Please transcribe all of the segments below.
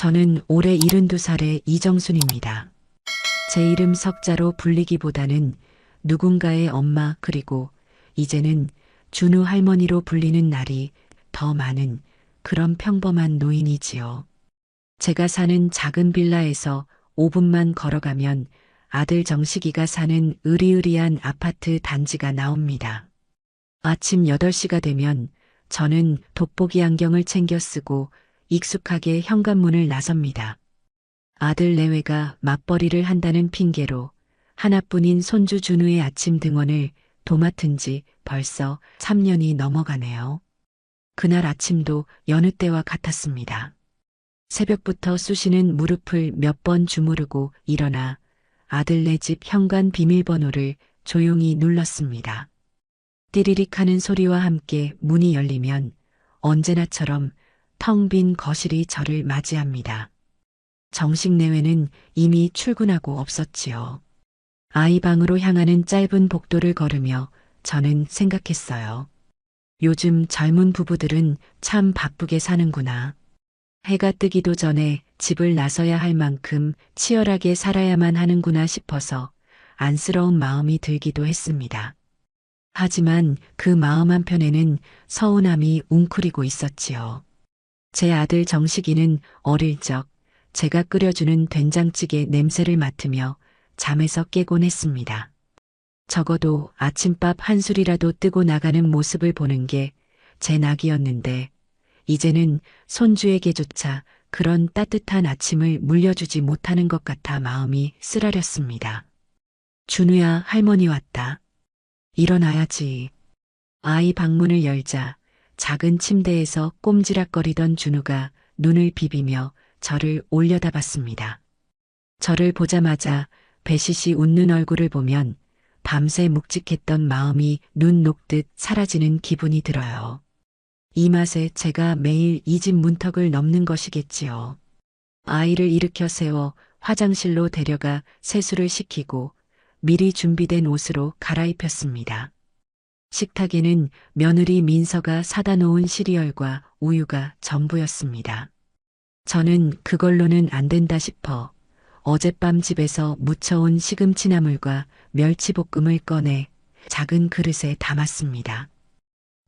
저는 올해 72살의 이정순입니다. 제 이름 석자로 불리기보다는 누군가의 엄마 그리고 이제는 준우 할머니로 불리는 날이 더 많은 그런 평범한 노인이지요. 제가 사는 작은 빌라에서 5분만 걸어가면 아들 정식이가 사는 으리으리한 아파트 단지가 나옵니다. 아침 8시가 되면 저는 돋보기 안경을 챙겨 쓰고 익숙하게 현관문을 나섭니다. 아들 내외가 맞벌이를 한다는 핑계로 하나뿐인 손주 준우의 아침 등원을 도맡은 지 벌써 3년이 넘어가네요. 그날 아침도 여느 때와 같았습니다. 새벽부터 쑤시는 무릎을 몇 번 주무르고 일어나 아들네 집 현관 비밀번호를 조용히 눌렀습니다. 띠리릭 하는 소리와 함께 문이 열리면 언제나처럼 텅 빈 거실이 저를 맞이합니다. 정식 내외는 이미 출근하고 없었지요. 아이 방으로 향하는 짧은 복도를 걸으며 저는 생각했어요. 요즘 젊은 부부들은 참 바쁘게 사는구나. 해가 뜨기도 전에 집을 나서야 할 만큼 치열하게 살아야만 하는구나 싶어서 안쓰러운 마음이 들기도 했습니다. 하지만 그 마음 한편에는 서운함이 웅크리고 있었지요. 제 아들 정식이는 어릴 적 제가 끓여주는 된장찌개 냄새를 맡으며 잠에서 깨곤 했습니다. 적어도 아침밥 한 술이라도 뜨고 나가는 모습을 보는 게 제 낙이었는데 이제는 손주에게조차 그런 따뜻한 아침을 물려주지 못하는 것 같아 마음이 쓰라렸습니다. 준우야, 할머니 왔다. 일어나야지. 아이 방문을 열자 작은 침대에서 꼼지락거리던 준우가 눈을 비비며 저를 올려다봤습니다. 저를 보자마자 배시시 웃는 얼굴을 보면 밤새 묵직했던 마음이 눈 녹듯 사라지는 기분이 들어요. 이 맛에 제가 매일 이 집 문턱을 넘는 것이겠지요. 아이를 일으켜 세워 화장실로 데려가 세수를 시키고 미리 준비된 옷으로 갈아입혔습니다. 식탁에는 며느리 민서가 사다 놓은 시리얼과 우유가 전부였습니다. 저는 그걸로는 안 된다 싶어 어젯밤 집에서 무쳐온 시금치나물과 멸치볶음을 꺼내 작은 그릇에 담았습니다.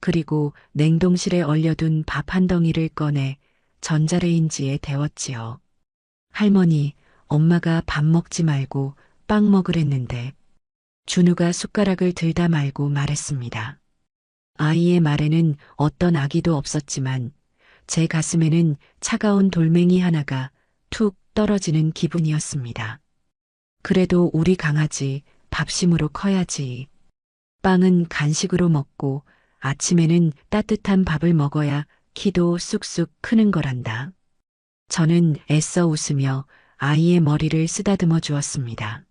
그리고 냉동실에 얼려둔 밥 한 덩이를 꺼내 전자레인지에 데웠지요. 할머니, 엄마가 밥 먹지 말고 빵 먹으랬는데 준우가 숟가락을 들다 말고 말했습니다. 아이의 말에는 어떤 악의도 없었지만 제 가슴에는 차가운 돌멩이 하나가 툭 떨어지는 기분이었습니다. 그래도 우리 강아지 밥심으로 커야지. 빵은 간식으로 먹고 아침에는 따뜻한 밥을 먹어야 키도 쑥쑥 크는 거란다. 저는 애써 웃으며 아이의 머리를 쓰다듬어 주었습니다.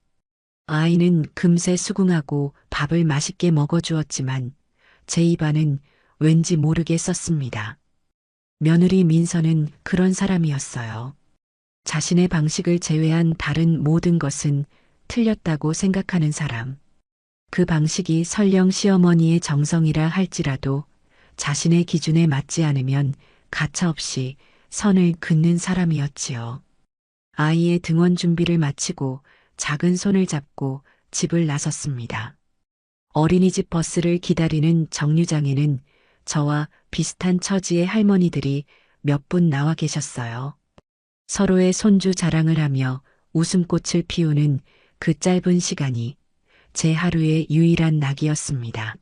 아이는 금세 수긍하고 밥을 맛있게 먹어주었지만 제 입안은 왠지 모르게 썼습니다. 며느리 민서는 그런 사람이었어요. 자신의 방식을 제외한 다른 모든 것은 틀렸다고 생각하는 사람. 그 방식이 설령 시어머니의 정성이라 할지라도 자신의 기준에 맞지 않으면 가차없이 선을 긋는 사람이었지요. 아이의 등원 준비를 마치고 작은 손을 잡고 집을 나섰습니다. 어린이집 버스를 기다리는 정류장에는 저와 비슷한 처지의 할머니들이 몇 분 나와 계셨어요. 서로의 손주 자랑을 하며 웃음꽃을 피우는 그 짧은 시간이 제 하루의 유일한 낙이었습니다.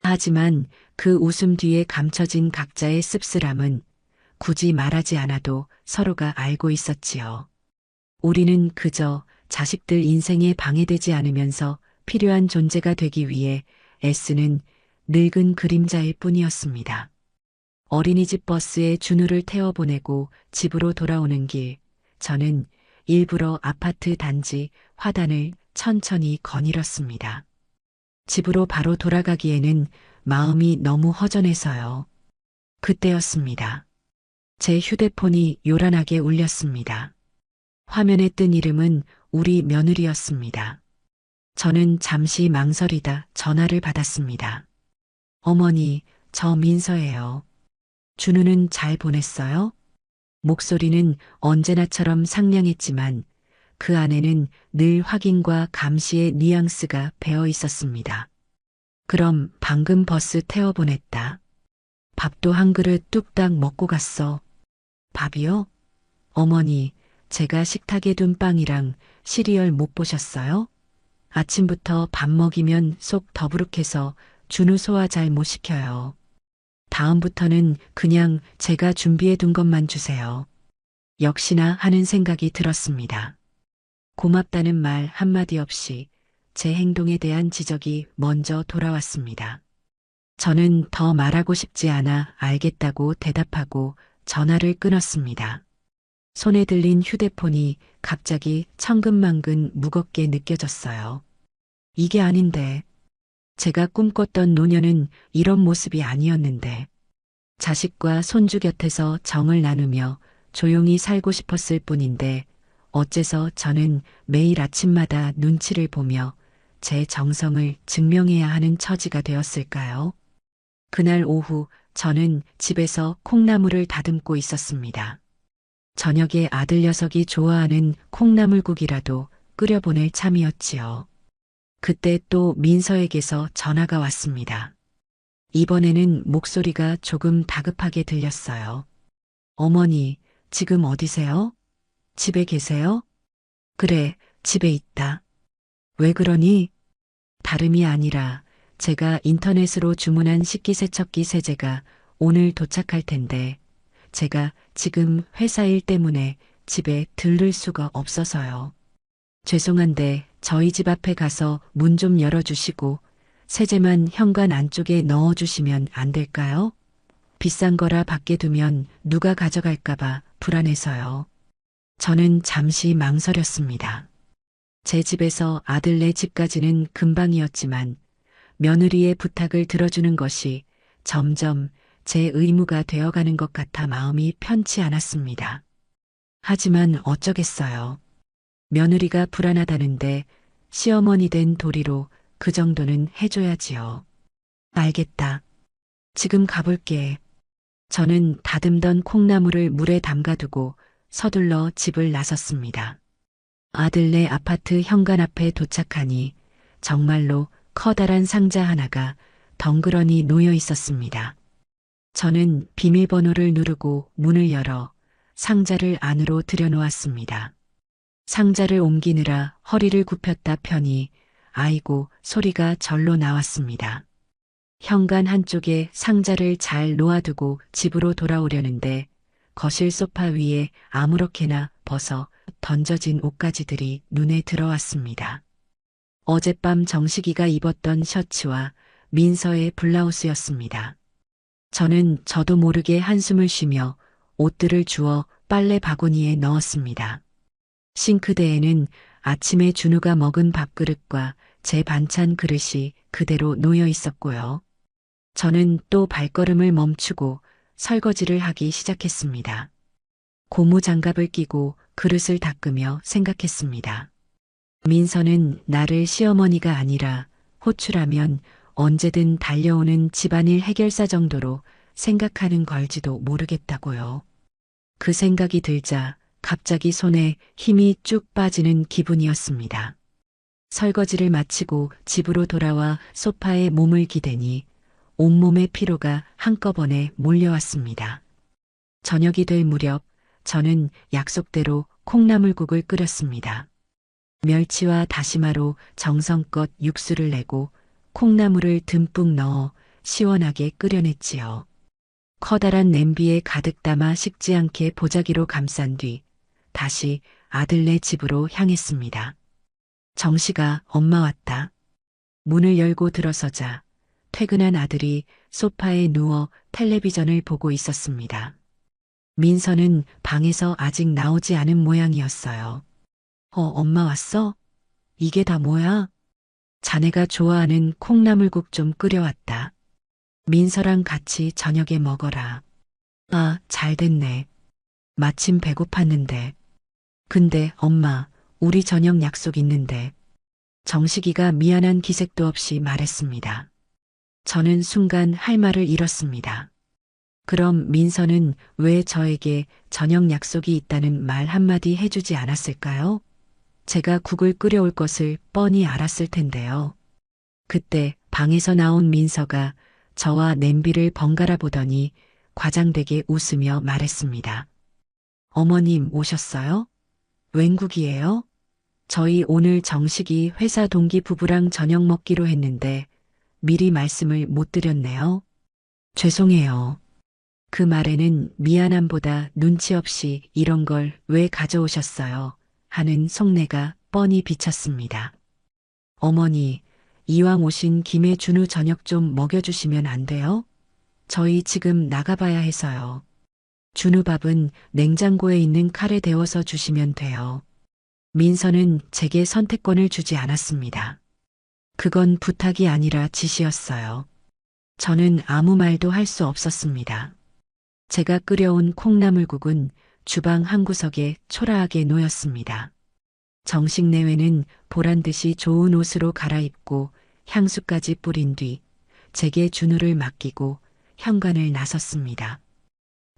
하지만 그 웃음 뒤에 감춰진 각자의 씁쓸함은 굳이 말하지 않아도 서로가 알고 있었지요. 우리는 그저 자식들 인생에 방해되지 않으면서 필요한 존재가 되기 위해 애쓰는 늙은 그림자일 뿐이었습니다. 어린이집 버스에 준우를 태워보내고 집으로 돌아오는 길, 저는 일부러 아파트 단지 화단을 천천히 거닐었습니다. 집으로 바로 돌아가기에는 마음이 너무 허전해서요. 그때였습니다. 제 휴대폰이 요란하게 울렸습니다. 화면에 뜬 이름은 우리 며느리였습니다. 저는 잠시 망설이다 전화를 받았습니다. 어머니, 저 민서예요. 준우는 잘 보냈어요? 목소리는 언제나처럼 상냥했지만 그 안에는 늘 확인과 감시의 뉘앙스가 배어 있었습니다. 그럼 방금 버스 태워보냈다. 밥도 한 그릇 뚝딱 먹고 갔어. 밥이요? 어머니, 제가 식탁에 둔 빵이랑 시리얼 못 보셨어요? 아침부터 밥 먹이면 속 더부룩해서 준우 소화 잘 못 시켜요. 다음부터는 그냥 제가 준비해 둔 것만 주세요. 역시나 하는 생각이 들었습니다. 고맙다는 말 한마디 없이 제 행동에 대한 지적이 먼저 돌아왔습니다. 저는 더 말하고 싶지 않아 알겠다고 대답하고 전화를 끊었습니다. 손에 들린 휴대폰이 갑자기 천근만근 무겁게 느껴졌어요. 이게 아닌데. 제가 꿈꿨던 노년은 이런 모습이 아니었는데. 자식과 손주 곁에서 정을 나누며 조용히 살고 싶었을 뿐인데 어째서 저는 매일 아침마다 눈치를 보며 제 정성을 증명해야 하는 처지가 되었을까요? 그날 오후 저는 집에서 콩나물을 다듬고 있었습니다. 저녁에 아들 녀석이 좋아하는 콩나물국이라도 끓여보낼 참이었지요. 그때 또 민서에게서 전화가 왔습니다. 이번에는 목소리가 조금 다급하게 들렸어요. 어머니, 지금 어디세요? 집에 계세요? 그래, 집에 있다. 왜 그러니? 다름이 아니라 제가 인터넷으로 주문한 식기세척기 세제가 오늘 도착할 텐데 제가 지금 회사 일 때문에 집에 들를 수가 없어서요. 죄송한데 저희 집 앞에 가서 문 좀 열어주시고 세제만 현관 안쪽에 넣어주시면 안 될까요? 비싼 거라 밖에 두면 누가 가져갈까봐 불안해서요. 저는 잠시 망설였습니다. 제 집에서 아들네 집까지는 금방이었지만 며느리의 부탁을 들어주는 것이 점점 제 의무가 되어가는 것 같아 마음이 편치 않았습니다. 하지만 어쩌겠어요. 며느리가 불안하다는데 시어머니 된 도리로 그 정도는 해줘야지요. 알겠다. 지금 가볼게. 저는 다듬던 콩나물을 물에 담가두고 서둘러 집을 나섰습니다. 아들네 아파트 현관 앞에 도착하니 정말로 커다란 상자 하나가 덩그러니 놓여 있었습니다. 저는 비밀번호를 누르고 문을 열어 상자를 안으로 들여놓았습니다. 상자를 옮기느라 허리를 굽혔다 펴니 아이고 소리가 절로 나왔습니다. 현관 한쪽에 상자를 잘 놓아두고 집으로 돌아오려는데 거실 소파 위에 아무렇게나 벗어 던져진 옷가지들이 눈에 들어왔습니다. 어젯밤 정식이가 입었던 셔츠와 민서의 블라우스였습니다. 저는 저도 모르게 한숨을 쉬며 옷들을 주워 빨래 바구니에 넣었습니다. 싱크대에는 아침에 준우가 먹은 밥그릇과 제 반찬 그릇이 그대로 놓여 있었고요. 저는 또 발걸음을 멈추고 설거지를 하기 시작했습니다. 고무 장갑을 끼고 그릇을 닦으며 생각했습니다. 민서는 나를 시어머니가 아니라 호출하면 언제든 달려오는 집안일 해결사 정도로 생각하는 걸지도 모르겠다고요. 그 생각이 들자 갑자기 손에 힘이 쭉 빠지는 기분이었습니다. 설거지를 마치고 집으로 돌아와 소파에 몸을 기대니 온몸의 피로가 한꺼번에 몰려왔습니다. 저녁이 될 무렵 저는 약속대로 콩나물국을 끓였습니다. 멸치와 다시마로 정성껏 육수를 내고 콩나물을 듬뿍 넣어 시원하게 끓여냈지요. 커다란 냄비에 가득 담아 식지 않게 보자기로 감싼 뒤 다시 아들네 집으로 향했습니다. 정식아, 엄마 왔다. 문을 열고 들어서자 퇴근한 아들이 소파에 누워 텔레비전을 보고 있었습니다. 민서는 방에서 아직 나오지 않은 모양이었어요. 엄마 왔어? 이게 다 뭐야? 자네가 좋아하는 콩나물국 좀 끓여왔다. 민서랑 같이 저녁에 먹어라. 아, 잘 됐네. 마침 배고팠는데. 근데 엄마, 우리 저녁 약속 있는데. 정식이가 미안한 기색도 없이 말했습니다. 저는 순간 할 말을 잃었습니다. 그럼 민서는 왜 저에게 저녁 약속이 있다는 말 한마디 해주지 않았을까요? 제가 국을 끓여올 것을 뻔히 알았을 텐데요. 그때 방에서 나온 민서가 저와 냄비를 번갈아 보더니 과장되게 웃으며 말했습니다. 어머님 오셨어요? 웬국이에요? 저희 오늘 정식이 회사 동기 부부랑 저녁 먹기로 했는데 미리 말씀을 못 드렸네요. 죄송해요. 그 말에는 미안함보다 눈치 없이 이런 걸 왜 가져오셨어요? 하는 속내가 뻔히 비쳤습니다. 어머니, 이왕 오신 김에 준우 저녁 좀 먹여주시면 안 돼요? 저희 지금 나가봐야 해서요. 준우 밥은 냉장고에 있는 칼에 데워서 주시면 돼요. 민서는 제게 선택권을 주지 않았습니다. 그건 부탁이 아니라 지시였어요. 저는 아무 말도 할 수 없었습니다. 제가 끓여온 콩나물국은 주방 한 구석에 초라하게 놓였습니다. 정식 내외는 보란 듯이 좋은 옷으로 갈아입고 향수까지 뿌린 뒤 제게 준우를 맡기고 현관을 나섰습니다.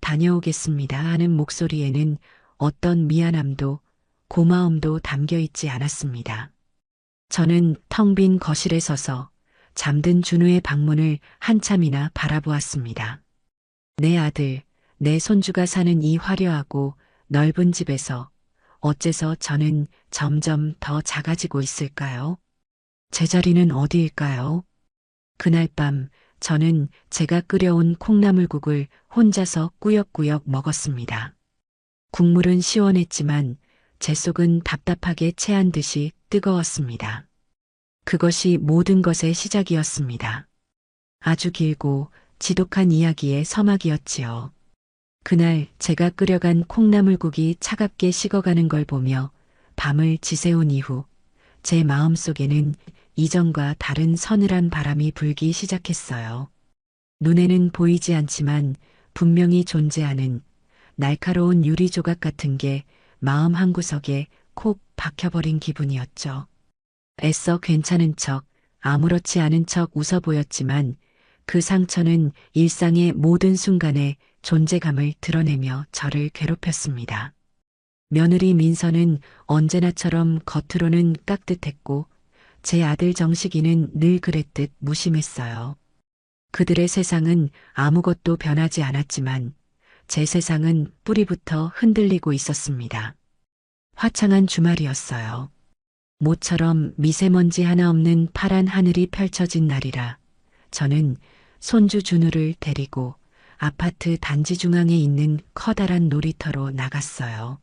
다녀오겠습니다 하는 목소리에는 어떤 미안함도 고마움도 담겨 있지 않았습니다. 저는 텅 빈 거실에 서서 잠든 준우의 방문을 한참이나 바라보았습니다. 내 아들, 내 손주가 사는 이 화려하고 넓은 집에서 어째서 저는 점점 더 작아지고 있을까요? 제 자리는 어디일까요? 그날 밤 저는 제가 끓여온 콩나물국을 혼자서 꾸역꾸역 먹었습니다. 국물은 시원했지만 제 속은 답답하게 체한 듯이 뜨거웠습니다. 그것이 모든 것의 시작이었습니다. 아주 길고 지독한 이야기의 서막이었지요. 그날 제가 끓여간 콩나물국이 차갑게 식어가는 걸 보며 밤을 지새운 이후 제 마음속에는 이전과 다른 서늘한 바람이 불기 시작했어요. 눈에는 보이지 않지만 분명히 존재하는 날카로운 유리 조각 같은 게 마음 한구석에 콕 박혀버린 기분이었죠. 애써 괜찮은 척, 아무렇지 않은 척 웃어 보였지만 그 상처는 일상의 모든 순간에 존재감을 드러내며 저를 괴롭혔습니다. 며느리 민서는 언제나처럼 겉으로는 깍듯했고 제 아들 정식이는 늘 그랬듯 무심했어요. 그들의 세상은 아무것도 변하지 않았지만 제 세상은 뿌리부터 흔들리고 있었습니다. 화창한 주말이었어요. 모처럼 미세먼지 하나 없는 파란 하늘이 펼쳐진 날이라 저는 손주 준우를 데리고 아파트 단지 중앙에 있는 커다란 놀이터로 나갔어요.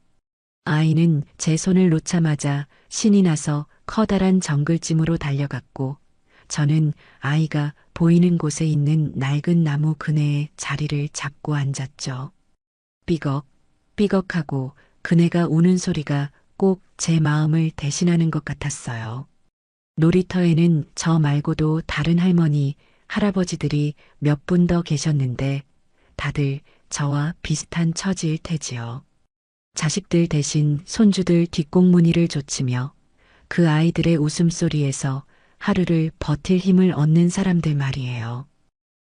아이는 제 손을 놓자마자 신이 나서 커다란 정글짐으로 달려갔고 저는 아이가 보이는 곳에 있는 낡은 나무 그네에 자리를 잡고 앉았죠. 삐걱, 삐걱하고 그네가 우는 소리가 꼭 제 마음을 대신하는 것 같았어요. 놀이터에는 저 말고도 다른 할머니, 할아버지들이 몇 분 더 계셨는데 다들 저와 비슷한 처지일 테지요. 자식들 대신 손주들 뒷공무니를 좇으며 그 아이들의 웃음소리에서 하루를 버틸 힘을 얻는 사람들 말이에요.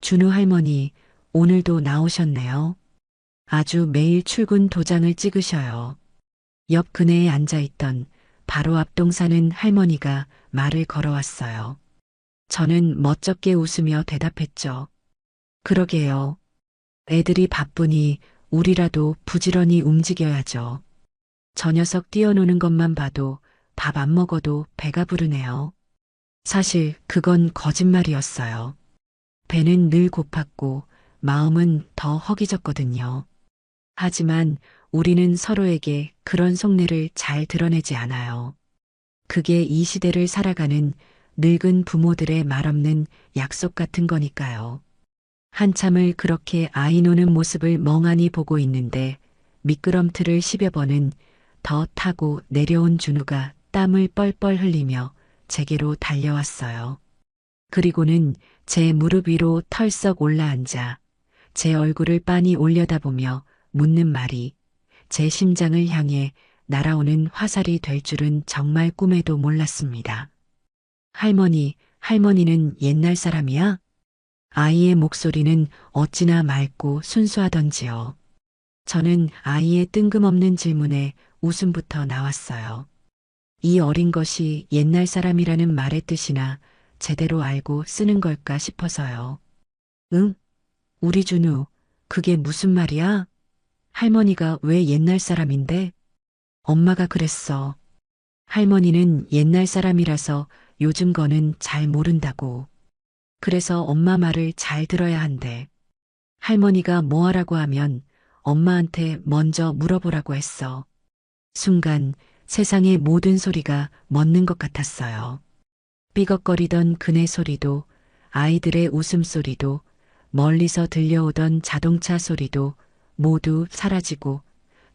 준우 할머니, 오늘도 나오셨네요. 아주 매일 출근 도장을 찍으셔요. 옆 그네에 앉아있던 바로 앞동 사는 할머니가 말을 걸어왔어요. 저는 멋쩍게 웃으며 대답했죠. 그러게요. 애들이 바쁘니 우리라도 부지런히 움직여야죠. 저 녀석 뛰어노는 것만 봐도 밥 안 먹어도 배가 부르네요. 사실 그건 거짓말이었어요. 배는 늘 고팠고 마음은 더 허기졌거든요. 하지만 우리는 서로에게 그런 속내를 잘 드러내지 않아요. 그게 이 시대를 살아가는 늙은 부모들의 말없는 약속 같은 거니까요. 한참을 그렇게 아이 노는 모습을 멍하니 보고 있는데 미끄럼틀을 10여 번은 더 타고 내려온 준우가 땀을 뻘뻘 흘리며 제게로 달려왔어요. 그리고는 제 무릎 위로 털썩 올라앉아 제 얼굴을 빤히 올려다보며 묻는 말이 제 심장을 향해 날아오는 화살이 될 줄은 정말 꿈에도 몰랐습니다. 할머니, 할머니는 옛날 사람이야? 아이의 목소리는 어찌나 맑고 순수하던지요. 저는 아이의 뜬금없는 질문에 웃음부터 나왔어요. 이 어린 것이 옛날 사람이라는 말의 뜻이나 제대로 알고 쓰는 걸까 싶어서요. 응? 우리 준우, 그게 무슨 말이야? 할머니가 왜 옛날 사람인데? 엄마가 그랬어. 할머니는 옛날 사람이라서 요즘 거는 잘 모른다고. 그래서 엄마 말을 잘 들어야 한대. 할머니가 뭐 하라고 하면 엄마한테 먼저 물어보라고 했어. 순간 세상의 모든 소리가 멎는 것 같았어요. 삐걱거리던 그네 소리도, 아이들의 웃음소리도, 멀리서 들려오던 자동차 소리도 모두 사라지고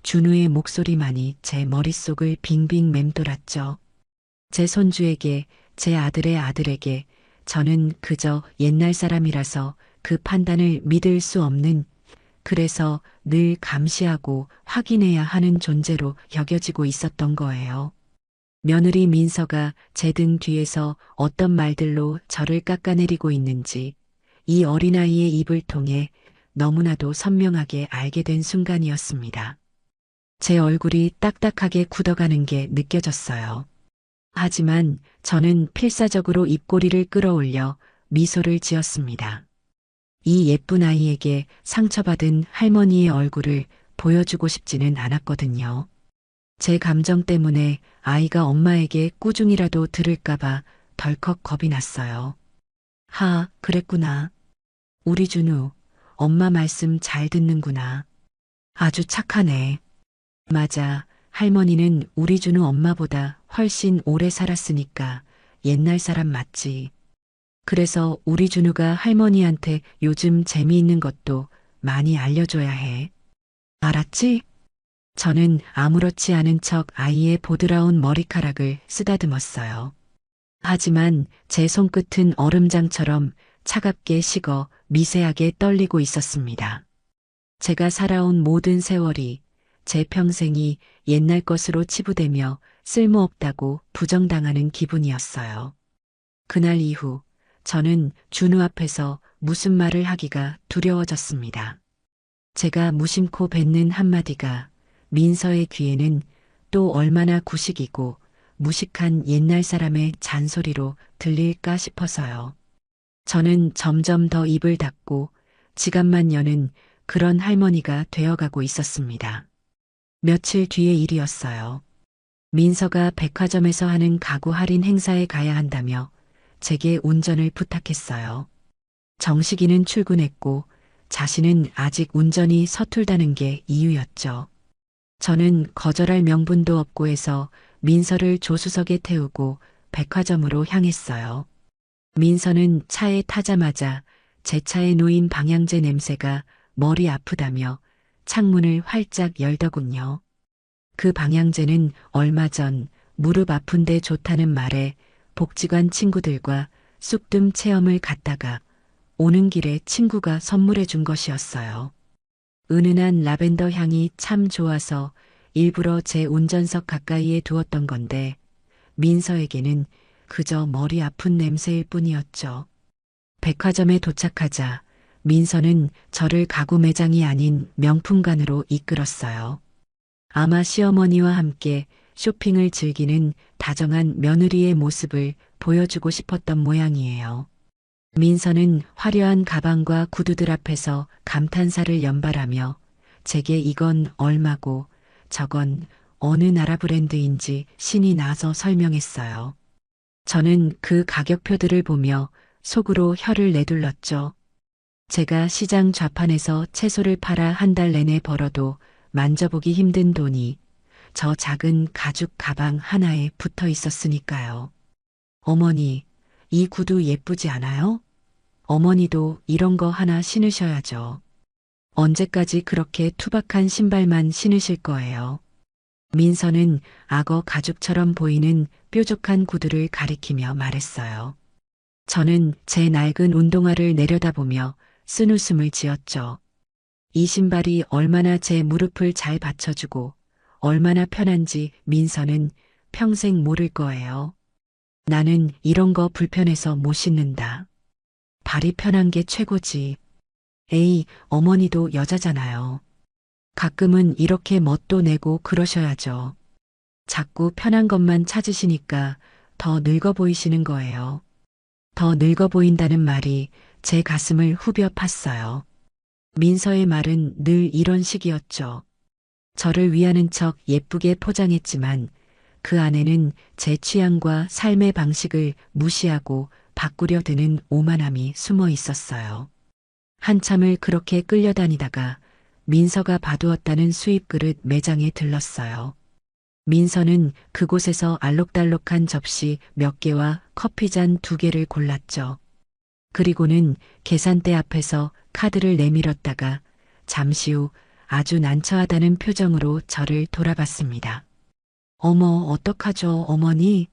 준우의 목소리만이 제 머릿속을 빙빙 맴돌았죠. 제 손주에게, 제 아들의 아들에게 저는 그저 옛날 사람이라서 그 판단을 믿을 수 없는, 그래서 늘 감시하고 확인해야 하는 존재로 여겨지고 있었던 거예요. 며느리 민서가 제 등 뒤에서 어떤 말들로 저를 깎아내리고 있는지 이 어린아이의 입을 통해 너무나도 선명하게 알게 된 순간이었습니다. 제 얼굴이 딱딱하게 굳어가는 게 느껴졌어요. 하지만 저는 필사적으로 입꼬리를 끌어올려 미소를 지었습니다. 이 예쁜 아이에게 상처받은 할머니의 얼굴을 보여주고 싶지는 않았거든요. 제 감정 때문에 아이가 엄마에게 꾸중이라도 들을까봐 덜컥 겁이 났어요. 그랬구나. 우리 준우, 엄마 말씀 잘 듣는구나. 아주 착하네. 맞아. 할머니는 우리 준우 엄마보다 훨씬 오래 살았으니까 옛날 사람 맞지. 그래서 우리 준우가 할머니한테 요즘 재미있는 것도 많이 알려줘야 해. 알았지? 저는 아무렇지 않은 척 아이의 보드라운 머리카락을 쓰다듬었어요. 하지만 제 손끝은 얼음장처럼 차갑게 식어 미세하게 떨리고 있었습니다. 제가 살아온 모든 세월이, 제 평생이 옛날 것으로 치부되며 쓸모없다고 부정당하는 기분이었어요. 그날 이후 저는 준우 앞에서 무슨 말을 하기가 두려워졌습니다. 제가 무심코 뱉는 한마디가 민서의 귀에는 또 얼마나 구식이고 무식한 옛날 사람의 잔소리로 들릴까 싶어서요. 저는 점점 더 입을 닫고 지갑만 여는 그런 할머니가 되어가고 있었습니다. 며칠 뒤의 일이었어요. 민서가 백화점에서 하는 가구 할인 행사에 가야 한다며 제게 운전을 부탁했어요. 정식이는 출근했고 자신은 아직 운전이 서툴다는 게 이유였죠. 저는 거절할 명분도 없고 해서 민서를 조수석에 태우고 백화점으로 향했어요. 민서는 차에 타자마자 제 차에 놓인 방향제 냄새가 머리 아프다며 창문을 활짝 열더군요. 그 방향제는 얼마 전 무릎 아픈데 좋다는 말에 복지관 친구들과 쑥뜸 체험을 갔다가 오는 길에 친구가 선물해 준 것이었어요. 은은한 라벤더 향이 참 좋아서 일부러 제 운전석 가까이에 두었던 건데 민서에게는 그저 머리 아픈 냄새일 뿐이었죠. 백화점에 도착하자 민서는 저를 가구 매장이 아닌 명품관으로 이끌었어요. 아마 시어머니와 함께 쇼핑을 즐기는 다정한 며느리의 모습을 보여주고 싶었던 모양이에요. 민서는 화려한 가방과 구두들 앞에서 감탄사를 연발하며 제게 이건 얼마고 저건 어느 나라 브랜드인지 신이 나서 설명했어요. 저는 그 가격표들을 보며 속으로 혀를 내둘렀죠. 제가 시장 좌판에서 채소를 팔아 한 달 내내 벌어도 만져보기 힘든 돈이 저 작은 가죽 가방 하나에 붙어 있었으니까요. 어머니, 이 구두 예쁘지 않아요? 어머니도 이런 거 하나 신으셔야죠. 언제까지 그렇게 투박한 신발만 신으실 거예요? 민서는 악어 가죽처럼 보이는 뾰족한 구두를 가리키며 말했어요. 저는 제 낡은 운동화를 내려다보며 쓴웃음을 지었죠. 이 신발이 얼마나 제 무릎을 잘 받쳐주고 얼마나 편한지 민서는 평생 모를 거예요. 나는 이런 거 불편해서 못 신는다. 발이 편한 게 최고지. 에이, 어머니도 여자잖아요. 가끔은 이렇게 멋도 내고 그러셔야죠. 자꾸 편한 것만 찾으시니까 더 늙어 보이시는 거예요. 더 늙어 보인다는 말이 제 가슴을 후벼 팠어요. 민서의 말은 늘 이런 식이었죠. 저를 위하는 척 예쁘게 포장했지만 그 안에는 제 취향과 삶의 방식을 무시하고 바꾸려 드는 오만함이 숨어 있었어요. 한참을 그렇게 끌려다니다가 민서가 봐두었다는 수입그릇 매장에 들렀어요. 민서는 그곳에서 알록달록한 접시 몇 개와 커피잔 2개를 골랐죠. 그리고는 계산대 앞에서 카드를 내밀었다가 잠시 후 아주 난처하다는 표정으로 저를 돌아봤습니다. 어머, 어떡하죠, 어머니?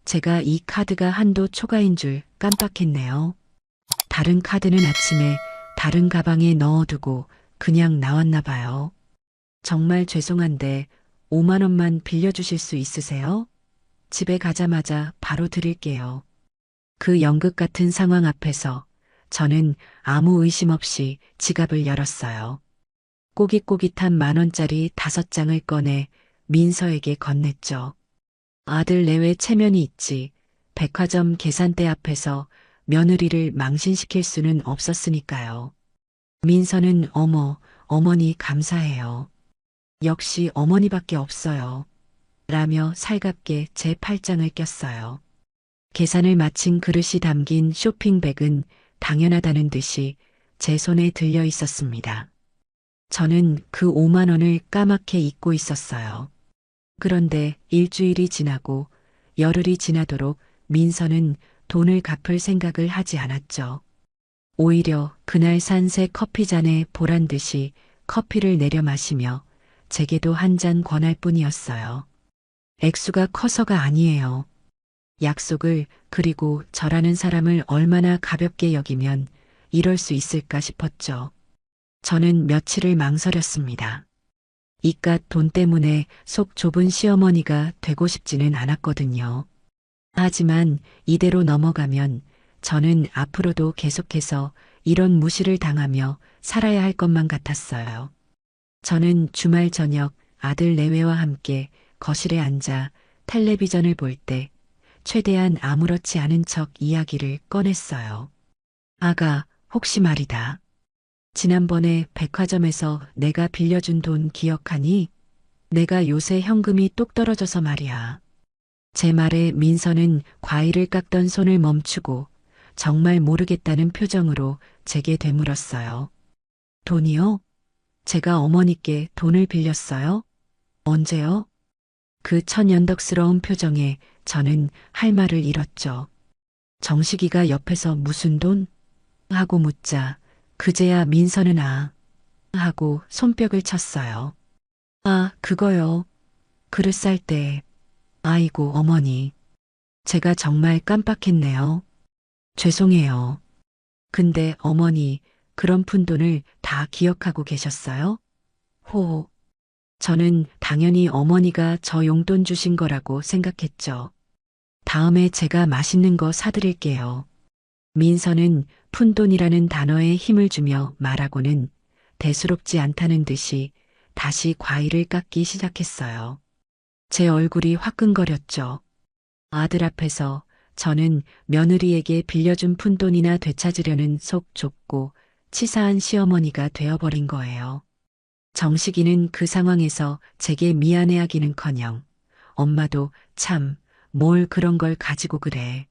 제가 이 카드가 한도 초과인 줄 깜빡했네요. 다른 카드는 아침에 다른 가방에 넣어두고 그냥 나왔나 봐요. 정말 죄송한데 5만 원만 빌려주실 수 있으세요? 집에 가자마자 바로 드릴게요. 그 연극 같은 상황 앞에서 저는 아무 의심 없이 지갑을 열었어요. 꼬깃꼬깃한 10,000원짜리 5장을 꺼내 민서에게 건넸죠. 아들 내외 체면이 있지. 백화점 계산대 앞에서 며느리를 망신시킬 수는 없었으니까요. 민서는 어머니 감사해요. 역시 어머니밖에 없어요. 라며 살갑게 제 팔짱을 꼈어요. 계산을 마친 그릇이 담긴 쇼핑백은 당연하다는 듯이 제 손에 들려 있었습니다. 저는 그 5만 원을 까맣게 잊고 있었어요. 그런데 일주일이 지나고 열흘이 지나도록 민서는 돈을 갚을 생각을 하지 않았죠. 오히려 그날 산 새 커피잔에 보란 듯이 커피를 내려 마시며 제게도 한 잔 권할 뿐이었어요. 액수가 커서가 아니에요. 약속을 그리고 저라는 사람을 얼마나 가볍게 여기면 이럴 수 있을까 싶었죠. 저는 며칠을 망설였습니다. 이깟 돈 때문에 속 좁은 시어머니가 되고 싶지는 않았거든요. 하지만 이대로 넘어가면 저는 앞으로도 계속해서 이런 무시를 당하며 살아야 할 것만 같았어요. 저는 주말 저녁 아들 내외와 함께 거실에 앉아 텔레비전을 볼 때 최대한 아무렇지 않은 척 이야기를 꺼냈어요. 아가, 혹시 말이다. 지난번에 백화점에서 내가 빌려준 돈 기억하니? 내가 요새 현금이 뚝 떨어져서 말이야. 제 말에 민서는 과일을 깎던 손을 멈추고 정말 모르겠다는 표정으로 제게 되물었어요. 돈이요? 제가 어머니께 돈을 빌렸어요? 언제요? 그 천연덕스러운 표정에 저는 할 말을 잃었죠. 정식이가 옆에서 무슨 돈? 하고 묻자 그제야 민서는 하고 손뼉을 쳤어요. 아, 그거요. 그릇 쌀 때. 아이고, 어머니. 제가 정말 깜빡했네요. 죄송해요. 근데 어머니, 그런 푼돈을 다 기억하고 계셨어요? 호. 저는 당연히 어머니가 저 용돈 주신 거라고 생각했죠. 다음에 제가 맛있는 거 사드릴게요. 민서는 푼돈이라는 단어에 힘을 주며 말하고는 대수롭지 않다는 듯이 다시 과일을 깎기 시작했어요. 제 얼굴이 화끈거렸죠. 아들 앞에서 저는 며느리에게 빌려준 푼돈이나 되찾으려는 속 좁고 치사한 시어머니가 되어버린 거예요. 정식이는 그 상황에서 제게 미안해하기는커녕 엄마도 참 뭘 그런 걸 가지고 그래.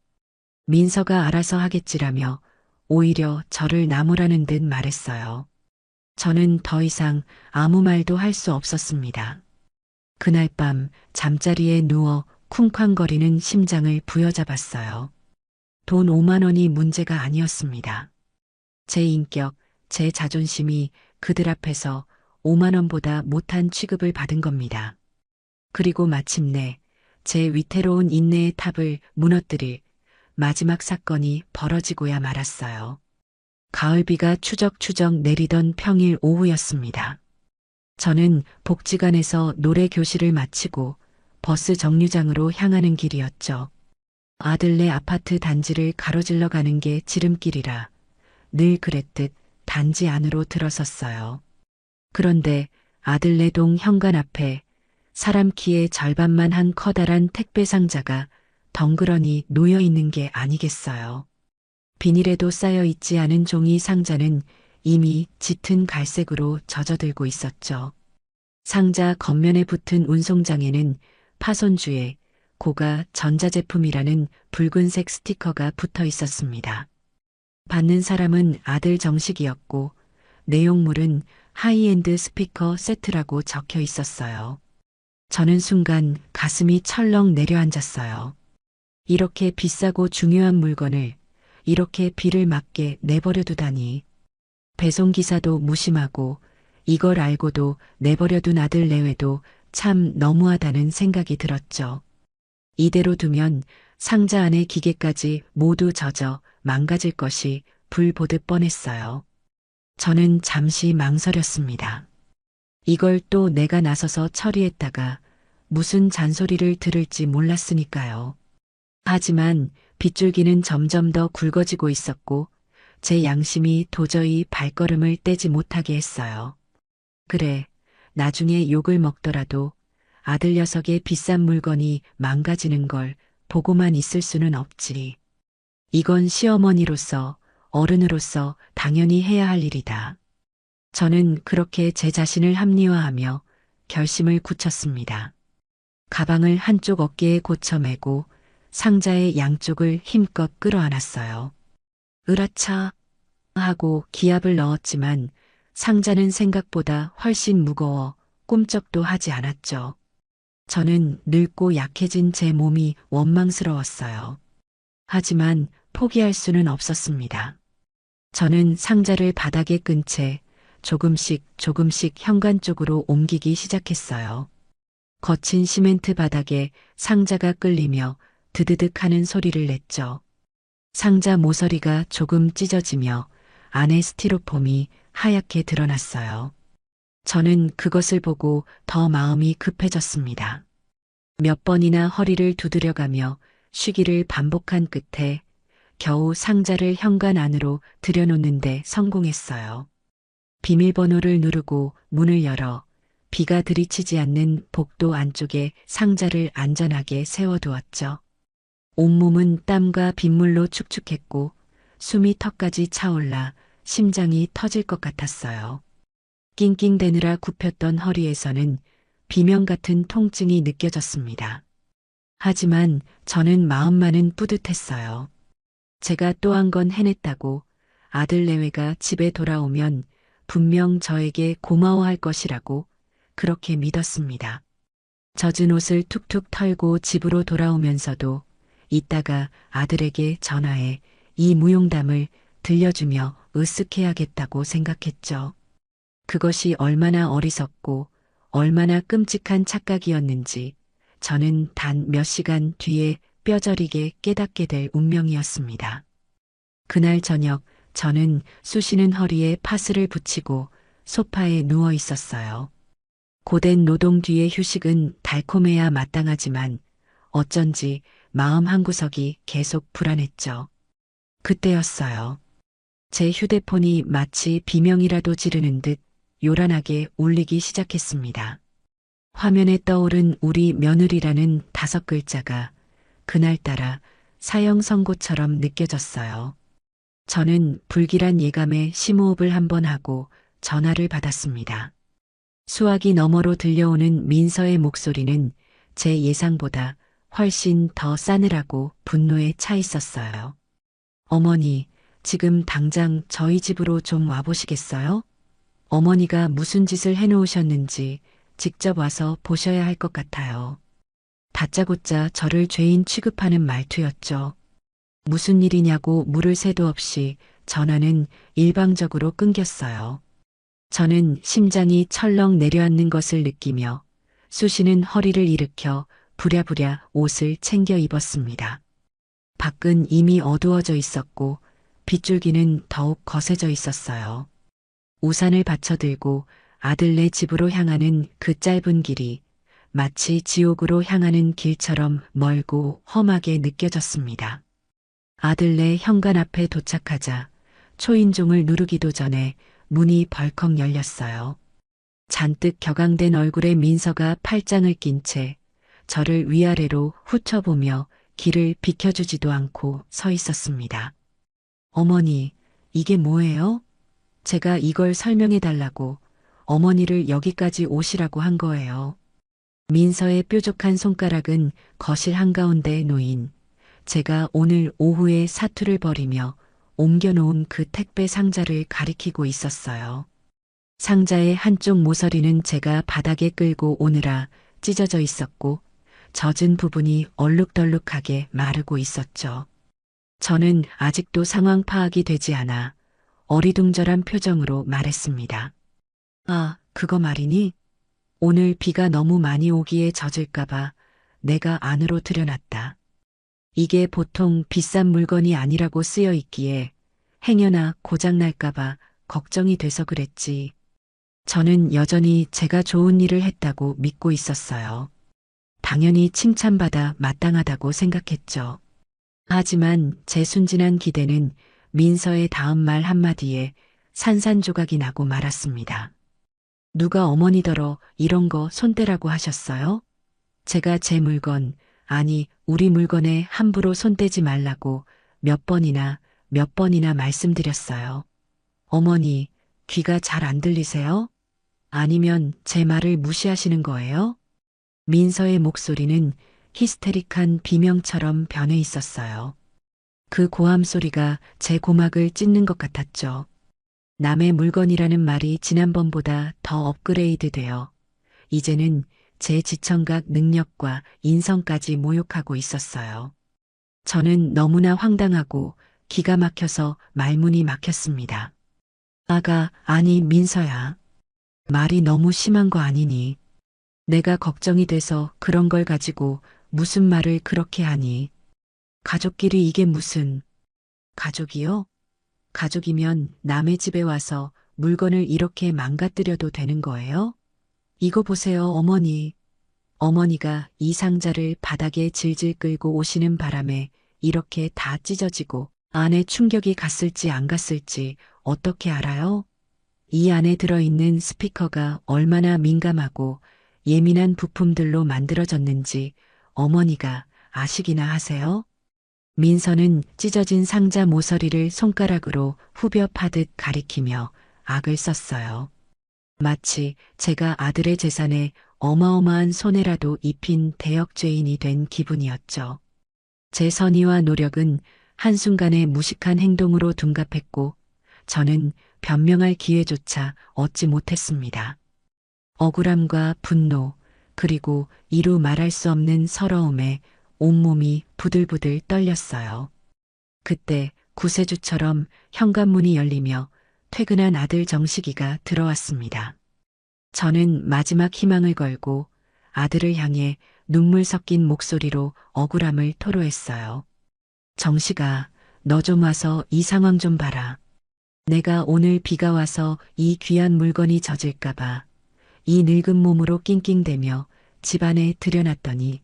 민서가 알아서 하겠지라며 오히려 저를 나무라는 듯 말했어요. 저는 더 이상 아무 말도 할 수 없었습니다. 그날 밤 잠자리에 누워 쿵쾅거리는 심장을 부여잡았어요. 돈 5만 원이 문제가 아니었습니다. 제 인격, 제 자존심이 그들 앞에서 5만 원보다 못한 취급을 받은 겁니다. 그리고 마침내 제 위태로운 인내의 탑을 무너뜨릴 마지막 사건이 벌어지고야 말았어요. 가을비가 추적추적 내리던 평일 오후였습니다. 저는 복지관에서 노래 교실을 마치고 버스 정류장으로 향하는 길이었죠. 아들네 아파트 단지를 가로질러 가는 게 지름길이라 늘 그랬듯 단지 안으로 들어섰어요. 그런데 아들네동 현관 앞에 사람 키의 절반만 한 커다란 택배 상자가 덩그러니 놓여 있는 게 아니겠어요. 비닐에도 쌓여 있지 않은 종이 상자는 이미 짙은 갈색으로 젖어들고 있었죠. 상자 겉면에 붙은 운송장에는 파손주에 고가 전자제품이라는 붉은색 스티커가 붙어 있었습니다. 받는 사람은 아들 정식이었고 내용물은 하이엔드 스피커 세트라고 적혀 있었어요. 저는 순간 가슴이 철렁 내려앉았어요. 이렇게 비싸고 중요한 물건을 이렇게 비를 맞게 내버려 두다니. 배송기사도 무심하고 이걸 알고도 내버려둔 아들 내외도 참 너무하다는 생각이 들었죠. 이대로 두면 상자 안의 기계까지 모두 젖어 망가질 것이 불 보듯 뻔했어요. 저는 잠시 망설였습니다. 이걸 또 내가 나서서 처리했다가 무슨 잔소리를 들을지 몰랐으니까요. 하지만 빗줄기는 점점 더 굵어지고 있었고 제 양심이 도저히 발걸음을 떼지 못하게 했어요. 그래, 나중에 욕을 먹더라도 아들 녀석의 비싼 물건이 망가지는 걸 보고만 있을 수는 없지. 이건 시어머니로서, 어른으로서 당연히 해야 할 일이다. 저는 그렇게 제 자신을 합리화하며 결심을 굳혔습니다. 가방을 한쪽 어깨에 고쳐 메고 상자의 양쪽을 힘껏 끌어안았어요. 으라차 하고 기압을 넣었지만 상자는 생각보다 훨씬 무거워 꿈쩍도 하지 않았죠. 저는 늙고 약해진 제 몸이 원망스러웠어요. 하지만 포기할 수는 없었습니다. 저는 상자를 바닥에 끈 채 조금씩 현관 쪽으로 옮기기 시작했어요. 거친 시멘트 바닥에 상자가 끌리며 드드득 하는 소리를 냈죠. 상자 모서리가 조금 찢어지며 안에 스티로폼이 하얗게 드러났어요. 저는 그것을 보고 더 마음이 급해졌습니다. 몇 번이나 허리를 두드려가며 쉬기를 반복한 끝에 겨우 상자를 현관 안으로 들여놓는데 성공했어요. 비밀번호를 누르고 문을 열어 비가 들이치지 않는 복도 안쪽에 상자를 안전하게 세워두었죠. 온몸은 땀과 빗물로 축축했고 숨이 턱까지 차올라 심장이 터질 것 같았어요. 낑낑대느라 굽혔던 허리에서는 비명 같은 통증이 느껴졌습니다. 하지만 저는 마음만은 뿌듯했어요. 제가 또 한 건 해냈다고 아들 내외가 집에 돌아오면 분명 저에게 고마워할 것이라고 그렇게 믿었습니다. 젖은 옷을 툭툭 털고 집으로 돌아오면서도 이따가 아들에게 전화해 이 무용담을 들려주며 으쓱해야겠다고 생각했죠. 그것이 얼마나 어리석고 얼마나 끔찍한 착각이었는지 저는 단 몇 시간 뒤에 뼈저리게 깨닫게 될 운명이었습니다. 그날 저녁 저는 쑤시는 허리에 파스를 붙이고 소파에 누워 있었어요. 고된 노동 뒤의 휴식은 달콤해야 마땅하지만 어쩐지 마음 한구석이 계속 불안했죠. 그때였어요. 제 휴대폰이 마치 비명이라도 지르는 듯 요란하게 울리기 시작했습니다. 화면에 떠오른 우리 며느리라는 5글자가 그날따라 사형 선고처럼 느껴졌어요. 저는 불길한 예감에 심호흡을 한번 하고 전화를 받았습니다. 수화기 너머로 들려오는 민서의 목소리는 제 예상보다 훨씬 더 싸늘하고 분노에 차 있었어요. 어머니, 지금 당장 저희 집으로 좀 와보시겠어요? 어머니가 무슨 짓을 해놓으셨는지 직접 와서 보셔야 할 것 같아요. 다짜고짜 저를 죄인 취급하는 말투였죠. 무슨 일이냐고 물을 새도 없이 전화는 일방적으로 끊겼어요. 저는 심장이 철렁 내려앉는 것을 느끼며 쑤시는 허리를 일으켜 부랴부랴 옷을 챙겨 입었습니다. 밖은 이미 어두워져 있었고 빗줄기는 더욱 거세져 있었어요. 우산을 받쳐들고 아들네 집으로 향하는 그 짧은 길이 마치 지옥으로 향하는 길처럼 멀고 험하게 느껴졌습니다. 아들네 현관 앞에 도착하자 초인종을 누르기도 전에 문이 벌컥 열렸어요. 잔뜩 격앙된 얼굴에 민서가 팔짱을 낀 채 저를 위아래로 훑어보며 길을 비켜주지도 않고 서 있었습니다. 어머니, 이게 뭐예요? 제가 이걸 설명해 달라고 어머니를 여기까지 오시라고 한 거예요. 민서의 뾰족한 손가락은 거실 한가운데에 놓인 제가 오늘 오후에 사투를 벌이며 옮겨놓은 그 택배 상자를 가리키고 있었어요. 상자의 한쪽 모서리는 제가 바닥에 끌고 오느라 찢어져 있었고 젖은 부분이 얼룩덜룩하게 마르고 있었죠. 저는 아직도 상황 파악이 되지 않아 어리둥절한 표정으로 말했습니다. 아, 그거 말이니? 오늘 비가 너무 많이 오기에 젖을까봐 내가 안으로 들여놨다. 이게 보통 비싼 물건이 아니라고 쓰여 있기에 행여나 고장날까봐 걱정이 돼서 그랬지. 저는 여전히 제가 좋은 일을 했다고 믿고 있었어요. 당연히 칭찬받아 마땅하다고 생각했죠. 하지만 제 순진한 기대는 민서의 다음 말 한마디에 산산조각이 나고 말았습니다. 누가 어머니더러 이런 거 손대라고 하셨어요? 제가 제 물건, 아니 우리 물건에 함부로 손대지 말라고 몇 번이나 말씀드렸어요. 어머니, 귀가 잘 안 들리세요? 아니면 제 말을 무시하시는 거예요? 민서의 목소리는 히스테릭한 비명처럼 변해 있었어요. 그 고함 소리가 제 고막을 찢는 것 같았죠. 남의 물건이라는 말이 지난번보다 더 업그레이드 되어 이제는 제 지청각 능력과 인성까지 모욕하고 있었어요. 저는 너무나 황당하고 기가 막혀서 말문이 막혔습니다. 아니 민서야. 말이 너무 심한 거 아니니? 내가 걱정이 돼서 그런 걸 가지고 무슨 말을 그렇게 하니? 가족끼리 이게 무슨... 가족이요? 가족이면 남의 집에 와서 물건을 이렇게 망가뜨려도 되는 거예요? 이거 보세요, 어머니. 어머니가 이 상자를 바닥에 질질 끌고 오시는 바람에 이렇게 다 찢어지고 안에 충격이 갔을지 안 갔을지 어떻게 알아요? 이 안에 들어있는 스피커가 얼마나 민감하고 예민한 부품들로 만들어졌는지 어머니가 아시기나 하세요? 민서는 찢어진 상자 모서리를 손가락으로 후벼 파듯 가리키며 악을 썼어요. 마치 제가 아들의 재산에 어마어마한 손해라도 입힌 대역죄인이 된 기분이었죠. 제 선의와 노력은 한순간에 무식한 행동으로 둔갑했고 저는 변명할 기회조차 얻지 못했습니다. 억울함과 분노, 그리고 이루 말할 수 없는 서러움에 온몸이 부들부들 떨렸어요. 그때 구세주처럼 현관문이 열리며 퇴근한 아들 정식이가 들어왔습니다. 저는 마지막 희망을 걸고 아들을 향해 눈물 섞인 목소리로 억울함을 토로했어요. 정식아, 너 좀 와서 이 상황 좀 봐라. 내가 오늘 비가 와서 이 귀한 물건이 젖을까봐 이 늙은 몸으로 낑낑대며 집 안에 들여놨더니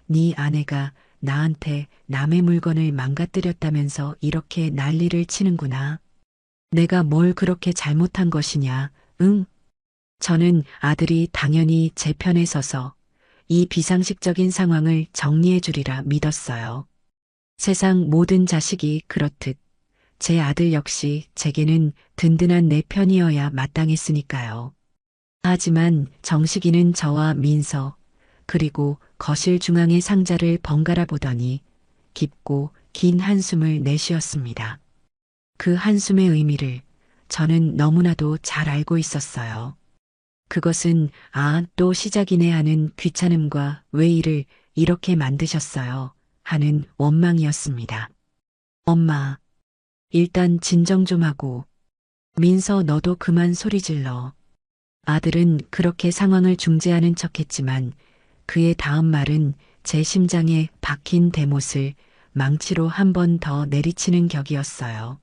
네 아내가 나한테 남의 물건을 망가뜨렸다면서 이렇게 난리를 치는구나. 내가 뭘 그렇게 잘못한 것이냐, 응? 저는 아들이 당연히 제 편에 서서 이 비상식적인 상황을 정리해 주리라 믿었어요. 세상 모든 자식이 그렇듯 제 아들 역시 제게는 든든한 내 편이어야 마땅했으니까요. 하지만 정식이는 저와 민서, 그리고 거실 중앙의 상자를 번갈아 보더니 깊고 긴 한숨을 내쉬었습니다. 그 한숨의 의미를 저는 너무나도 잘 알고 있었어요. 그것은 또 시작이네 하는 귀찮음과 왜 일을 이렇게 만드셨어요 하는 원망이었습니다. 엄마, 일단 진정 좀 하고. 민서 너도 그만 소리 질러. 아들은 그렇게 상황을 중재하는 척했지만 그의 다음 말은 제 심장에 박힌 대못을 망치로 한 번 더 내리치는 격이었어요.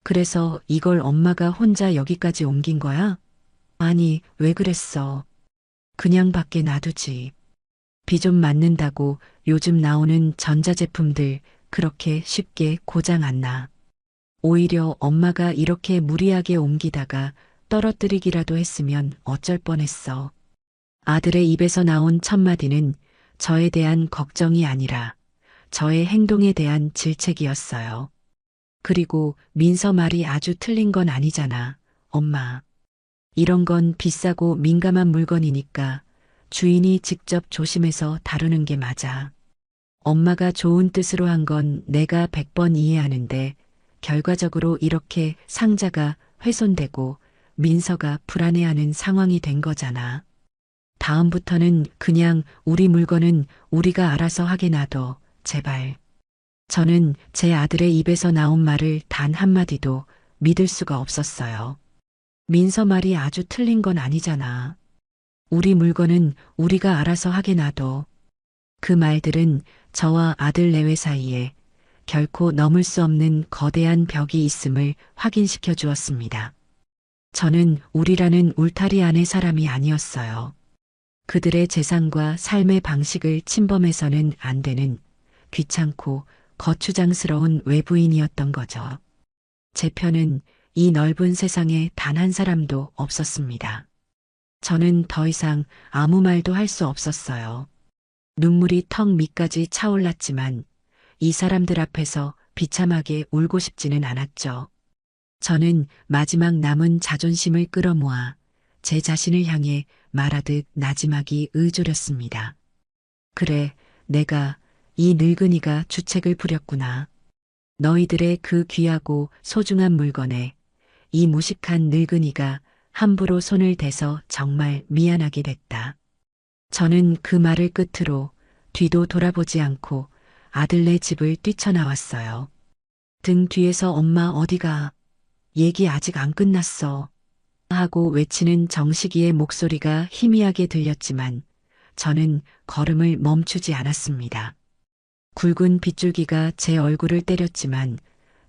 그래서 이걸 엄마가 혼자 여기까지 옮긴 거야? 아니, 왜 그랬어? 그냥 밖에 놔두지. 비 좀 맞는다고 요즘 나오는 전자제품들 그렇게 쉽게 고장 안 나. 오히려 엄마가 이렇게 무리하게 옮기다가 떨어뜨리기라도 했으면 어쩔 뻔했어. 아들의 입에서 나온 첫마디는 저에 대한 걱정이 아니라 저의 행동에 대한 질책이었어요. 그리고 민서 말이 아주 틀린 건 아니잖아, 엄마. 이런 건 비싸고 민감한 물건이니까 주인이 직접 조심해서 다루는 게 맞아. 엄마가 좋은 뜻으로 한 건 내가 100번 이해하는데 결과적으로 이렇게 상자가 훼손되고 민서가 불안해하는 상황이 된 거잖아. 다음부터는 그냥 우리 물건은 우리가 알아서 하게 놔둬, 제발. 저는 제 아들의 입에서 나온 말을 단 한마디도 믿을 수가 없었어요. 민서 말이 아주 틀린 건 아니잖아. 우리 물건은 우리가 알아서 하게 놔둬. 그 말들은 저와 아들 내외 사이에 결코 넘을 수 없는 거대한 벽이 있음을 확인시켜 주었습니다. 저는 우리라는 울타리 안의 사람이 아니었어요. 그들의 재산과 삶의 방식을 침범해서는 안 되는 귀찮고 거추장스러운 외부인이었던 거죠. 제 편은 이 넓은 세상에 단 한 사람도 없었습니다. 저는 더 이상 아무 말도 할 수 없었어요. 눈물이 턱 밑까지 차올랐지만 이 사람들 앞에서 비참하게 울고 싶지는 않았죠. 저는 마지막 남은 자존심을 끌어모아 제 자신을 향해 말하듯 나지막이 의졸였습니다. 그래, 내가 이 늙은이가 주책을 부렸구나. 너희들의 그 귀하고 소중한 물건에 이 무식한 늙은이가 함부로 손을 대서 정말 미안하게 됐다. 저는 그 말을 끝으로 뒤도 돌아보지 않고 아들네 집을 뛰쳐나왔어요. 등 뒤에서 엄마 어디가? 얘기 아직 안 끝났어. 하고 외치는 정식이의 목소리가 희미하게 들렸지만 저는 걸음을 멈추지 않았습니다. 굵은 빗줄기가 제 얼굴을 때렸지만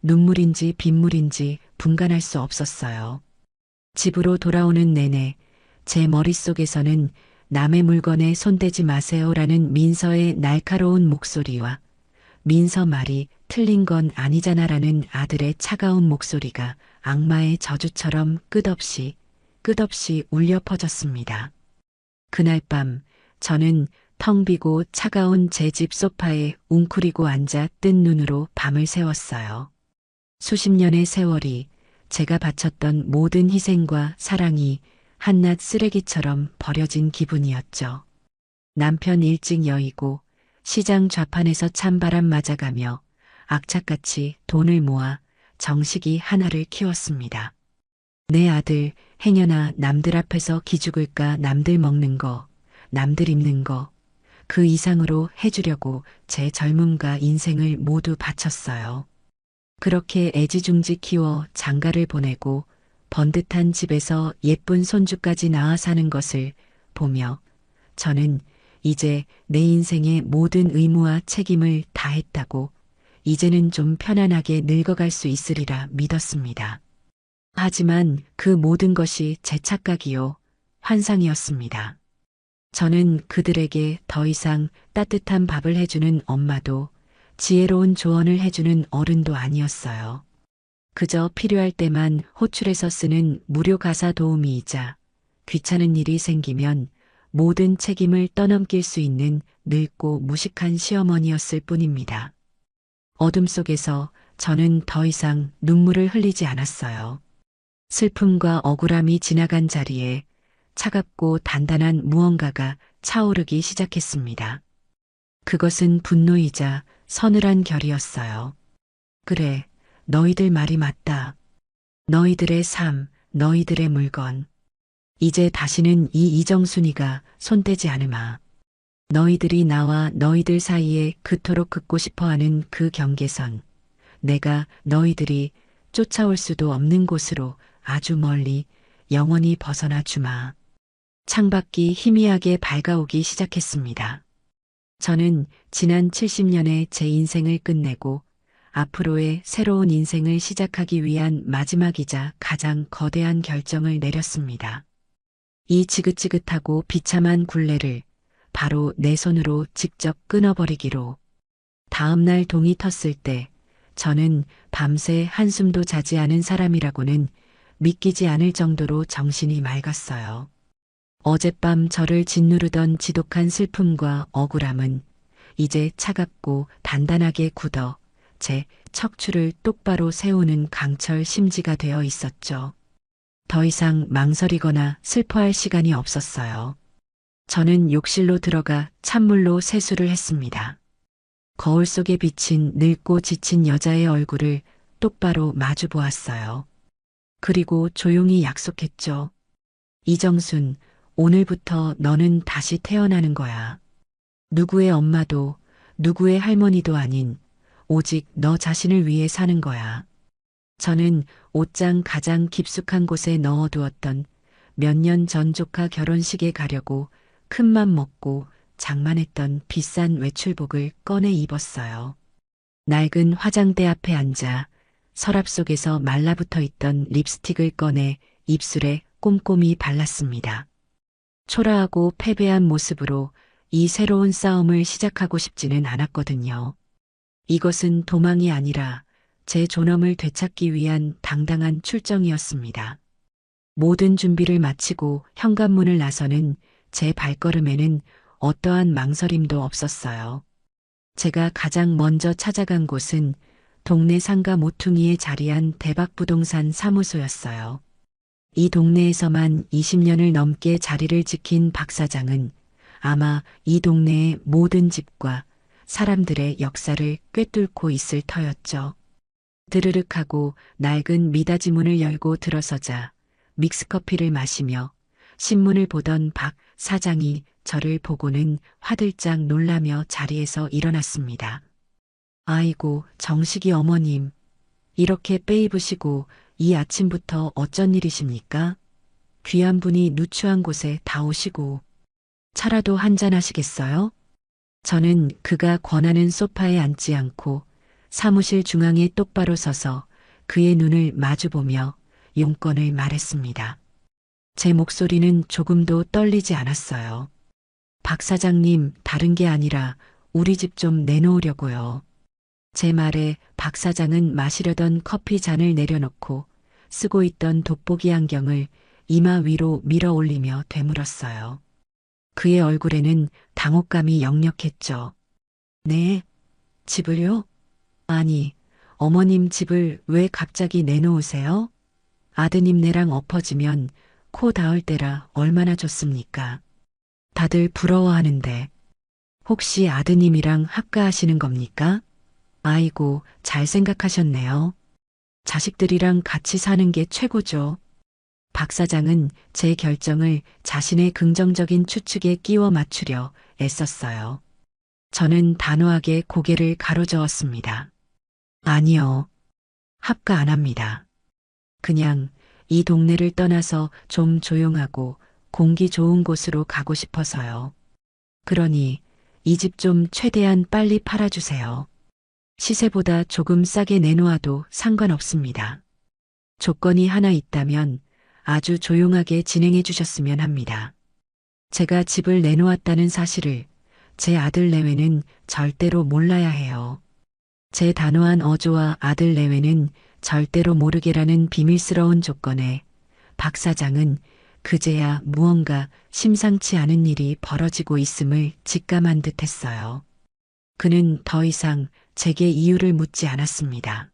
눈물인지 빗물인지 분간할 수 없었어요. 집으로 돌아오는 내내 제 머릿속에서는 남의 물건에 손대지 마세요라는 민서의 날카로운 목소리와 민서 말이 틀린 건 아니잖아라는 아들의 차가운 목소리가 악마의 저주처럼 끝없이 울려 퍼졌습니다. 그날 밤 저는 텅 비고 차가운 제 집 소파에 웅크리고 앉아 뜬 눈으로 밤을 새웠어요. 수십 년의 세월이 제가 바쳤던 모든 희생과 사랑이 한낱 쓰레기처럼 버려진 기분이었죠. 남편 일찍 여의고 시장 좌판에서 찬바람 맞아가며 악착같이 돈을 모아 정식이 하나를 키웠습니다. 내 아들 행여나 남들 앞에서 기죽을까 남들 먹는 거, 남들 입는 거, 그 이상으로 해주려고 제 젊음과 인생을 모두 바쳤어요. 그렇게 애지중지 키워 장가를 보내고 번듯한 집에서 예쁜 손주까지 낳아 사는 것을 보며 저는 이제 내 인생의 모든 의무와 책임을 다했다고 이제는 좀 편안하게 늙어갈 수 있으리라 믿었습니다. 하지만 그 모든 것이 제 착각이요, 환상이었습니다. 저는 그들에게 더 이상 따뜻한 밥을 해주는 엄마도 지혜로운 조언을 해주는 어른도 아니었어요. 그저 필요할 때만 호출해서 쓰는 무료 가사 도우미이자 귀찮은 일이 생기면 모든 책임을 떠넘길 수 있는 늙고 무식한 시어머니였을 뿐입니다. 어둠 속에서 저는 더 이상 눈물을 흘리지 않았어요. 슬픔과 억울함이 지나간 자리에 차갑고 단단한 무언가가 차오르기 시작했습니다. 그것은 분노이자 서늘한 결이었어요. 그래, 너희들 말이 맞다. 너희들의 삶, 너희들의 물건. 이제 다시는 이 이정순이가 손대지 않으마. 너희들이 나와 너희들 사이에 그토록 긋고 싶어하는 그 경계선. 내가 너희들이 쫓아올 수도 없는 곳으로 아주 멀리 영원히 벗어나 주마. 창밖이 희미하게 밝아오기 시작했습니다. 저는 지난 70년의 제 인생을 끝내고 앞으로의 새로운 인생을 시작하기 위한 마지막이자 가장 거대한 결정을 내렸습니다. 이 지긋지긋하고 비참한 굴레를 바로 내 손으로 직접 끊어버리기로. 다음 날 동이 텄을 때 저는 밤새 한숨도 자지 않은 사람이라고는 믿기지 않을 정도로 정신이 맑았어요. 어젯밤 저를 짓누르던 지독한 슬픔과 억울함은 이제 차갑고 단단하게 굳어 제 척추를 똑바로 세우는 강철 심지가 되어 있었죠. 더 이상 망설이거나 슬퍼할 시간이 없었어요. 저는 욕실로 들어가 찬물로 세수를 했습니다. 거울 속에 비친 늙고 지친 여자의 얼굴을 똑바로 마주 보았어요. 그리고 조용히 약속했죠. 이정순, 오늘부터 너는 다시 태어나는 거야. 누구의 엄마도 누구의 할머니도 아닌 오직 너 자신을 위해 사는 거야. 저는 옷장 가장 깊숙한 곳에 넣어두었던 몇 년 전 조카 결혼식에 가려고 큰맘 먹고 장만했던 비싼 외출복을 꺼내 입었어요. 낡은 화장대 앞에 앉아 서랍 속에서 말라붙어 있던 립스틱을 꺼내 입술에 꼼꼼히 발랐습니다. 초라하고 패배한 모습으로 이 새로운 싸움을 시작하고 싶지는 않았거든요. 이것은 도망이 아니라 제 존엄을 되찾기 위한 당당한 출정이었습니다. 모든 준비를 마치고 현관문을 나서는 제 발걸음에는 어떠한 망설임도 없었어요. 제가 가장 먼저 찾아간 곳은 동네 상가 모퉁이에 자리한 대박부동산 사무소였어요. 이 동네에서만 20년을 넘게 자리를 지킨 박 사장은 아마 이 동네의 모든 집과 사람들의 역사를 꿰뚫고 있을 터였죠. 드르륵 하고 낡은 미닫이 문을 열고 들어서자 믹스커피를 마시며 신문을 보던 박 사장이 저를 보고는 화들짝 놀라며 자리에서 일어났습니다. 아이고, 정식이 어머님. 이렇게 빼입으시고 이 아침부터 어쩐 일이십니까? 귀한 분이 누추한 곳에 다 오시고 차라도 한잔 하시겠어요? 저는 그가 권하는 소파에 앉지 않고 사무실 중앙에 똑바로 서서 그의 눈을 마주보며 용건을 말했습니다. 제 목소리는 조금도 떨리지 않았어요. 박 사장님, 다른 게 아니라 우리 집 좀 내놓으려고요. 제 말에 박 사장은 마시려던 커피 잔을 내려놓고 쓰고 있던 돋보기 안경을 이마 위로 밀어 올리며 되물었어요. 그의 얼굴에는 당혹감이 역력했죠. 네, 집을요? 아니, 어머님 집을 왜 갑자기 내놓으세요? 아드님네랑 엎어지면 코 닿을 때라 얼마나 좋습니까? 다들 부러워하는데 혹시 아드님이랑 합가하시는 겁니까? 아이고, 잘 생각하셨네요. 자식들이랑 같이 사는 게 최고죠. 박 사장은 제 결정을 자신의 긍정적인 추측에 끼워 맞추려 애썼어요. 저는 단호하게 고개를 가로저었습니다. 아니요. 합가 안 합니다. 그냥 이 동네를 떠나서 좀 조용하고 공기 좋은 곳으로 가고 싶어서요. 그러니 이 집 좀 최대한 빨리 팔아주세요. 시세보다 조금 싸게 내놓아도 상관없습니다. 조건이 하나 있다면 아주 조용하게 진행해 주셨으면 합니다. 제가 집을 내놓았다는 사실을 제 아들 내외는 절대로 몰라야 해요. 제 단호한 어조와 아들 내외는 절대로 모르게라는 비밀스러운 조건에 박 사장은 그제야 무언가 심상치 않은 일이 벌어지고 있음을 직감한 듯 했어요. 그는 더 이상 제게 이유를 묻지 않았습니다.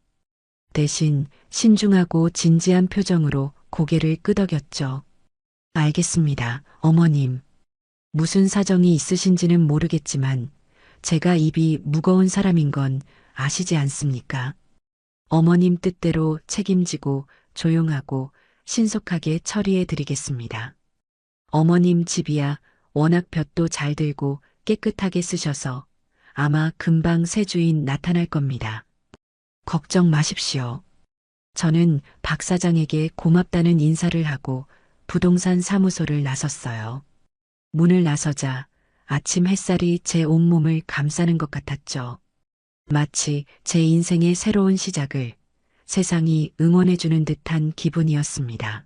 대신 신중하고 진지한 표정으로 고개를 끄덕였죠. 알겠습니다, 어머님. 무슨 사정이 있으신지는 모르겠지만 제가 입이 무거운 사람인 건 아시지 않습니까? 어머님 뜻대로 책임지고 조용하고 신속하게 처리해 드리겠습니다. 어머님 집이야 워낙 볕도 잘 들고 깨끗하게 쓰셔서 아마 금방 새 주인 나타날 겁니다. 걱정 마십시오. 저는 박 사장에게 고맙다는 인사를 하고 부동산 사무소를 나섰어요. 문을 나서자 아침 햇살이 제 온몸을 감싸는 것 같았죠. 마치 제 인생의 새로운 시작을 세상이 응원해주는 듯한 기분이었습니다.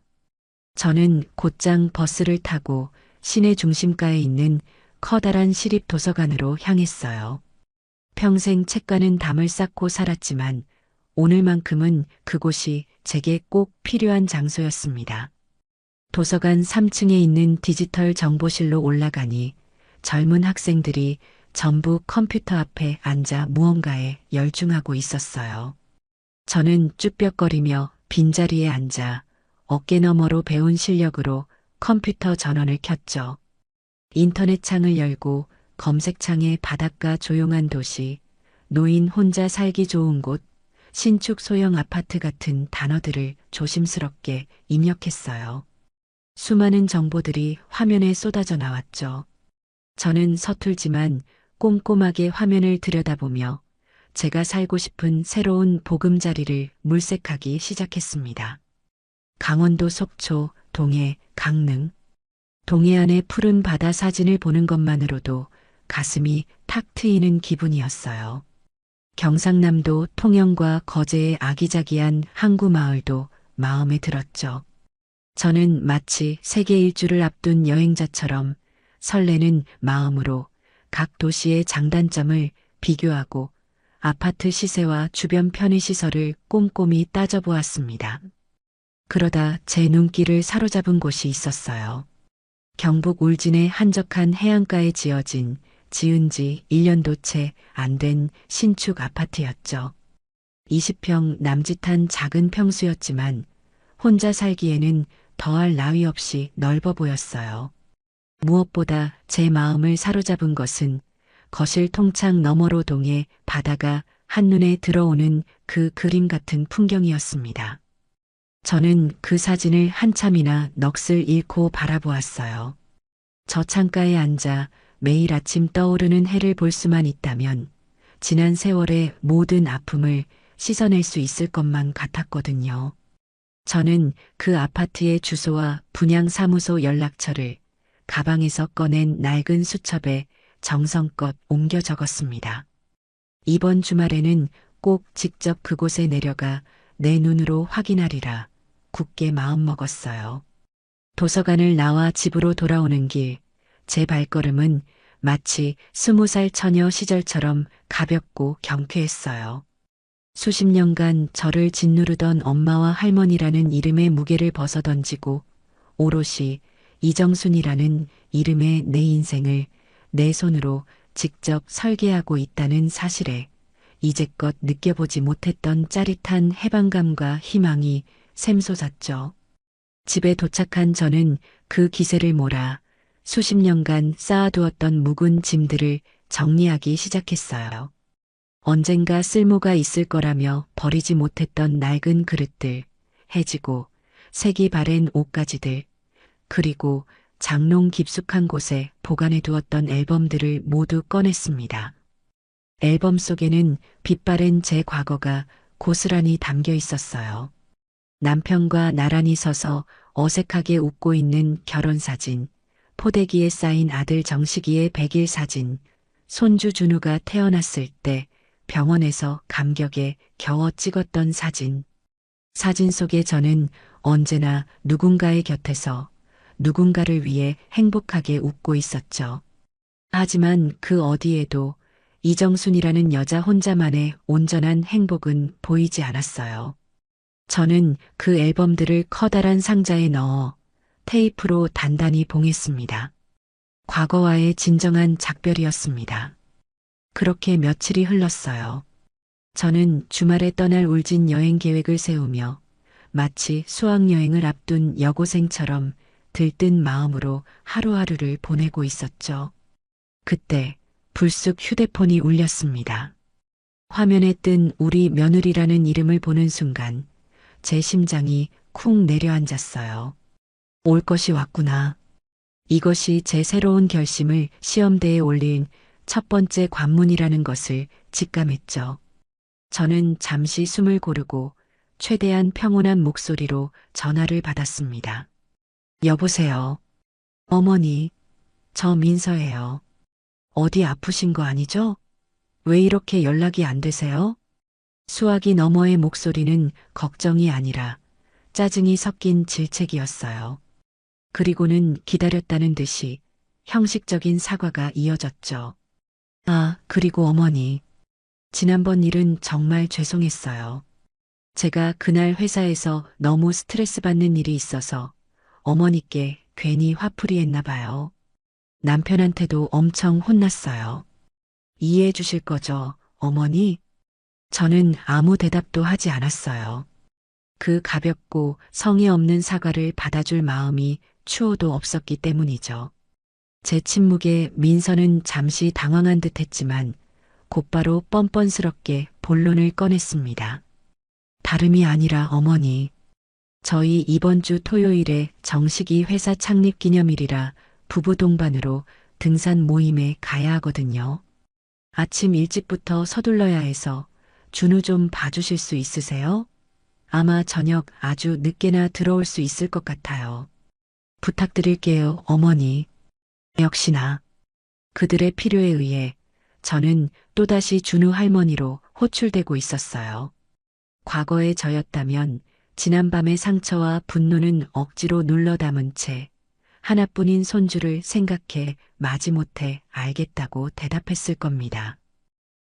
저는 곧장 버스를 타고 시내 중심가에 있는 커다란 시립 도서관으로 향했어요. 평생 책과는 담을 쌓고 살았지만 오늘만큼은 그곳이 제게 꼭 필요한 장소였습니다. 도서관 3층에 있는 디지털 정보실로 올라가니 젊은 학생들이 전부 컴퓨터 앞에 앉아 무언가에 열중하고 있었어요. 저는 쭈뼛거리며 빈자리에 앉아 어깨 너머로 배운 실력으로 컴퓨터 전원을 켰죠. 인터넷 창을 열고 검색창에 바닷가 조용한 도시, 노인 혼자 살기 좋은 곳, 신축 소형 아파트 같은 단어들을 조심스럽게 입력했어요. 수많은 정보들이 화면에 쏟아져 나왔죠. 저는 서툴지만 꼼꼼하게 화면을 들여다보며 제가 살고 싶은 새로운 보금자리를 물색하기 시작했습니다. 강원도 속초, 동해, 강릉. 동해안의 푸른 바다 사진을 보는 것만으로도 가슴이 탁 트이는 기분이었어요. 경상남도 통영과 거제의 아기자기한 항구 마을도 마음에 들었죠. 저는 마치 세계 일주를 앞둔 여행자처럼 설레는 마음으로 각 도시의 장단점을 비교하고 아파트 시세와 주변 편의시설을 꼼꼼히 따져보았습니다. 그러다 제 눈길을 사로잡은 곳이 있었어요. 경북 울진의 한적한 해안가에 지은 지 1년도 채 안 된 신축 아파트였죠. 20평 남짓한 작은 평수였지만 혼자 살기에는 더할 나위 없이 넓어 보였어요. 무엇보다 제 마음을 사로잡은 것은 거실 통창 너머로 동해 바다가 한눈에 들어오는 그 그림 같은 풍경이었습니다. 저는 그 사진을 한참이나 넋을 잃고 바라보았어요. 저 창가에 앉아 매일 아침 떠오르는 해를 볼 수만 있다면 지난 세월의 모든 아픔을 씻어낼 수 있을 것만 같았거든요. 저는 그 아파트의 주소와 분양사무소 연락처를 가방에서 꺼낸 낡은 수첩에 정성껏 옮겨 적었습니다. 이번 주말에는 꼭 직접 그곳에 내려가 내 눈으로 확인하리라 굳게 마음먹었어요. 도서관을 나와 집으로 돌아오는 길, 제 발걸음은 마치 20살 처녀 시절처럼 가볍고 경쾌했어요. 수십 년간 저를 짓누르던 엄마와 할머니라는 이름의 무게를 벗어던지고 오롯이 이정순이라는 이름의 내 인생을 내 손으로 직접 설계하고 있다는 사실에 이제껏 느껴보지 못했던 짜릿한 해방감과 희망이 샘솟았죠. 집에 도착한 저는 그 기세를 몰아 수십 년간 쌓아두었던 묵은 짐들을 정리하기 시작했어요. 언젠가 쓸모가 있을 거라며 버리지 못했던 낡은 그릇들, 해지고 색이 바랜 옷가지들, 그리고 장롱 깊숙한 곳에 보관해 두었던 앨범들을 모두 꺼냈습니다. 앨범 속에는 빛바랜 제 과거가 고스란히 담겨 있었어요. 남편과 나란히 서서 어색하게 웃고 있는 결혼사진, 포대기에 쌓인 아들 정식이의 100일 사진, 손주 준우가 태어났을 때 병원에서 감격에 겨워 찍었던 사진. 사진 속에 저는 언제나 누군가의 곁에서 누군가를 위해 행복하게 웃고 있었죠. 하지만 그 어디에도 이정순이라는 여자 혼자만의 온전한 행복은 보이지 않았어요. 저는 그 앨범들을 커다란 상자에 넣어 테이프로 단단히 봉했습니다. 과거와의 진정한 작별이었습니다. 그렇게 며칠이 흘렀어요. 저는 주말에 떠날 울진 여행 계획을 세우며 마치 수학여행을 앞둔 여고생처럼 들뜬 마음으로 하루하루를 보내고 있었죠. 그때 불쑥 휴대폰이 울렸습니다. 화면에 뜬 우리 며느리라는 이름을 보는 순간 제 심장이 쿵 내려앉았어요. 올 것이 왔구나. 이것이 제 새로운 결심을 시험대에 올린 첫 번째 관문이라는 것을 직감했죠. 저는 잠시 숨을 고르고 최대한 평온한 목소리로 전화를 받았습니다. 여보세요. 어머니, 저 민서예요. 어디 아프신 거 아니죠? 왜 이렇게 연락이 안 되세요? 수화기 너머의 목소리는 걱정이 아니라 짜증이 섞인 질책이었어요. 그리고는 기다렸다는 듯이 형식적인 사과가 이어졌죠. 아, 그리고 어머니. 지난번 일은 정말 죄송했어요. 제가 그날 회사에서 너무 스트레스 받는 일이 있어서 어머니께 괜히 화풀이 했나 봐요. 남편한테도 엄청 혼났어요. 이해해 주실 거죠, 어머니? 저는 아무 대답도 하지 않았어요. 그 가볍고 성의 없는 사과를 받아줄 마음이 추호도 없었기 때문이죠. 제 침묵에 민서는 잠시 당황한 듯 했지만 곧바로 뻔뻔스럽게 본론을 꺼냈습니다. 다름이 아니라 어머니, 저희 이번 주 토요일에 정식이 회사 창립 기념일이라 부부 동반으로 등산 모임에 가야 하거든요. 아침 일찍부터 서둘러야 해서 준우 좀 봐주실 수 있으세요? 아마 저녁 아주 늦게나 들어올 수 있을 것 같아요. 부탁드릴게요, 어머니. 역시나 그들의 필요에 의해 저는 또다시 준우 할머니로 호출되고 있었어요. 과거의 저였다면 지난밤의 상처와 분노는 억지로 눌러 담은 채 하나뿐인 손주를 생각해 마지못해 알겠다고 대답했을 겁니다.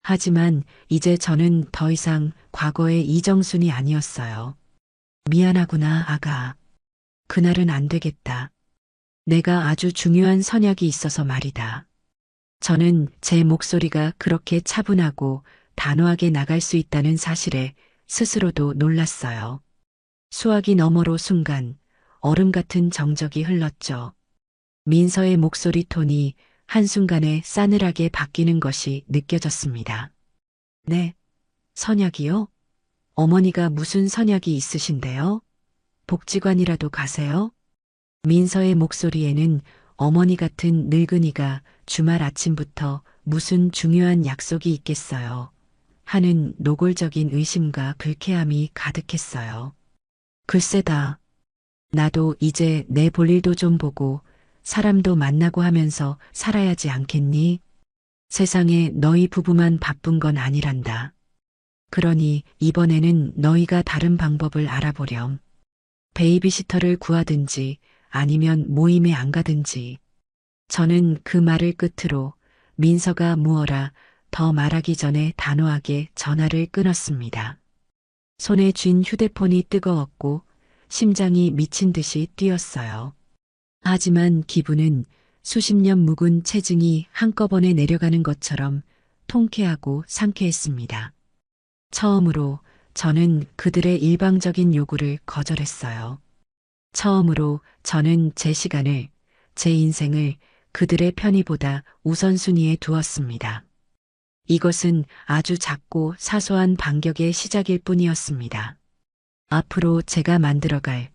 하지만 이제 저는 더 이상 과거의 이정순이 아니었어요. 미안하구나, 아가. 그날은 안 되겠다. 내가 아주 중요한 선약이 있어서 말이다. 저는 제 목소리가 그렇게 차분하고 단호하게 나갈 수 있다는 사실에 스스로도 놀랐어요. 수화기 너머로 순간 얼음 같은 정적이 흘렀죠. 민서의 목소리 톤이 한순간에 싸늘하게 바뀌는 것이 느껴졌습니다. 네, 선약이요? 어머니가 무슨 선약이 있으신데요? 복지관이라도 가세요? 민서의 목소리에는 어머니 같은 늙은이가 주말 아침부터 무슨 중요한 약속이 있겠어요. 하는 노골적인 의심과 불쾌함이 가득했어요. 글쎄다. 나도 이제 내 볼일도 좀 보고 사람도 만나고 하면서 살아야지 않겠니? 세상에 너희 부부만 바쁜 건 아니란다. 그러니 이번에는 너희가 다른 방법을 알아보렴. 베이비시터를 구하든지 아니면 모임에 안 가든지. 저는 그 말을 끝으로 민서가 무어라 더 말하기 전에 단호하게 전화를 끊었습니다. 손에 쥔 휴대폰이 뜨거웠고 심장이 미친 듯이 뛰었어요. 하지만 기분은 수십 년 묵은 체증이 한꺼번에 내려가는 것처럼 통쾌하고 상쾌했습니다. 처음으로 저는 그들의 일방적인 요구를 거절했어요. 처음으로 저는 제 시간을, 제 인생을 그들의 편의보다 우선순위에 두었습니다. 이것은 아주 작고 사소한 반격의 시작일 뿐이었습니다. 앞으로 제가 만들어갈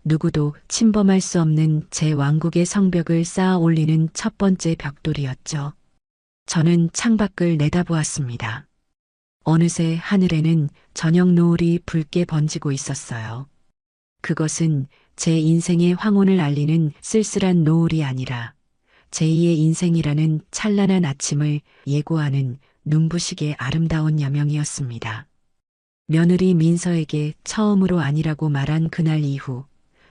누구도 침범할 수 없는 제 왕국의 성벽을 쌓아 올리는 첫 번째 벽돌이었죠. 저는 창밖을 내다보았습니다. 어느새 하늘에는 저녁 노을이 붉게 번지고 있었어요. 그것은 제 인생의 황혼을 알리는 쓸쓸한 노을이 아니라 제2의 인생이라는 찬란한 아침을 예고하는 눈부시게 아름다운 여명이었습니다. 며느리 민서에게 처음으로 아니라고 말한 그날 이후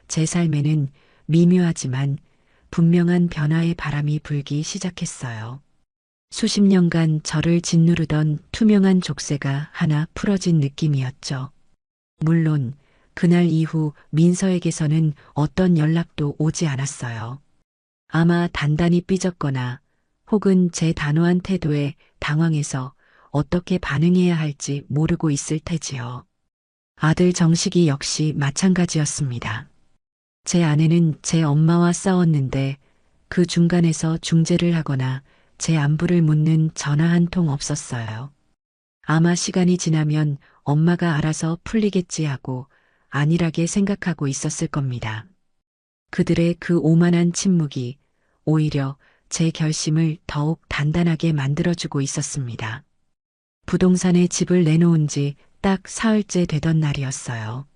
제 삶에는 미묘하지만 분명한 변화의 바람이 불기 시작했어요. 수십 년간 저를 짓누르던 투명한 족쇄가 하나 풀어진 느낌이었죠. 물론 그날 이후 민서에게서는 어떤 연락도 오지 않았어요. 아마 단단히 삐졌거나 혹은 제 단호한 태도에 당황해서 어떻게 반응해야 할지 모르고 있을 테지요. 아들 정식이 역시 마찬가지였습니다. 제 아내는 제 엄마와 싸웠는데 그 중간에서 중재를 하거나 제 안부를 묻는 전화 한 통 없었어요. 아마 시간이 지나면 엄마가 알아서 풀리겠지 하고 안일하게 생각하고 있었을 겁니다. 그들의 그 오만한 침묵이 오히려 제 결심을 더욱 단단하게 만들어주고 있었습니다. 부동산에 집을 내놓은 지 딱 사흘째 되던 날이었어요.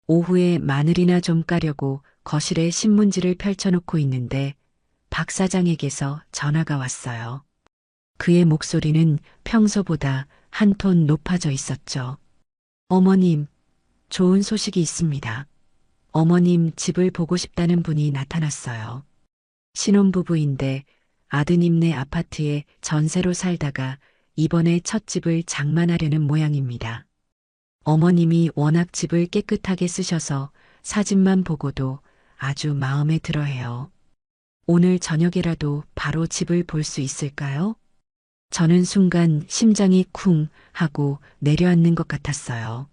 오후에 마늘이나 좀 까려고 거실에 신문지를 펼쳐놓고 있는데 박 사장에게서 전화가 왔어요. 그의 목소리는 평소보다 한 톤 높아져 있었죠. 어머님, 좋은 소식이 있습니다. 어머님 집을 보고 싶다는 분이 나타났어요. 신혼부부인데 아드님네 아파트에 전세로 살다가 이번에 첫 집을 장만하려는 모양입니다. 어머님이 워낙 집을 깨끗하게 쓰셔서 사진만 보고도 아주 마음에 들어해요. 오늘 저녁에라도 바로 집을 볼 수 있을까요? 저는 순간 심장이 쿵 하고 내려앉는 것 같았어요.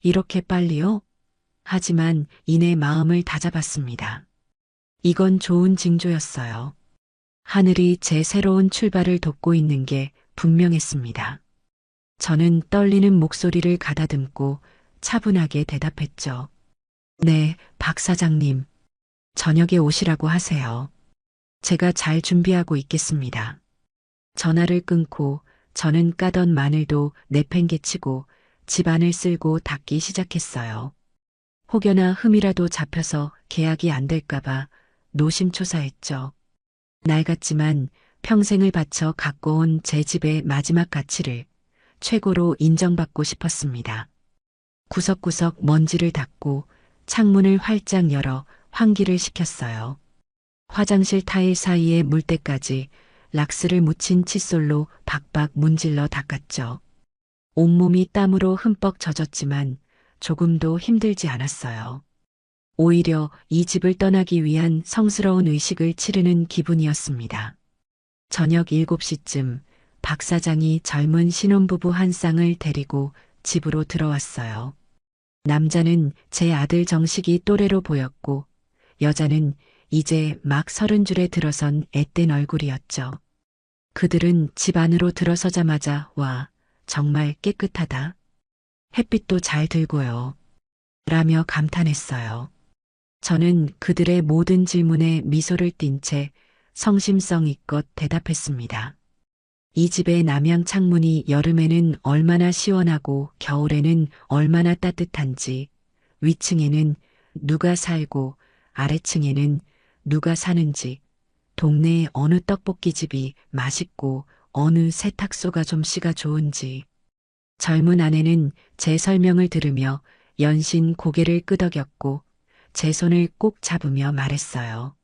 이렇게 빨리요? 하지만 이내 마음을 다잡았습니다. 이건 좋은 징조였어요. 하늘이 제 새로운 출발을 돕고 있는 게 분명했습니다. 저는 떨리는 목소리를 가다듬고 차분하게 대답했죠. 네, 박 사장님. 저녁에 오시라고 하세요. 제가 잘 준비하고 있겠습니다. 전화를 끊고 저는 까던 마늘도 내팽개치고 집안을 쓸고 닦기 시작했어요. 혹여나 흠이라도 잡혀서 계약이 안 될까봐 노심초사했죠. 낡았지만 평생을 바쳐 갖고 온 제 집의 마지막 가치를 최고로 인정받고 싶었습니다. 구석구석 먼지를 닦고 창문을 활짝 열어 환기를 시켰어요. 화장실 타일 사이에 물때까지 락스를 묻힌 칫솔로 박박 문질러 닦았죠. 온몸이 땀으로 흠뻑 젖었지만 조금도 힘들지 않았어요. 오히려 이 집을 떠나기 위한 성스러운 의식을 치르는 기분이었습니다. 저녁 7시쯤 박 사장이 젊은 신혼부부 한 쌍을 데리고 집으로 들어왔어요. 남자는 제 아들 정식이 또래로 보였고 여자는 이제 막 30줄에 들어선 앳된 얼굴이었죠. 그들은 집 안으로 들어서자마자 와, 정말 깨끗하다. 햇빛도 잘 들고요. 라며 감탄했어요. 저는 그들의 모든 질문에 미소를 띤 채 성심성의껏 대답했습니다. 이 집의 남향 창문이 여름에는 얼마나 시원하고 겨울에는 얼마나 따뜻한지, 위층에는 누가 살고 아래층에는 누가 사는지, 동네의 어느 떡볶이집이 맛있고 어느 세탁소가 좀 씨가 좋은지. 젊은 아내는 제 설명을 들으며 연신 고개를 끄덕였고 제 손을 꼭 잡으며 말했어요.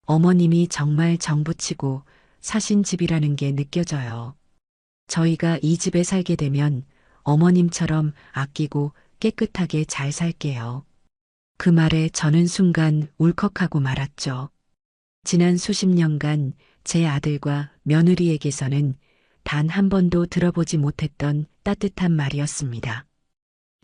어머님이 정말 정부치고 사신 집이라는 게 느껴져요. 저희가 이 집에 살게 되면 어머님처럼 아끼고 깨끗하게 잘 살게요. 그 말에 저는 순간 울컥하고 말았죠. 지난 수십 년간 제 아들과 며느리에게서는 단 한 번도 들어보지 못했던 따뜻한 말이었습니다.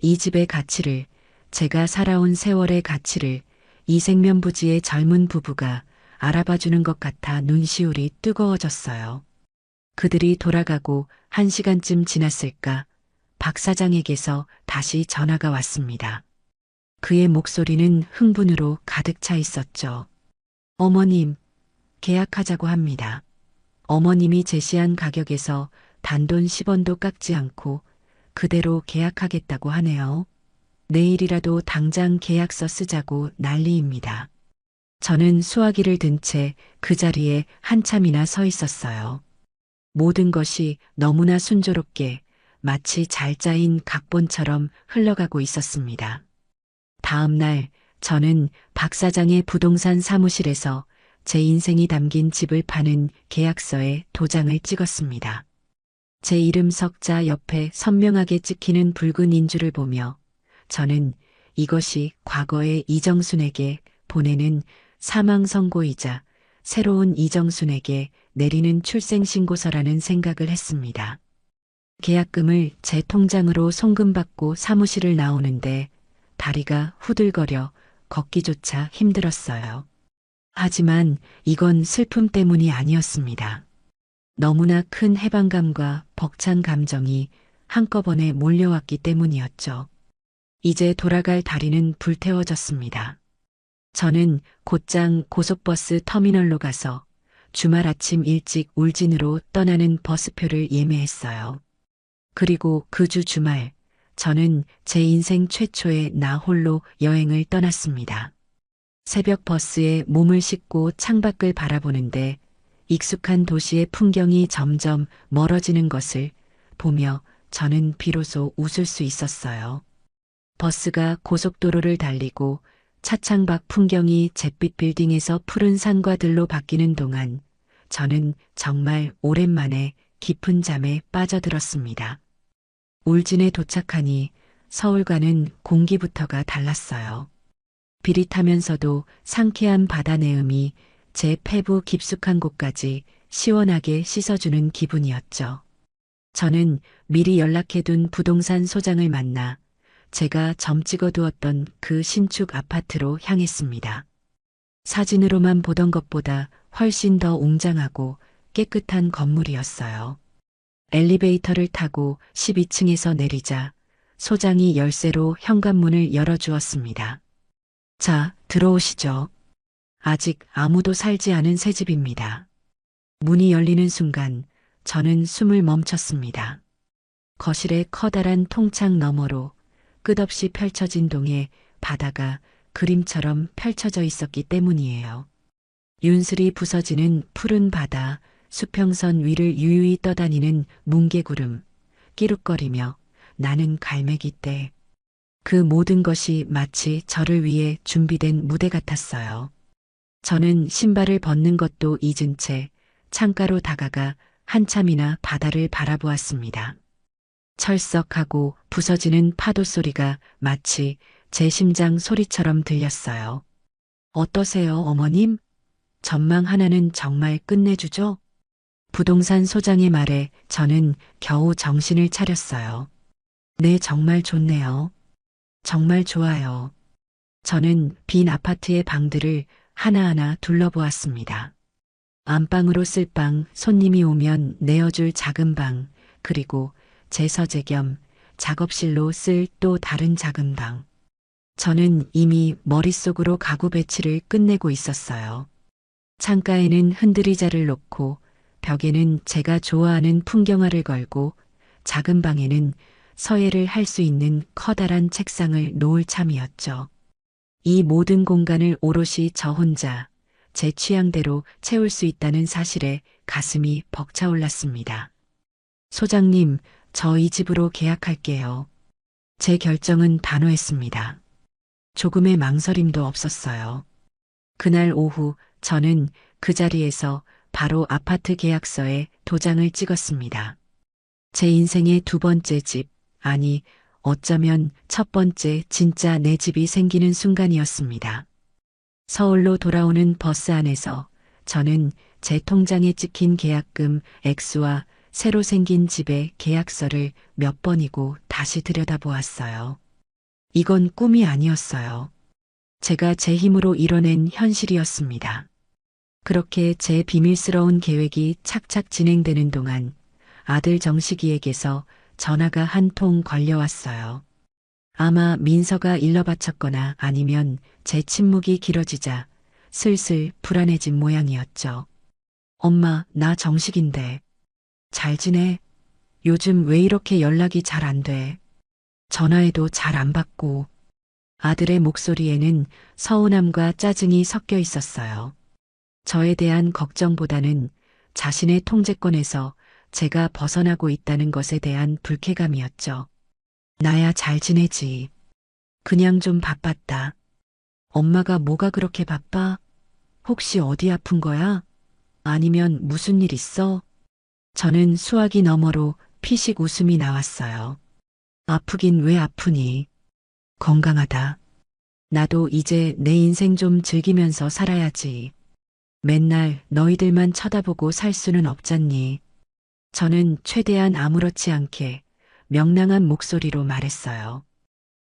이 집의 가치를, 제가 살아온 세월의 가치를 이생면부지의 젊은 부부가 알아봐주는 것 같아 눈시울이 뜨거워졌어요. 그들이 돌아가고 1시간쯤 지났을까 박 사장에게서 다시 전화가 왔습니다. 그의 목소리는 흥분으로 가득 차 있었죠. 어머님, 계약하자고 합니다. 어머님이 제시한 가격에서 단돈 10원도 깎지 않고 그대로 계약하겠다고 하네요. 내일이라도 당장 계약서 쓰자고 난리입니다. 저는 수화기를 든 채 그 자리에 한참이나 서 있었어요. 모든 것이 너무나 순조롭게 마치 잘 짜인 각본처럼 흘러가고 있었습니다. 다음 날 저는 박 사장의 부동산 사무실에서 제 인생이 담긴 집을 파는 계약서에 도장을 찍었습니다. 제 이름 석자 옆에 선명하게 찍히는 붉은 인주를 보며 저는 이것이 과거의 이정순에게 보내는 사망 선고이자 새로운 이정순에게 내리는 출생신고서라는 생각을 했습니다. 계약금을 제 통장으로 송금받고 사무실을 나오는데 다리가 후들거려 걷기조차 힘들었어요. 하지만 이건 슬픔 때문이 아니었습니다. 너무나 큰 해방감과 벅찬 감정이 한꺼번에 몰려왔기 때문이었죠. 이제 돌아갈 다리는 불태워졌습니다. 저는 곧장 고속버스 터미널로 가서 주말 아침 일찍 울진으로 떠나는 버스표를 예매했어요. 그리고 그 주 주말 저는 제 인생 최초의 나 홀로 여행을 떠났습니다. 새벽 버스에 몸을 싣고 창밖을 바라보는데 익숙한 도시의 풍경이 점점 멀어지는 것을 보며 저는 비로소 웃을 수 있었어요. 버스가 고속도로를 달리고 차창 밖 풍경이 잿빛 빌딩에서 푸른 산과 들로 바뀌는 동안 저는 정말 오랜만에 깊은 잠에 빠져들었습니다. 울진에 도착하니 서울과는 공기부터가 달랐어요. 비릿하면서도 상쾌한 바다 내음이 제 폐부 깊숙한 곳까지 시원하게 씻어주는 기분이었죠. 저는 미리 연락해둔 부동산 소장을 만나 제가 점 찍어두었던 그 신축 아파트로 향했습니다. 사진으로만 보던 것보다 훨씬 더 웅장하고 깨끗한 건물이었어요. 엘리베이터를 타고 12층에서 내리자 소장이 열쇠로 현관문을 열어주었습니다. 자, 들어오시죠. 아직 아무도 살지 않은 새 집입니다. 문이 열리는 순간 저는 숨을 멈췄습니다. 거실의 커다란 통창 너머로 끝없이 펼쳐진 동에 바다가 그림처럼 펼쳐져 있었기 때문이에요. 윤슬이 부서지는 푸른 바다, 수평선 위를 유유히 떠다니는 뭉게구름, 끼룩거리며 나는 갈매기떼. 그 모든 것이 마치 저를 위해 준비된 무대 같았어요. 저는 신발을 벗는 것도 잊은 채 창가로 다가가 한참이나 바다를 바라보았습니다. 철썩하고 부서지는 파도 소리가 마치 제 심장 소리처럼 들렸어요. 어떠세요, 어머님? 전망 하나는 정말 끝내주죠? 부동산 소장의 말에 저는 겨우 정신을 차렸어요. 네, 정말 좋네요. 정말 좋아요. 저는 빈 아파트의 방들을 하나하나 둘러보았습니다. 안방으로 쓸 방, 손님이 오면 내어줄 작은 방, 그리고 제 서재 겸 작업실로 쓸 또 다른 작은 방. 저는 이미 머릿속으로 가구 배치를 끝내고 있었어요. 창가에는 흔들의자를 놓고 벽에는 제가 좋아하는 풍경화를 걸고 작은 방에는 서예를 할 수 있는 커다란 책상을 놓을 참이었죠. 이 모든 공간을 오롯이 저 혼자 제 취향대로 채울 수 있다는 사실에 가슴이 벅차올랐습니다. 소장님, 저 이 집으로 계약할게요. 제 결정은 단호했습니다. 조금의 망설임도 없었어요. 그날 오후 저는 그 자리에서 바로 아파트 계약서에 도장을 찍었습니다. 제 인생의 두 번째 집, 아니, 어쩌면 첫 번째 진짜 내 집이 생기는 순간이었습니다. 서울로 돌아오는 버스 안에서 저는 제 통장에 찍힌 계약금 액수와 새로 생긴 집의 계약서를 몇 번이고 다시 들여다보았어요. 이건 꿈이 아니었어요. 제가 제 힘으로 이뤄낸 현실이었습니다. 그렇게 제 비밀스러운 계획이 착착 진행되는 동안 아들 정식이에게서 전화가 한 통 걸려왔어요. 아마 민서가 일러바쳤거나 아니면 제 침묵이 길어지자 슬슬 불안해진 모양이었죠. 엄마, 나 정식인데. 잘 지내? 요즘 왜 이렇게 연락이 잘 안 돼? 전화해도 잘 안 받고. 아들의 목소리에는 서운함과 짜증이 섞여 있었어요. 저에 대한 걱정보다는 자신의 통제권에서 제가 벗어나고 있다는 것에 대한 불쾌감이었죠. 나야 잘 지내지. 그냥 좀 바빴다. 엄마가 뭐가 그렇게 바빠? 혹시 어디 아픈 거야? 아니면 무슨 일 있어? 저는 수화기 너머로 피식 웃음이 나왔어요. 아프긴 왜 아프니? 건강하다. 나도 이제 내 인생 좀 즐기면서 살아야지. 맨날 너희들만 쳐다보고 살 수는 없잖니. 저는 최대한 아무렇지 않게 명랑한 목소리로 말했어요.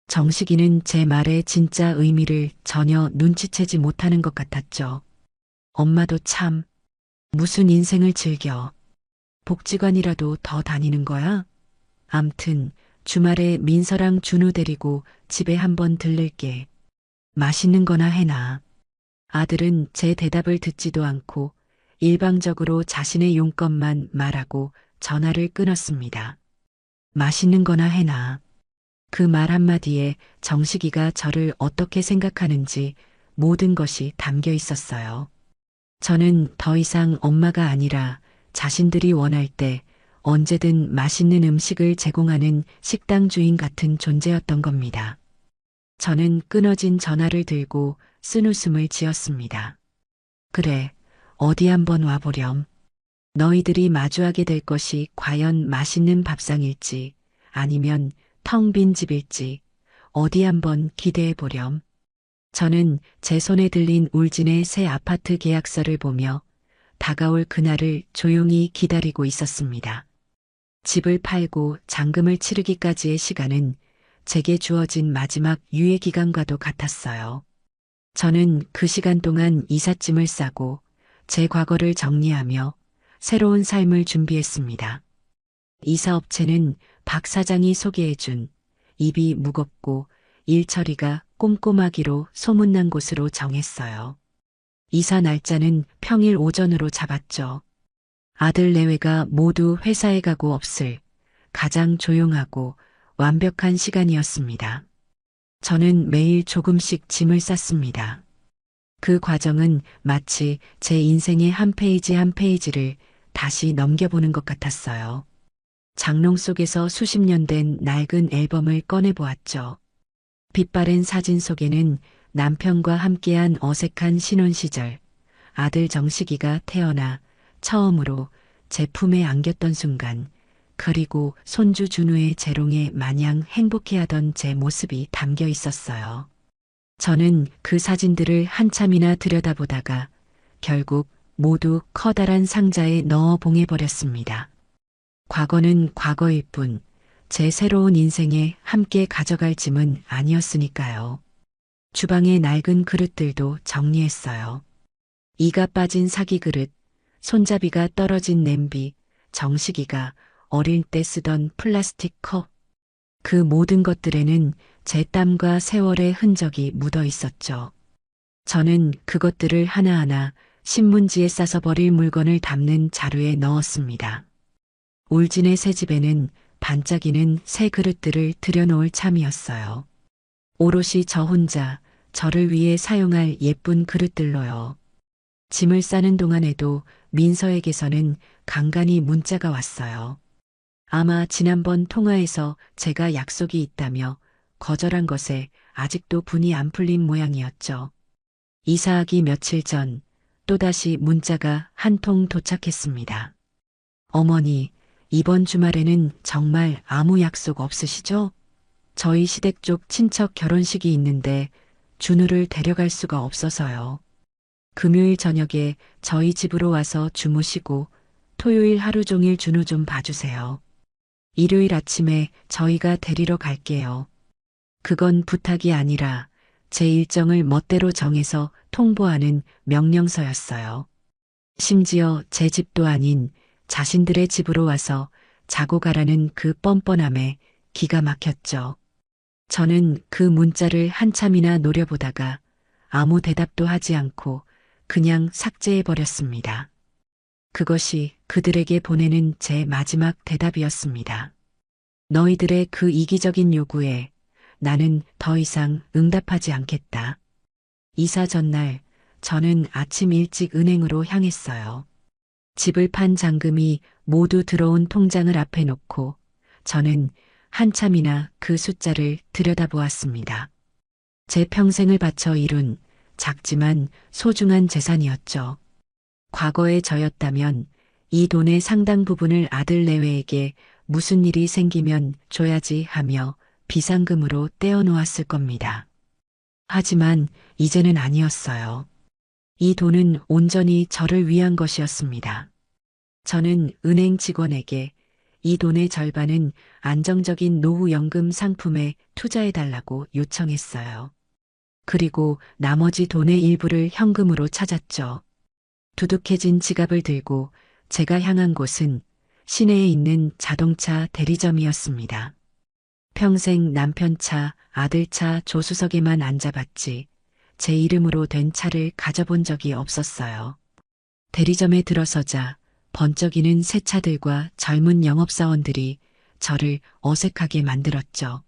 정식이는 제 말의 진짜 의미를 전혀 눈치채지 못하는 것 같았죠. 엄마도 참, 무슨 인생을 즐겨. 복지관이라도 더 다니는 거야? 암튼 주말에 민서랑 준우 데리고 집에 한번 들를게. 맛있는 거나 해놔. 아들은 제 대답을 듣지도 않고 일방적으로 자신의 용건만 말하고 전화를 끊었습니다. 맛있는 거나 해놔. 그 말 한마디에 정식이가 저를 어떻게 생각하는지 모든 것이 담겨 있었어요. 저는 더 이상 엄마가 아니라 자신들이 원할 때 언제든 맛있는 음식을 제공하는 식당 주인 같은 존재였던 겁니다. 저는 끊어진 전화를 들고 쓴웃음을 지었습니다. 그래, 어디 한번 와보렴. 너희들이 마주하게 될 것이 과연 맛있는 밥상일지 아니면 텅 빈 집일지 어디 한번 기대해 보렴. 저는 제 손에 들린 울진의 새 아파트 계약서를 보며 다가올 그날을 조용히 기다리고 있었습니다. 집을 팔고 잔금을 치르기까지의 시간은 제게 주어진 마지막 유예 기간과도 같았어요. 저는 그 시간 동안 이삿짐을 싸고 제 과거를 정리하며 새로운 삶을 준비했습니다. 이사업체는 박 사장이 소개해준 입이 무겁고 일 처리가 꼼꼼하기로 소문난 곳으로 정했어요. 이사 날짜는 평일 오전으로 잡았죠. 아들 내외가 모두 회사에 가고 없을 가장 조용하고 완벽한 시간이었습니다. 저는 매일 조금씩 짐을 쌌습니다. 그 과정은 마치 제 인생의 한 페이지 한 페이지를 다시 넘겨보는 것 같았어요. 장롱 속에서 수십 년 된 낡은 앨범을 꺼내보았죠. 빛바랜 사진 속에는 남편과 함께한 어색한 신혼 시절, 아들 정식이가 태어나 처음으로 제 품에 안겼던 순간, 그리고 손주 준우의 재롱에 마냥 행복해하던 제 모습이 담겨 있었어요. 저는 그 사진들을 한참이나 들여다보다가 결국 모두 커다란 상자에 넣어 봉해버렸습니다. 과거는 과거일 뿐, 제 새로운 인생에 함께 가져갈 짐은 아니었으니까요. 주방의 낡은 그릇들도 정리했어요. 이가 빠진 사기 그릇, 손잡이가 떨어진 냄비, 정식이가 어릴 때 쓰던 플라스틱 컵. 그 모든 것들에는 제 땀과 세월의 흔적이 묻어 있었죠. 저는 그것들을 하나하나 신문지에 싸서 버릴 물건을 담는 자루에 넣었습니다. 울진의 새 집에는 반짝이는 새 그릇들을 들여놓을 참이었어요. 오롯이 저 혼자 저를 위해 사용할 예쁜 그릇들로요. 짐을 싸는 동안에도 민서에게서는 간간히 문자가 왔어요. 아마 지난번 통화에서 제가 약속이 있다며 거절한 것에 아직도 분이 안 풀린 모양이었죠. 이사하기 며칠 전 또다시 문자가 한 통 도착했습니다. 어머니, 이번 주말에는 정말 아무 약속 없으시죠? 저희 시댁 쪽 친척 결혼식이 있는데 준우를 데려갈 수가 없어서요. 금요일 저녁에 저희 집으로 와서 주무시고 토요일 하루 종일 준우 좀 봐주세요. 일요일 아침에 저희가 데리러 갈게요. 그건 부탁이 아니라 제 일정을 멋대로 정해서 통보하는 명령서였어요. 심지어 제 집도 아닌 자신들의 집으로 와서 자고 가라는 그 뻔뻔함에 기가 막혔죠. 저는 그 문자를 한참이나 노려보다가 아무 대답도 하지 않고 그냥 삭제해버렸습니다. 그것이 그들에게 보내는 제 마지막 대답이었습니다. 너희들의 그 이기적인 요구에 나는 더 이상 응답하지 않겠다. 이사 전날 저는 아침 일찍 은행으로 향했어요. 집을 판 잔금이 모두 들어온 통장을 앞에 놓고 저는 한참이나 그 숫자를 들여다보았습니다. 제 평생을 바쳐 이룬 작지만 소중한 재산이었죠. 과거의 저였다면 이 돈의 상당 부분을 아들 내외에게 무슨 일이 생기면 줘야지 하며 비상금으로 떼어놓았을 겁니다. 하지만 이제는 아니었어요. 이 돈은 온전히 저를 위한 것이었습니다. 저는 은행 직원에게 이 돈의 절반은 안정적인 노후연금 상품에 투자해달라고 요청했어요. 그리고 나머지 돈의 일부를 현금으로 찾았죠. 두둑해진 지갑을 들고 제가 향한 곳은 시내에 있는 자동차 대리점이었습니다. 평생 남편 차, 아들 차 조수석에만 앉아봤지 제 이름으로 된 차를 가져본 적이 없었어요. 대리점에 들어서자 번쩍이는 새 차들과 젊은 영업사원들이 저를 어색하게 만들었죠.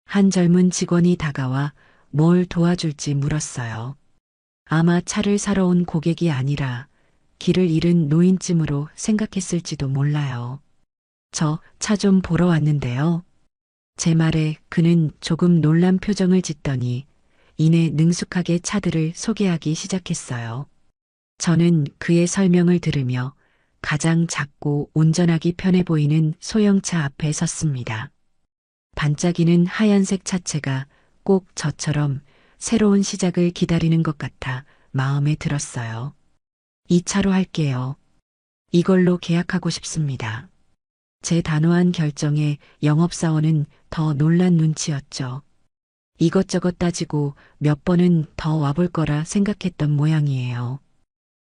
한 젊은 직원이 다가와 뭘 도와줄지 물었어요. 아마 차를 사러 온 고객이 아니라 길을 잃은 노인쯤으로 생각했을지도 몰라요. 저 차 좀 보러 왔는데요. 제 말에 그는 조금 놀란 표정을 짓더니 이내 능숙하게 차들을 소개하기 시작했어요. 저는 그의 설명을 들으며 가장 작고 운전하기 편해 보이는 소형차 앞에 섰습니다. 반짝이는 하얀색 차체가 꼭 저처럼 새로운 시작을 기다리는 것 같아 마음에 들었어요. 이 차로 할게요. 이걸로 계약하고 싶습니다. 제 단호한 결정에 영업사원은 더 놀란 눈치였죠. 이것저것 따지고 몇 번은 더 와볼 거라 생각했던 모양이에요.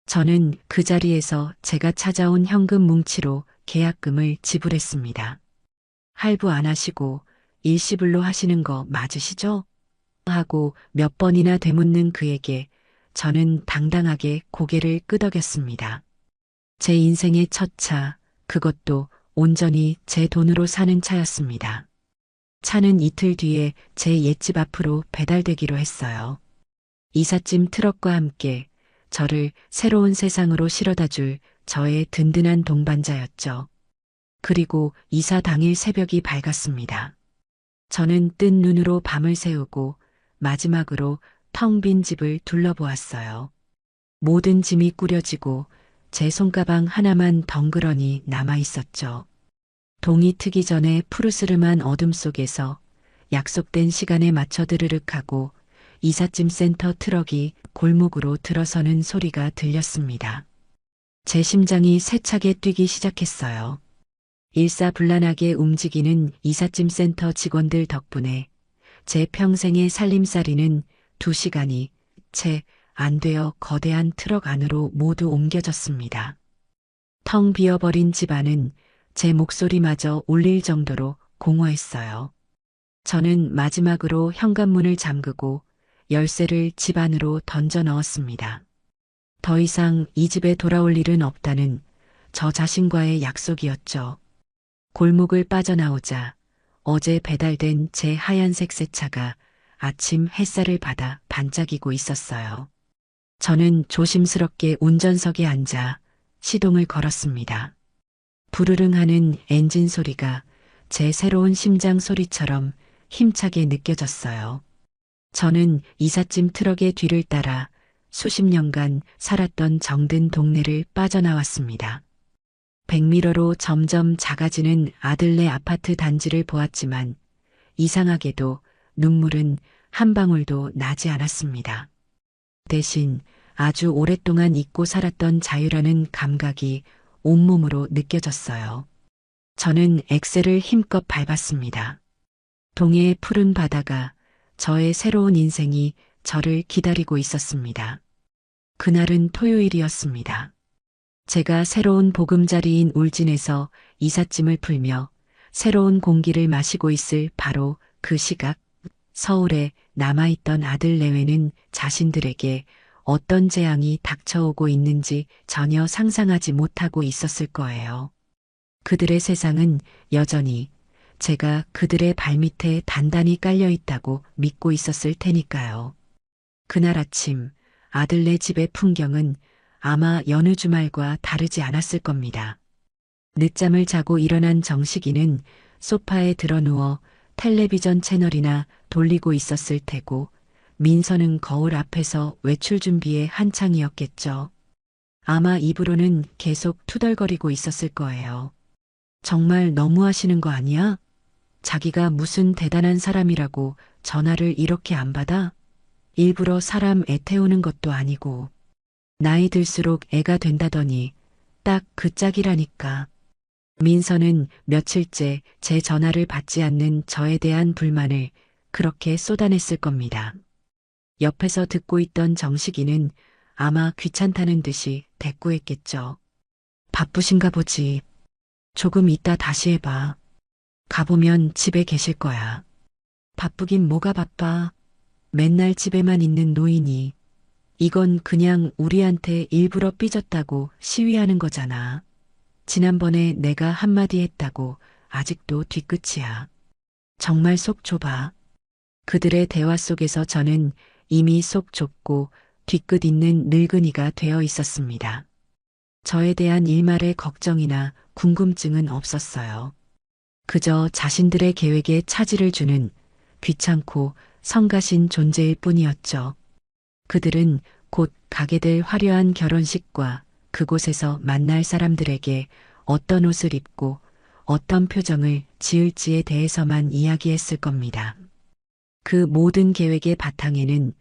저는 그 자리에서 제가 찾아온 현금 뭉치로 계약금을 지불했습니다. 할부 안 하시고 일시불로 하시는 거 맞으시죠? 하고 몇 번이나 되묻는 그에게 저는 당당하게 고개를 끄덕였습니다. 제 인생의 첫 차, 그것도 온전히 제 돈으로 사는 차였습니다. 차는 이틀 뒤에 제 옛집 앞으로 배달되기로 했어요. 이삿짐 트럭과 함께 저를 새로운 세상으로 실어다 줄 저의 든든한 동반자였죠. 그리고 이사 당일 새벽이 밝았습니다. 저는 뜬 눈으로 밤을 새우고 마지막으로 텅 빈 집을 둘러보았어요. 모든 짐이 꾸려지고 제 손가방 하나만 덩그러니 남아 있었죠. 동이 트기 전에 푸르스름한 어둠 속에서 약속된 시간에 맞춰 드르륵하고 이삿짐 센터 트럭이 골목으로 들어서는 소리가 들렸습니다. 제 심장이 세차게 뛰기 시작했어요. 일사불란하게 움직이는 이삿짐 센터 직원들 덕분에 제 평생의 살림살이는 2시간이 채 안 되어 거대한 트럭 안으로 모두 옮겨졌습니다. 텅 비어버린 집 안은 제 목소리마저 울릴 정도로 공허했어요. 저는 마지막으로 현관문을 잠그고 열쇠를 집 안으로 던져 넣었습니다. 더 이상 이 집에 돌아올 일은 없다는 저 자신과의 약속이었죠. 골목을 빠져나오자 어제 배달된 제 하얀색 새 차가 아침 햇살을 받아 반짝이고 있었어요. 저는 조심스럽게 운전석에 앉아 시동을 걸었습니다. 부르릉 하는 엔진 소리가 제 새로운 심장 소리처럼 힘차게 느껴졌어요. 저는 이삿짐 트럭의 뒤를 따라 수십 년간 살았던 정든 동네를 빠져나왔습니다. 백미러로 점점 작아지는 아들네 아파트 단지를 보았지만 이상하게도 눈물은 한 방울도 나지 않았습니다. 대신 아주 오랫동안 잊고 살았던 자유라는 감각이 온몸으로 느껴졌어요. 저는 엑셀을 힘껏 밟았습니다. 동해의 푸른 바다가 저의 새로운 인생이 저를 기다리고 있었습니다. 그날은 토요일이었습니다. 제가 새로운 보금자리인 울진에서 이삿짐을 풀며 새로운 공기를 마시고 있을 바로 그 시각, 서울에 남아있던 아들 내외는 자신들에게 어떤 재앙이 닥쳐오고 있는지 전혀 상상하지 못하고 있었을 거예요. 그들의 세상은 여전히 제가 그들의 발밑에 단단히 깔려 있다고 믿고 있었을 테니까요. 그날 아침 아들네 집의 풍경은 아마 여느 주말과 다르지 않았을 겁니다. 늦잠을 자고 일어난 정식이는 소파에 드러누워 텔레비전 채널이나 돌리고 있었을 테고 민서는 거울 앞에서 외출 준비에 한창이었겠죠. 아마 입으로는 계속 투덜거리고 있었을 거예요. 정말 너무하시는 거 아니야? 자기가 무슨 대단한 사람이라고 전화를 이렇게 안 받아? 일부러 사람 애태우는 것도 아니고. 나이 들수록 애가 된다더니 딱 그 짝이라니까. 민서는 며칠째 제 전화를 받지 않는 저에 대한 불만을 그렇게 쏟아냈을 겁니다. 옆에서 듣고 있던 정식이는 아마 귀찮다는 듯이 대꾸했겠죠. 바쁘신가 보지. 조금 이따 다시 해봐. 가보면 집에 계실 거야. 바쁘긴 뭐가 바빠. 맨날 집에만 있는 노인이. 이건 그냥 우리한테 일부러 삐졌다고 시위하는 거잖아. 지난번에 내가 한마디 했다고 아직도 뒤끝이야. 정말 속 좁아. 그들의 대화 속에서 저는 이미 속 좁고 뒤끝 있는 늙은이가 되어 있었습니다. 저에 대한 일말의 걱정이나 궁금증은 없었어요. 그저 자신들의 계획에 차질을 주는 귀찮고 성가신 존재일 뿐이었죠. 그들은 곧 가게 될 화려한 결혼식과 그곳에서 만날 사람들에게 어떤 옷을 입고 어떤 표정을 지을지에 대해서만 이야기했을 겁니다. 그 모든 계획의 바탕에는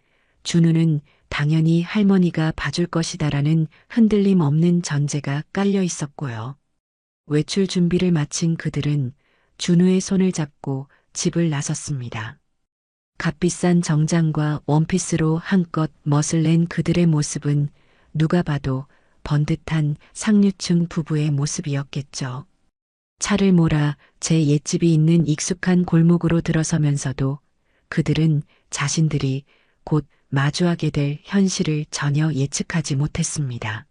준우는 당연히 할머니가 봐줄 것이다라는 흔들림 없는 전제가 깔려 있었고요. 외출 준비를 마친 그들은 준우의 손을 잡고 집을 나섰습니다. 값비싼 정장과 원피스로 한껏 멋을 낸 그들의 모습은 누가 봐도 번듯한 상류층 부부의 모습이었겠죠. 차를 몰아 제 옛집이 있는 익숙한 골목으로 들어서면서도 그들은 자신들이 곧 마주하게 될 현실을 전혀 예측하지 못했습니다.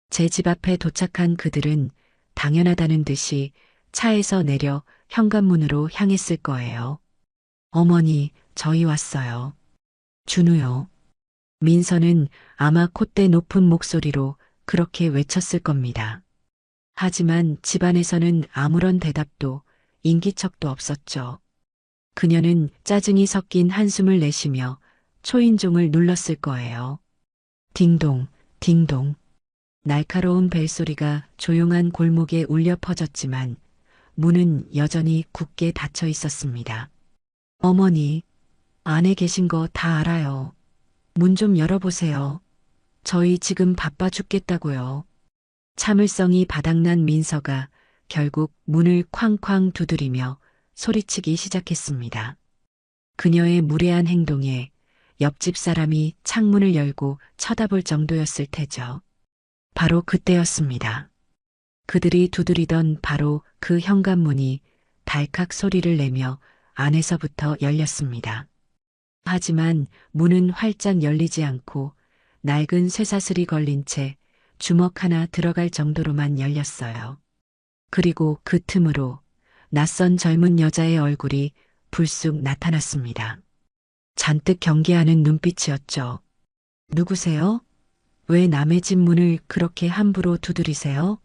제 집 앞에 도착한 그들은 당연하다는 듯이 차에서 내려 현관문으로 향했을 거예요. 어머니, 저희 왔어요. 준우요. 민서는 아마 콧대 높은 목소리로 그렇게 외쳤을 겁니다. 하지만 집안에서는 아무런 대답도 인기척도 없었죠. 그녀는 짜증이 섞인 한숨을 내쉬며 초인종을 눌렀을 거예요. 딩동, 딩동. 날카로운 벨소리가 조용한 골목에 울려 퍼졌지만 문은 여전히 굳게 닫혀 있었습니다. 어머니, 안에 계신 거 다 알아요. 문 좀 열어보세요. 저희 지금 바빠 죽겠다고요. 참을성이 바닥난 민서가 결국 문을 쾅쾅 두드리며 소리치기 시작했습니다. 그녀의 무례한 행동에 옆집 사람이 창문을 열고 쳐다볼 정도였을 테죠. 바로 그때였습니다. 그들이 두드리던 바로 그 현관문이 달칵 소리를 내며 안에서부터 열렸습니다. 하지만 문은 활짝 열리지 않고 낡은 쇠사슬이 걸린 채 주먹 하나 들어갈 정도로만 열렸어요. 그리고 그 틈으로 낯선 젊은 여자의 얼굴이 불쑥 나타났습니다. 잔뜩 경계하는 눈빛이었죠. 누구세요? 왜 남의 집 문을 그렇게 함부로 두드리세요?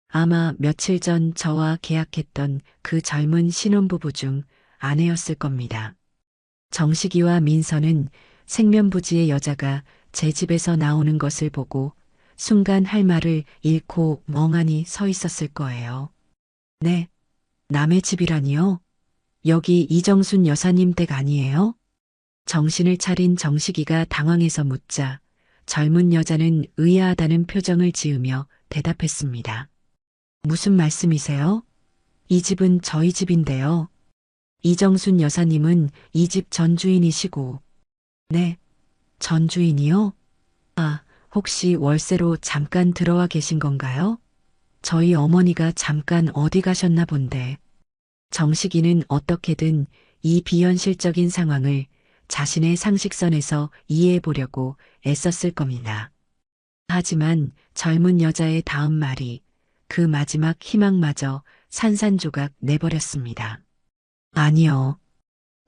아마 며칠 전 저와 계약했던 그 젊은 신혼부부 중 아내였을 겁니다. 정식이와 민서는 생면부지의 여자가 제 집에서 나오는 것을 보고 순간 할 말을 잃고 멍하니 서 있었을 거예요. 네, 남의 집이라니요? 여기 이정순 여사님 댁 아니에요? 정신을 차린 정식이가 당황해서 묻자 젊은 여자는 의아하다는 표정을 지으며 대답했습니다. 무슨 말씀이세요? 이 집은 저희 집인데요. 이정순 여사님은 이 집 전주인이시고. 네, 전주인이요? 아, 혹시 월세로 잠깐 들어와 계신 건가요? 저희 어머니가 잠깐 어디 가셨나 본데. 정식이는 어떻게든 이 비현실적인 상황을 자신의 상식선에서 이해해 보려고 애썼을 겁니다. 하지만 젊은 여자의 다음 말이 그 마지막 희망마저 산산조각 내버렸습니다. 아니요.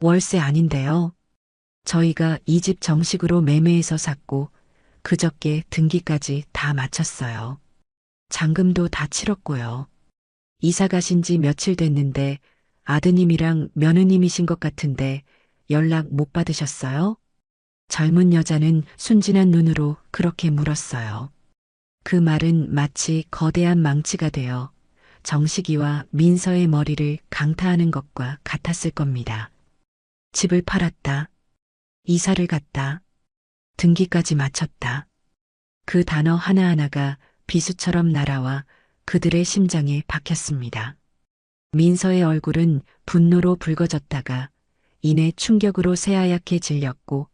월세 아닌데요. 저희가 이 집 정식으로 매매해서 샀고 그저께 등기까지 다 마쳤어요. 잔금도 다 치렀고요. 이사 가신 지 며칠 됐는데 아드님이랑 며느님이신 것 같은데 연락 못 받으셨어요? 젊은 여자는 순진한 눈으로 그렇게 물었어요. 그 말은 마치 거대한 망치가 되어 정식이와 민서의 머리를 강타하는 것과 같았을 겁니다. 집을 팔았다. 이사를 갔다. 등기까지 마쳤다. 그 단어 하나하나가 비수처럼 날아와 그들의 심장에 박혔습니다. 민서의 얼굴은 분노로 붉어졌다가 이내 충격으로 새하얗게 질렸고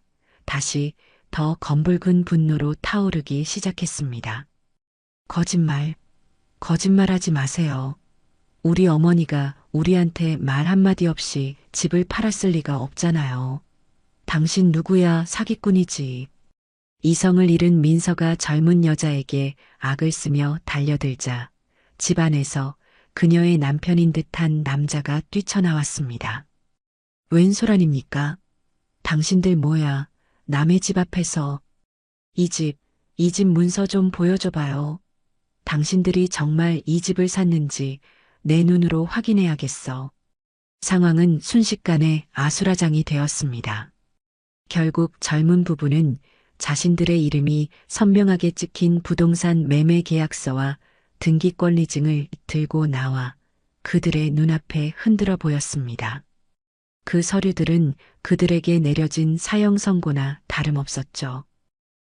다시 더 검붉은 분노로 타오르기 시작했습니다. 거짓말, 거짓말하지 마세요. 우리 어머니가 우리한테 말 한마디 없이 집을 팔았을 리가 없잖아요. 당신 누구야, 사기꾼이지. 이성을 잃은 민서가 젊은 여자에게 악을 쓰며 달려들자 집안에서 그녀의 남편인 듯한 남자가 뛰쳐나왔습니다. 웬 소란입니까? 당신들 뭐야, 남의 집 앞에서. 이 집 문서 좀 보여줘봐요. 당신들이 정말 이 집을 샀는지 내 눈으로 확인해야겠어. 상황은 순식간에 아수라장이 되었습니다. 결국 젊은 부부는 자신들의 이름이 선명하게 찍힌 부동산 매매 계약서와 등기권리증을 들고 나와 그들의 눈앞에 흔들어 보였습니다. 그 서류들은 그들에게 내려진 사형 선고나 다름없었죠.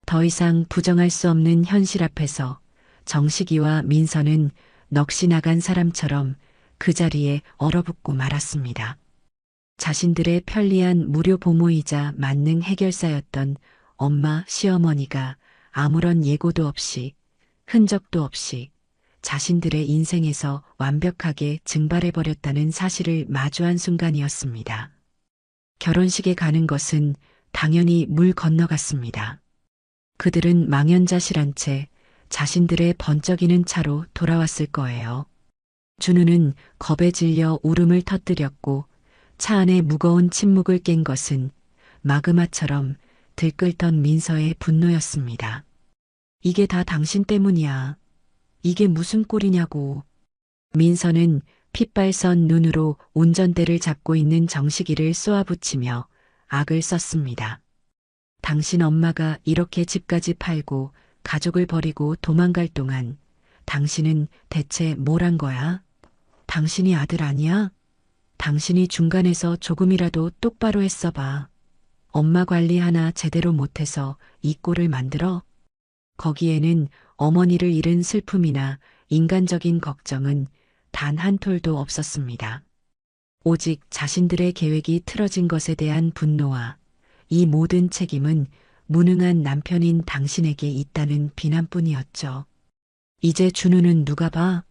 더 이상 부정할 수 없는 현실 앞에서 정식이와 민서는 넋이 나간 사람처럼 그 자리에 얼어붙고 말았습니다. 자신들의 편리한 무료 보모이자 만능 해결사였던 엄마, 시어머니가 아무런 예고도 없이, 흔적도 없이 자신들의 인생에서 완벽하게 증발해버렸다는 사실을 마주한 순간이었습니다. 결혼식에 가는 것은 당연히 물 건너갔습니다. 그들은 망연자실한 채 자신들의 번쩍이는 차로 돌아왔을 거예요. 준우는 겁에 질려 울음을 터뜨렸고 차 안에 무거운 침묵을 깬 것은 마그마처럼 들끓던 민서의 분노였습니다. 이게 다 당신 때문이야. 이게 무슨 꼴이냐고. 민서는 핏발선 눈으로 운전대를 잡고 있는 정식이를 쏘아붙이며 악을 썼습니다. 당신 엄마가 이렇게 집까지 팔고 가족을 버리고 도망갈 동안 당신은 대체 뭘 한 거야? 당신이 아들 아니야? 당신이 중간에서 조금이라도 똑바로 했어 봐. 엄마 관리 하나 제대로 못해서 이 꼴을 만들어? 거기에는 어머니를 잃은 슬픔이나 인간적인 걱정은 단 한 톨도 없었습니다. 오직 자신들의 계획이 틀어진 것에 대한 분노와 이 모든 책임은 무능한 남편인 당신에게 있다는 비난뿐이었죠. 이제 준우는 누가 봐?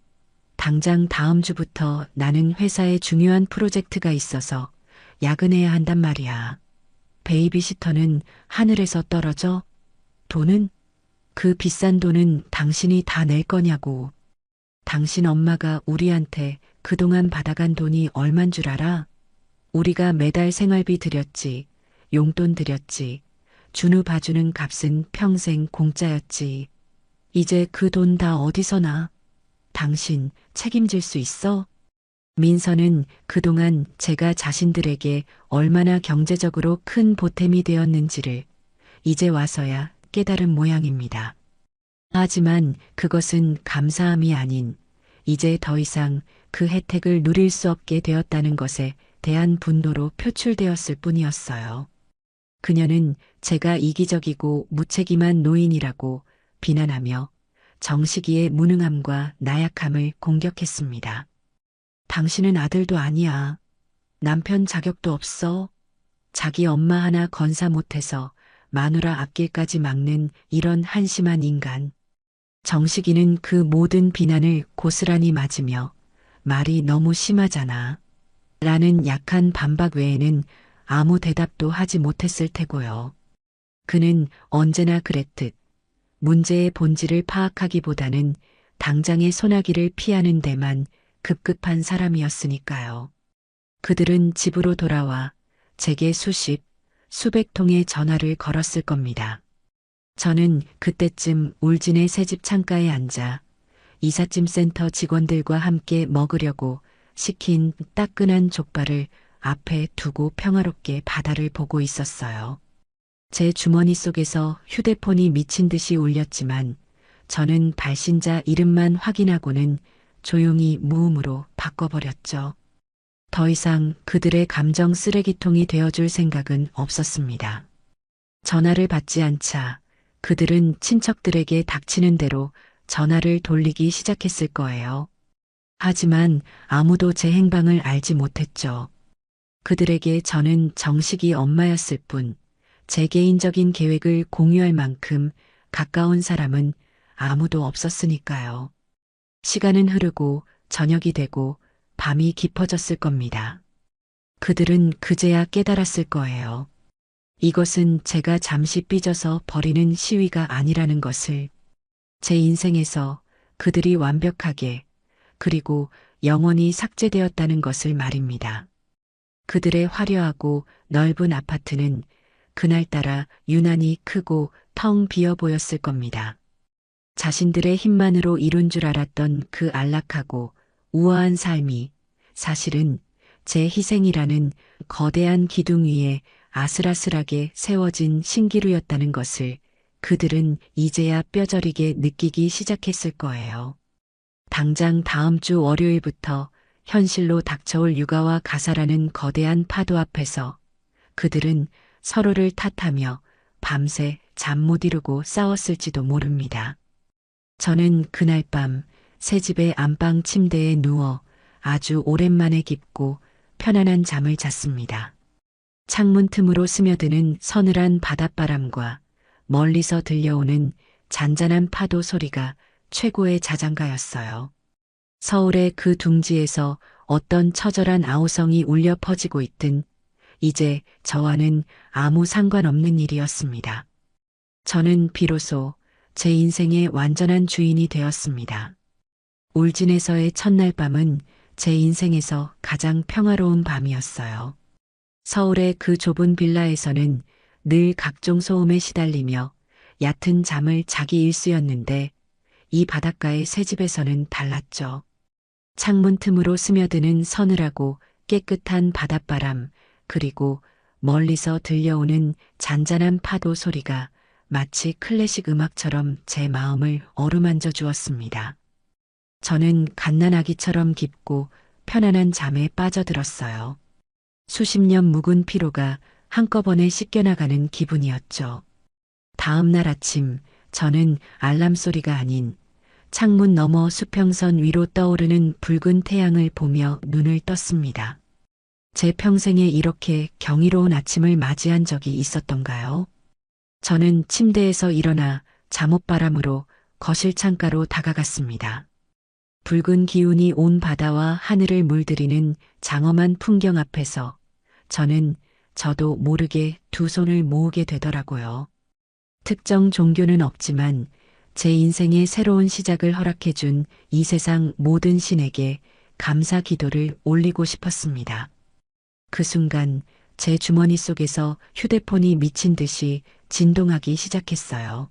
당장 다음 주부터 나는 회사에 중요한 프로젝트가 있어서 야근해야 한단 말이야. 베이비시터는 하늘에서 떨어져? 돈은? 그 비싼 돈은 당신이 다 낼 거냐고. 당신 엄마가 우리한테 그동안 받아간 돈이 얼만 줄 알아? 우리가 매달 생활비 드렸지, 용돈 드렸지, 준우 봐주는 값은 평생 공짜였지. 이제 그 돈 다 어디서 나? 당신 책임질 수 있어? 민서는 그동안 제가 자신들에게 얼마나 경제적으로 큰 보탬이 되었는지를 이제 와서야 깨달은 모양입니다. 하지만 그것은 감사함이 아닌 이제 더 이상 그 혜택을 누릴 수 없게 되었다는 것에 대한 분노로 표출되었을 뿐이었어요. 그녀는 제가 이기적이고 무책임한 노인이라고 비난하며 정식이의 무능함과 나약함을 공격했습니다. 당신은 아들도 아니야. 남편 자격도 없어. 자기 엄마 하나 건사 못해서 마누라 앞길까지 막는 이런 한심한 인간. 정식이는 그 모든 비난을 고스란히 맞으며 말이 너무 심하잖아. 라는 약한 반박 외에는 아무 대답도 하지 못했을 테고요. 그는 언제나 그랬듯 문제의 본질을 파악하기보다는 당장의 소나기를 피하는 데만 급급한 사람이었으니까요. 그들은 집으로 돌아와 제게 수백 통의 전화를 걸었을 겁니다. 저는 그때쯤 울진의 새집 창가에 앉아 이삿짐 센터 직원들과 함께 먹으려고 시킨 따끈한 족발을 앞에 두고 평화롭게 바다를 보고 있었어요. 제 주머니 속에서 휴대폰이 미친 듯이 울렸지만 저는 발신자 이름만 확인하고는 조용히 무음으로 바꿔버렸죠. 더 이상 그들의 감정 쓰레기통이 되어줄 생각은 없었습니다. 전화를 받지 않자 그들은 친척들에게 닥치는 대로 전화를 돌리기 시작했을 거예요. 하지만 아무도 제 행방을 알지 못했죠. 그들에게 저는 정식이 엄마였을 뿐 제 개인적인 계획을 공유할 만큼 가까운 사람은 아무도 없었으니까요. 시간은 흐르고 저녁이 되고 밤이 깊어졌을 겁니다. 그들은 그제야 깨달았을 거예요. 이것은 제가 잠시 삐져서 벌이는 시위가 아니라는 것을. 제 인생에서 그들이 완벽하게 그리고 영원히 삭제되었다는 것을 말입니다. 그들의 화려하고 넓은 아파트는 그날따라 유난히 크고 텅 비어 보였을 겁니다. 자신들의 힘만으로 이룬 줄 알았던 그 안락하고 우아한 삶이 사실은 제 희생이라는 거대한 기둥 위에 아슬아슬하게 세워진 신기루였다는 것을 그들은 이제야 뼈저리게 느끼기 시작했을 거예요. 당장 다음 주 월요일부터 현실로 닥쳐올 육아와 가사라는 거대한 파도 앞에서 그들은 서로를 탓하며 밤새 잠 못 이루고 싸웠을지도 모릅니다. 저는 그날 밤 새 집의 안방 침대에 누워 아주 오랜만에 깊고 편안한 잠을 잤습니다. 창문 틈으로 스며드는 서늘한 바닷바람과 멀리서 들려오는 잔잔한 파도 소리가 최고의 자장가였어요. 서울의 그 둥지에서 어떤 처절한 아우성이 울려 퍼지고 있든 이제 저와는 아무 상관없는 일이었습니다. 저는 비로소 제 인생의 완전한 주인이 되었습니다. 울진에서의 첫날 밤은 제 인생에서 가장 평화로운 밤이었어요. 서울의 그 좁은 빌라에서는 늘 각종 소음에 시달리며 얕은 잠을 자기 일쑤였는데 이 바닷가의 새 집에서는 달랐죠. 창문 틈으로 스며드는 서늘하고 깨끗한 바닷바람, 그리고 멀리서 들려오는 잔잔한 파도 소리가 마치 클래식 음악처럼 제 마음을 어루만져 주었습니다. 저는 갓난아기처럼 깊고 편안한 잠에 빠져들었어요. 수십 년 묵은 피로가 한꺼번에 씻겨나가는 기분이었죠. 다음 날 아침 저는 알람 소리가 아닌 창문 너머 수평선 위로 떠오르는 붉은 태양을 보며 눈을 떴습니다. 제 평생에 이렇게 경이로운 아침을 맞이한 적이 있었던가요? 저는 침대에서 일어나 잠옷바람으로 거실 창가로 다가갔습니다. 붉은 기운이 온 바다와 하늘을 물들이는 장엄한 풍경 앞에서 저도 모르게 두 손을 모으게 되더라고요. 특정 종교는 없지만 제 인생의 새로운 시작을 허락해준 이 세상 모든 신에게 감사 기도를 올리고 싶었습니다. 그 순간 제 주머니 속에서 휴대폰이 미친 듯이 진동하기 시작했어요.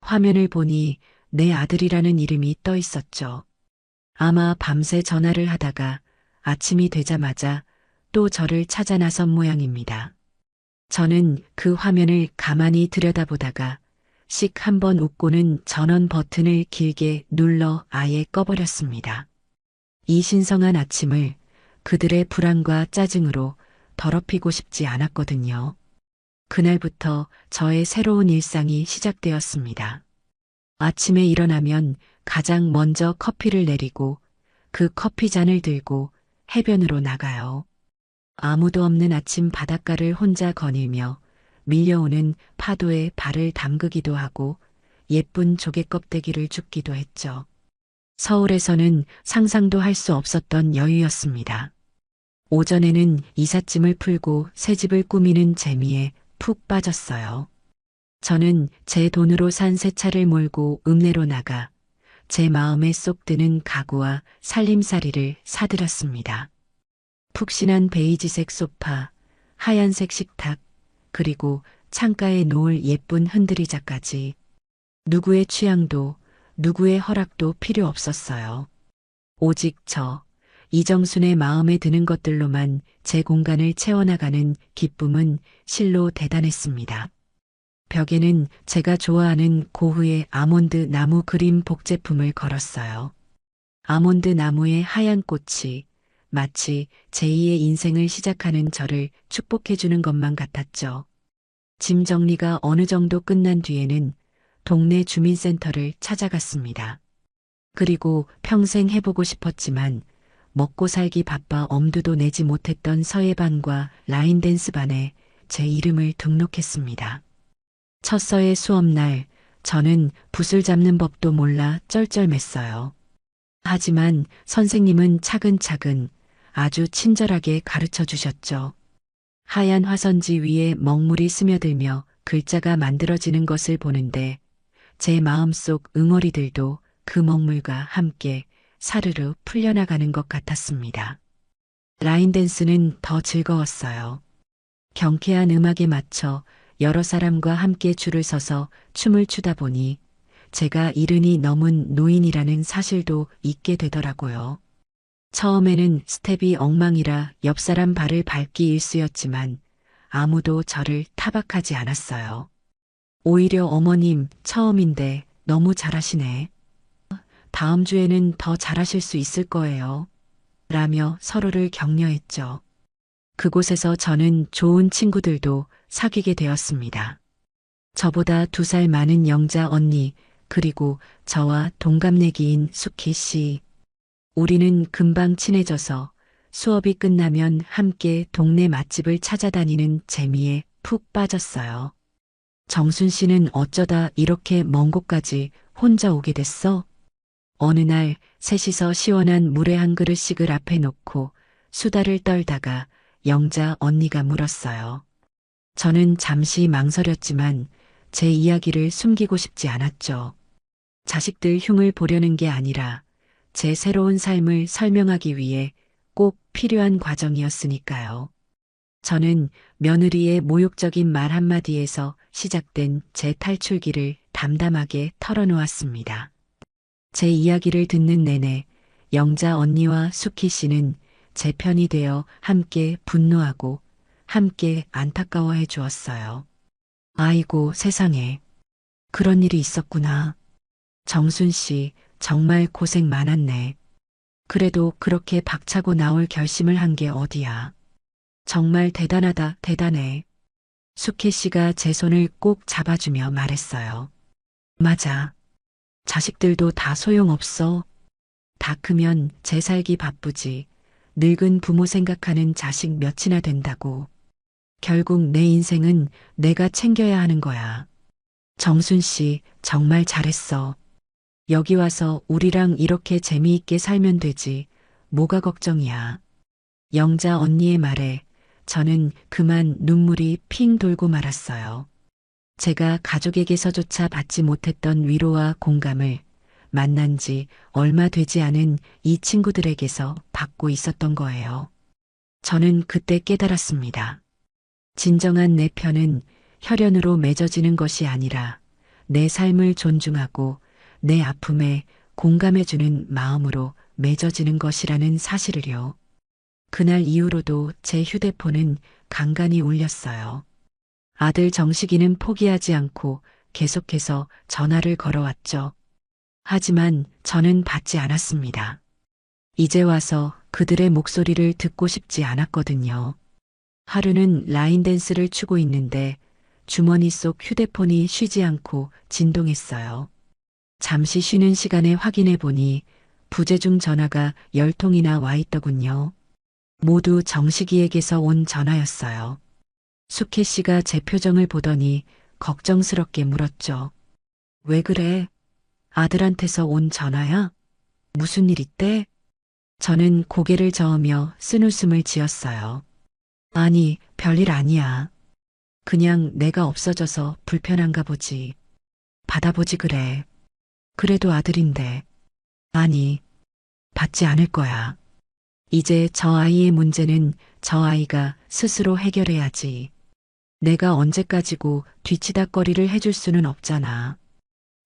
화면을 보니 내 아들이라는 이름이 떠 있었죠. 아마 밤새 전화를 하다가 아침이 되자마자 또 저를 찾아 나선 모양입니다. 저는 그 화면을 가만히 들여다보다가 씩 한번 웃고는 전원 버튼을 길게 눌러 아예 꺼버렸습니다. 이 신성한 아침을 그들의 불안과 짜증으로 더럽히고 싶지 않았거든요. 그날부터 저의 새로운 일상이 시작되었습니다. 아침에 일어나면 가장 먼저 커피를 내리고 그 커피 잔을 들고 해변으로 나가요. 아무도 없는 아침 바닷가를 혼자 거닐며 밀려오는 파도에 발을 담그기도 하고 예쁜 조개 껍데기를 줍기도 했죠. 서울에서는 상상도 할 수 없었던 여유였습니다. 오전에는 이삿짐을 풀고 새 집을 꾸미는 재미에 푹 빠졌어요. 저는 제 돈으로 산 새 차를 몰고 읍내로 나가 제 마음에 쏙 드는 가구와 살림살이를 사들였습니다. 푹신한 베이지색 소파, 하얀색 식탁, 그리고 창가에 놓을 예쁜 흔들의자까지 누구의 취향도 누구의 허락도 필요 없었어요. 오직 이정순의 마음에 드는 것들로만 제 공간을 채워나가는 기쁨은 실로 대단했습니다. 벽에는 제가 좋아하는 고흐의 아몬드 나무 그림 복제품을 걸었어요. 아몬드 나무의 하얀 꽃이 마치 제2의 인생을 시작하는 저를 축복해주는 것만 같았죠. 짐 정리가 어느 정도 끝난 뒤에는 동네 주민센터를 찾아갔습니다. 그리고 평생 해보고 싶었지만 먹고 살기 바빠 엄두도 내지 못했던 서예반과 라인댄스반에 제 이름을 등록했습니다. 첫 서예 수업날 저는 붓을 잡는 법도 몰라 쩔쩔맸어요. 하지만 선생님은 차근차근 아주 친절하게 가르쳐 주셨죠. 하얀 화선지 위에 먹물이 스며들며 글자가 만들어지는 것을 보는데 제 마음속 응어리들도 그 먹물과 함께 사르르 풀려나가는 것 같았습니다. 라인댄스는 더 즐거웠어요. 경쾌한 음악에 맞춰 여러 사람과 함께 줄을 서서 춤을 추다 보니 제가 이른이 넘은 노인이라는 사실도 잊게 되더라고요. 처음에는 스텝이 엉망이라 옆 사람 발을 밟기 일쑤였지만 아무도 저를 타박하지 않았어요. 오히려 어머님 처음인데 너무 잘하시네. 다음 주에는 더 잘하실 수 있을 거예요. 라며 서로를 격려했죠. 그곳에서 저는 좋은 친구들도 사귀게 되었습니다. 저보다 2살 많은 영자 언니, 그리고 저와 동갑내기인 수키 씨. 우리는 금방 친해져서 수업이 끝나면 함께 동네 맛집을 찾아다니는 재미에 푹 빠졌어요. 정순 씨는 어쩌다 이렇게 먼 곳까지 혼자 오게 됐어? 어느 날 셋이서 시원한 물에 한 그릇씩을 앞에 놓고 수다를 떨다가 영자 언니가 물었어요. 저는 잠시 망설였지만 제 이야기를 숨기고 싶지 않았죠. 자식들 흉을 보려는 게 아니라 제 새로운 삶을 설명하기 위해 꼭 필요한 과정이었으니까요. 저는 며느리의 모욕적인 말 한마디에서 시작된 제 탈출기를 담담하게 털어놓았습니다. 제 이야기를 듣는 내내 영자 언니와 수키 씨는 제 편이 되어 함께 분노하고 함께 안타까워해 주었어요. 아이고 세상에. 그런 일이 있었구나. 정순 씨 정말 고생 많았네. 그래도 그렇게 박차고 나올 결심을 한 게 어디야. 정말 대단하다, 대단해. 수케 씨가 제 손을 꼭 잡아주며 말했어요. 맞아. 자식들도 다 소용없어. 다 크면 제 살기 바쁘지. 늙은 부모 생각하는 자식 몇이나 된다고. 결국 내 인생은 내가 챙겨야 하는 거야. 정순 씨, 정말 잘했어. 여기 와서 우리랑 이렇게 재미있게 살면 되지. 뭐가 걱정이야. 영자 언니의 말에 저는 그만 눈물이 핑 돌고 말았어요. 제가 가족에게서조차 받지 못했던 위로와 공감을 만난 지 얼마 되지 않은 이 친구들에게서 받고 있었던 거예요. 저는 그때 깨달았습니다. 진정한 내 편은 혈연으로 맺어지는 것이 아니라 내 삶을 존중하고 내 아픔에 공감해주는 마음으로 맺어지는 것이라는 사실을요. 그날 이후로도 제 휴대폰은 간간히 울렸어요. 아들 정식이는 포기하지 않고 계속해서 전화를 걸어왔죠. 하지만 저는 받지 않았습니다. 이제 와서 그들의 목소리를 듣고 싶지 않았거든요. 하루는 라인 댄스를 추고 있는데 주머니 속 휴대폰이 쉬지 않고 진동했어요. 잠시 쉬는 시간에 확인해 보니 부재중 전화가 10통이나 와 있더군요. 모두 정식이에게서 온 전화였어요. 수케 씨가 제 표정을 보더니 걱정스럽게 물었죠. 왜 그래? 아들한테서 온 전화야? 무슨 일 있대? 저는 고개를 저으며 쓴웃음을 지었어요. 아니, 별일 아니야. 그냥 내가 없어져서 불편한가 보지. 받아보지 그래. 그래도 아들인데. 아니, 받지 않을 거야. 이제 저 아이의 문제는 저 아이가 스스로 해결해야지. 내가 언제까지고 뒤치다꺼리를 해줄 수는 없잖아.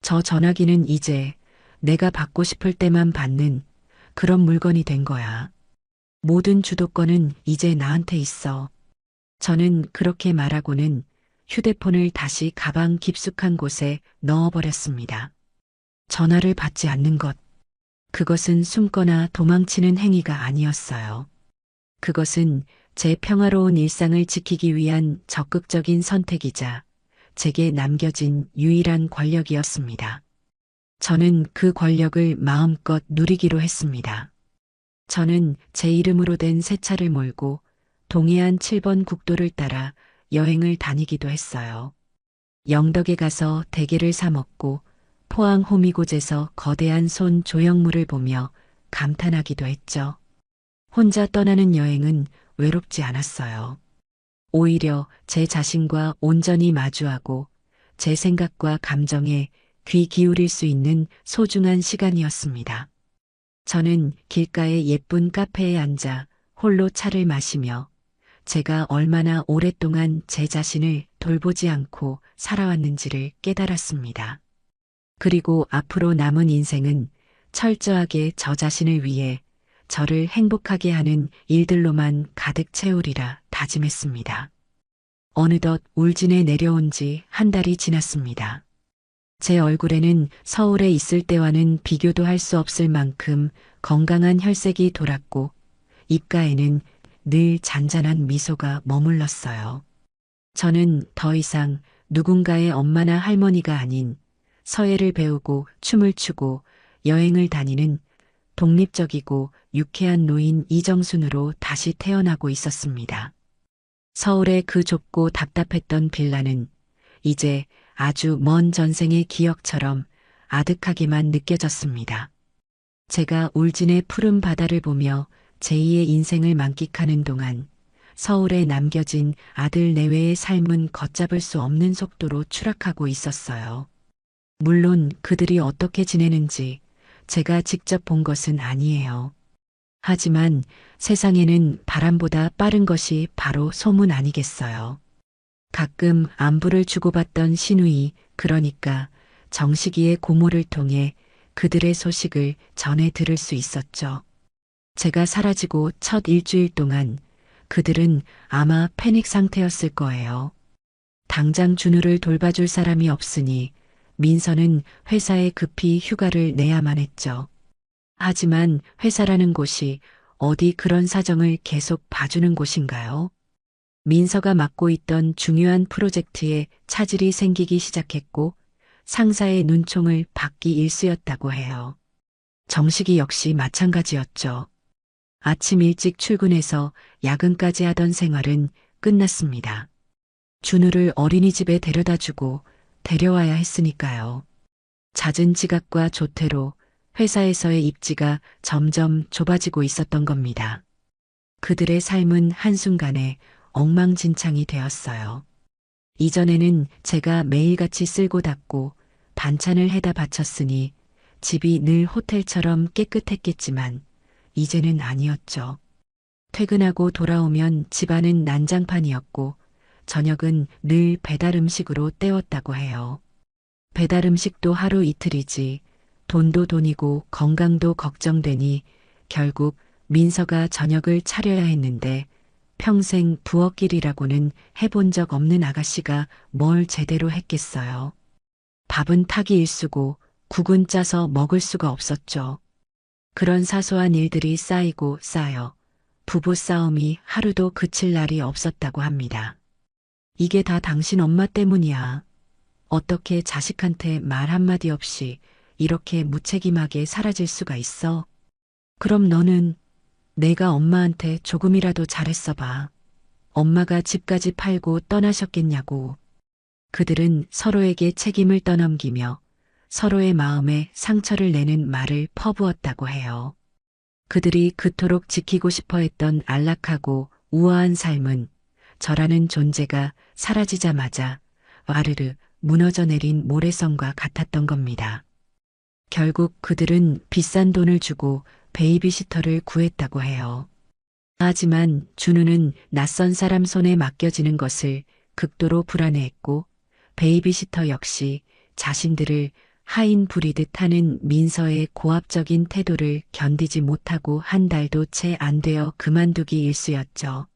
저 전화기는 이제 내가 받고 싶을 때만 받는 그런 물건이 된 거야. 모든 주도권은 이제 나한테 있어. 저는 그렇게 말하고는 휴대폰을 다시 가방 깊숙한 곳에 넣어버렸습니다. 전화를 받지 않는 것. 그것은 숨거나 도망치는 행위가 아니었어요. 그것은 제 평화로운 일상을 지키기 위한 적극적인 선택이자 제게 남겨진 유일한 권력이었습니다. 저는 그 권력을 마음껏 누리기로 했습니다. 저는 제 이름으로 된 새 차를 몰고 동해안 7번 국도를 따라 여행을 다니기도 했어요. 영덕에 가서 대게를 사 먹고 포항 호미곶에서 거대한 손 조형물을 보며 감탄하기도 했죠. 혼자 떠나는 여행은 외롭지 않았어요. 오히려 제 자신과 온전히 마주하고 제 생각과 감정에 귀 기울일 수 있는 소중한 시간이었습니다. 저는 길가의 예쁜 카페에 앉아 홀로 차를 마시며 제가 얼마나 오랫동안 제 자신을 돌보지 않고 살아왔는지를 깨달았습니다. 그리고 앞으로 남은 인생은 철저하게 저 자신을 위해 저를 행복하게 하는 일들로만 가득 채우리라 다짐했습니다. 어느덧 울진에 내려온 지 한 달이 지났습니다. 제 얼굴에는 서울에 있을 때와는 비교도 할 수 없을 만큼 건강한 혈색이 돌았고 입가에는 늘 잔잔한 미소가 머물렀어요. 저는 더 이상 누군가의 엄마나 할머니가 아닌 서예를 배우고 춤을 추고 여행을 다니는 독립적이고 유쾌한 노인 이정순으로 다시 태어나고 있었습니다. 서울의 그 좁고 답답했던 빌라는 이제 아주 먼 전생의 기억처럼 아득하게만 느껴졌습니다. 제가 울진의 푸른 바다를 보며 제2의 인생을 만끽하는 동안 서울에 남겨진 아들 내외의 삶은 걷잡을 수 없는 속도로 추락하고 있었어요. 물론 그들이 어떻게 지내는지 제가 직접 본 것은 아니에요. 하지만 세상에는 바람보다 빠른 것이 바로 소문 아니겠어요. 가끔 안부를 주고받던 시누이, 그러니까 정식이의 고모를 통해 그들의 소식을 전해 들을 수 있었죠. 제가 사라지고 첫 일주일 동안 그들은 아마 패닉 상태였을 거예요. 당장 준우를 돌봐줄 사람이 없으니 민서는 회사에 급히 휴가를 내야만 했죠. 하지만 회사라는 곳이 어디 그런 사정을 계속 봐주는 곳인가요? 민서가 맡고 있던 중요한 프로젝트에 차질이 생기기 시작했고 상사의 눈총을 받기 일쑤였다고 해요. 정식이 역시 마찬가지였죠. 아침 일찍 출근해서 야근까지 하던 생활은 끝났습니다. 준우를 어린이집에 데려다주고 데려와야 했으니까요. 잦은 지각과 조퇴로 회사에서의 입지가 점점 좁아지고 있었던 겁니다. 그들의 삶은 한순간에 엉망진창이 되었어요. 이전에는 제가 매일같이 쓸고 닦고 반찬을 해다 바쳤으니 집이 늘 호텔처럼 깨끗했겠지만 이제는 아니었죠. 퇴근하고 돌아오면 집안은 난장판이었고 저녁은 늘 배달 음식으로 때웠다고 해요. 배달 음식도 하루 이틀이지 돈도 돈이고 건강도 걱정되니 결국 민서가 저녁을 차려야 했는데 평생 부엌일이라고는 해본 적 없는 아가씨가 뭘 제대로 했겠어요. 밥은 타기 일쑤고 국은 짜서 먹을 수가 없었죠. 그런 사소한 일들이 쌓이고 쌓여 부부싸움이 하루도 그칠 날이 없었다고 합니다. 이게 다 당신 엄마 때문이야. 어떻게 자식한테 말 한마디 없이 이렇게 무책임하게 사라질 수가 있어? 그럼 너는 내가 엄마한테 조금이라도 잘했어 봐. 엄마가 집까지 팔고 떠나셨겠냐고. 그들은 서로에게 책임을 떠넘기며 서로의 마음에 상처를 내는 말을 퍼부었다고 해요. 그들이 그토록 지키고 싶어 했던 안락하고 우아한 삶은 저라는 존재가 사라지자마자 와르르 무너져 내린 모래성과 같았던 겁니다. 결국 그들은 비싼 돈을 주고 베이비시터를 구했다고 해요. 하지만 준우는 낯선 사람 손에 맡겨지는 것을 극도로 불안해했고 베이비시터 역시 자신들을 하인 부리듯 하는 민서의 고압적인 태도를 견디지 못하고 한 달도 채 안 되어 그만두기 일쑤였죠.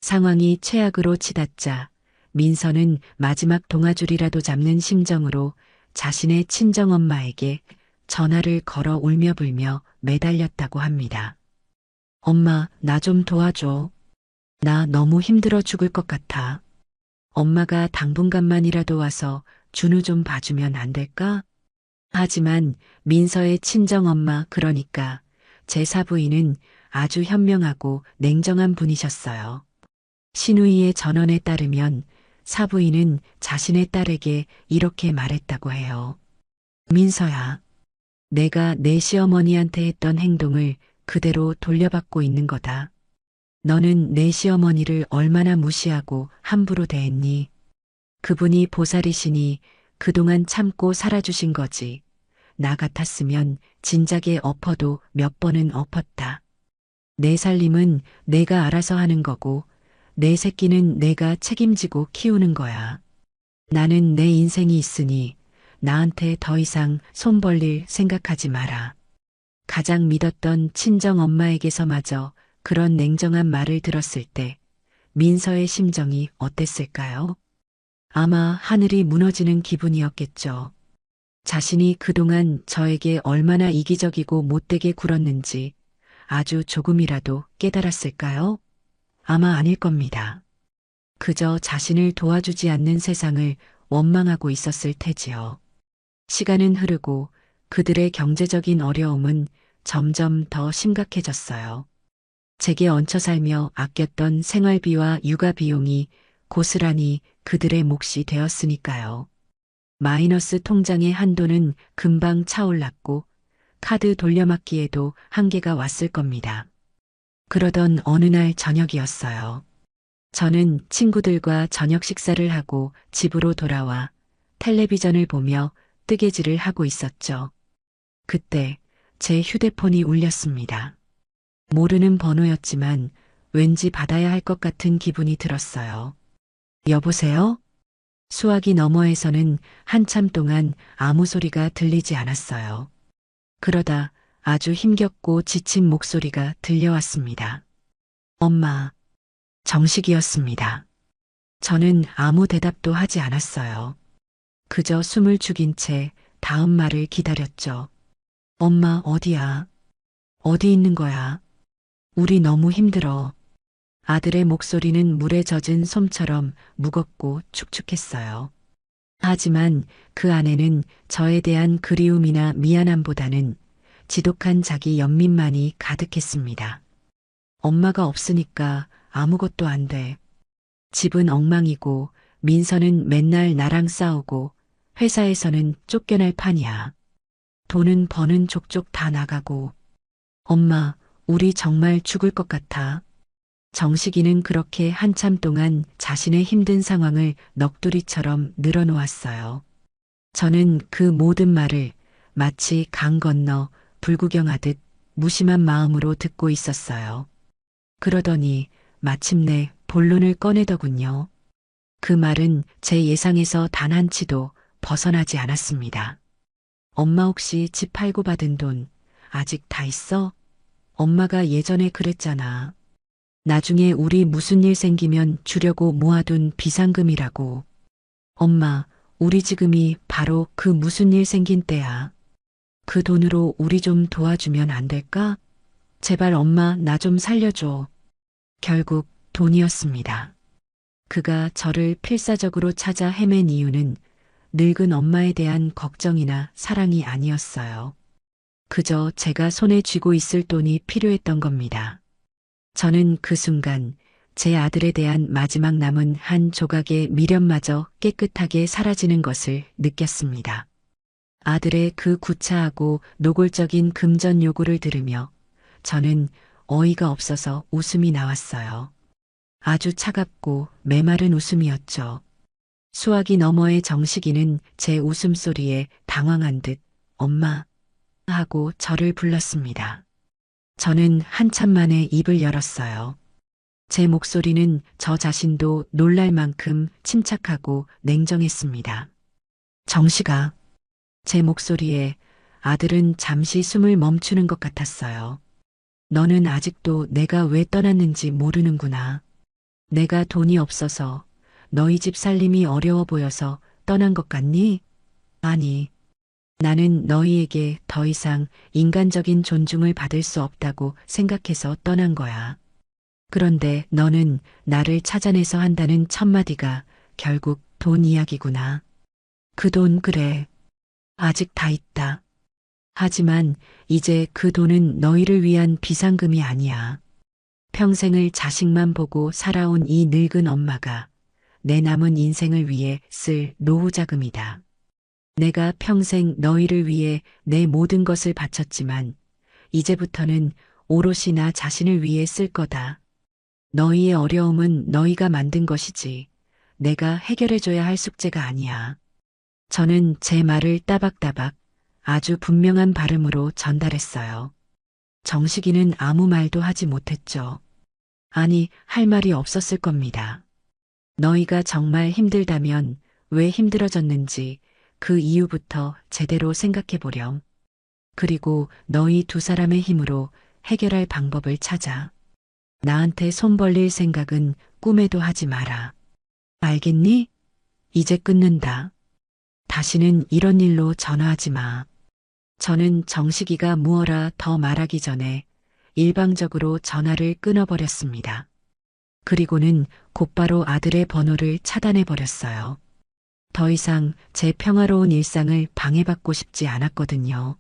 상황이 최악으로 치닫자 민서는 마지막 동아줄이라도 잡는 심정으로 자신의 친정엄마에게 전화를 걸어 울며 불며 매달렸다고 합니다. 엄마, 나 좀 도와줘. 나 너무 힘들어 죽을 것 같아. 엄마가 당분간만이라도 와서 준우 좀 봐주면 안 될까? 하지만 민서의 친정엄마, 그러니까 제 사부인은 아주 현명하고 냉정한 분이셨어요. 시누이의 전언에 따르면 사부인은 자신의 딸에게 이렇게 말했다고 해요. 민서야, 내가 내 시어머니한테 했던 행동을 그대로 돌려받고 있는 거다. 너는 내 시어머니를 얼마나 무시하고 함부로 대했니? 그분이 보살이시니 그동안 참고 살아주신 거지. 나 같았으면 진작에 엎어도 몇 번은 엎었다. 내 살림은 내가 알아서 하는 거고 내 새끼는 내가 책임지고 키우는 거야. 나는 내 인생이 있으니 나한테 더 이상 손 벌릴 생각하지 마라. 가장 믿었던 친정 엄마에게서마저 그런 냉정한 말을 들었을 때 민서의 심정이 어땠을까요? 아마 하늘이 무너지는 기분이었겠죠. 자신이 그동안 저에게 얼마나 이기적이고 못되게 굴었는지 아주 조금이라도 깨달았을까요? 아마 아닐 겁니다. 그저 자신을 도와주지 않는 세상을 원망하고 있었을 테지요. 시간은 흐르고 그들의 경제적인 어려움은 점점 더 심각해졌어요. 제게 얹혀 살며 아꼈던 생활비와 육아 비용이 고스란히 그들의 몫이 되었으니까요. 마이너스 통장의 한도는 금방 차올랐고 카드 돌려막기에도 한계가 왔을 겁니다. 그러던 어느 날 저녁이었어요. 저는 친구들과 저녁 식사를 하고 집으로 돌아와 텔레비전을 보며 뜨개질을 하고 있었죠. 그때 제 휴대폰이 울렸습니다. 모르는 번호였지만 왠지 받아야 할 것 같은 기분이 들었어요. 여보세요? 수화기 너머에서는 한참 동안 아무 소리가 들리지 않았어요. 그러다 아주 힘겹고 지친 목소리가 들려왔습니다. 엄마, 정식이었습니다. 저는 아무 대답도 하지 않았어요. 그저 숨을 죽인 채 다음 말을 기다렸죠. 엄마, 어디야? 어디 있는 거야? 우리 너무 힘들어. 아들의 목소리는 물에 젖은 솜처럼 무겁고 축축했어요. 하지만 그 안에는 저에 대한 그리움이나 미안함보다는 지독한 자기 연민만이 가득했습니다. 엄마가 없으니까 아무것도 안 돼. 집은 엉망이고 민서는 맨날 나랑 싸우고 회사에서는 쫓겨날 판이야. 돈은 버는 족족 다 나가고. 엄마, 우리 정말 죽을 것 같아. 정식이는 그렇게 한참 동안 자신의 힘든 상황을 넋두리처럼 늘어놓았어요. 저는 그 모든 말을 마치 강 건너 불구경하듯 무심한 마음으로 듣고 있었어요. 그러더니 마침내 본론을 꺼내더군요. 그 말은 제 예상에서 단 한치도 벗어나지 않았습니다. 엄마 혹시 집 팔고 받은 돈 아직 다 있어? 엄마가 예전에 그랬잖아. 나중에 우리 무슨 일 생기면 주려고 모아둔 비상금이라고. 엄마, 우리 지금이 바로 그 무슨 일 생긴 때야. 그 돈으로 우리 좀 도와주면 안 될까? 제발 엄마 나 좀 살려줘. 결국 돈이었습니다. 그가 저를 필사적으로 찾아 헤맨 이유는 늙은 엄마에 대한 걱정이나 사랑이 아니었어요. 그저 제가 손에 쥐고 있을 돈이 필요했던 겁니다. 저는 그 순간 제 아들에 대한 마지막 남은 한 조각의 미련마저 깨끗하게 사라지는 것을 느꼈습니다. 아들의 그 구차하고 노골적인 금전 요구를 들으며 저는 어이가 없어서 웃음이 나왔어요. 아주 차갑고 메마른 웃음이었죠. 수화기 너머의 정식이는 제 웃음소리에 당황한 듯 엄마 하고 저를 불렀습니다. 저는 한참 만에 입을 열었어요. 제 목소리는 저 자신도 놀랄 만큼 침착하고 냉정했습니다. 정식아. 제 목소리에 아들은 잠시 숨을 멈추는 것 같았어요. 너는 아직도 내가 왜 떠났는지 모르는구나. 내가 돈이 없어서 너희 집 살림이 어려워 보여서 떠난 것 같니? 아니. 나는 너희에게 더 이상 인간적인 존중을 받을 수 없다고 생각해서 떠난 거야. 그런데 너는 나를 찾아내서 한다는 첫마디가 결국 돈 이야기구나. 그 돈 그래. 아직 다 있다. 하지만 이제 그 돈은 너희를 위한 비상금이 아니야. 평생을 자식만 보고 살아온 이 늙은 엄마가 내 남은 인생을 위해 쓸 노후 자금이다. 내가 평생 너희를 위해 내 모든 것을 바쳤지만 이제부터는 오롯이 나 자신을 위해 쓸 거다. 너희의 어려움은 너희가 만든 것이지 내가 해결해줘야 할 숙제가 아니야. 저는 제 말을 따박따박 아주 분명한 발음으로 전달했어요. 정식이는 아무 말도 하지 못했죠. 아니, 할 말이 없었을 겁니다. 너희가 정말 힘들다면 왜 힘들어졌는지 그 이유부터 제대로 생각해 보렴. 그리고 너희 두 사람의 힘으로 해결할 방법을 찾아. 나한테 손 벌릴 생각은 꿈에도 하지 마라. 알겠니? 이제 끊는다. 다시는 이런 일로 전화하지 마. 저는 정식이가 무어라 더 말하기 전에 일방적으로 전화를 끊어버렸습니다. 그리고는 곧바로 아들의 번호를 차단해버렸어요. 더 이상 제 평화로운 일상을 방해받고 싶지 않았거든요.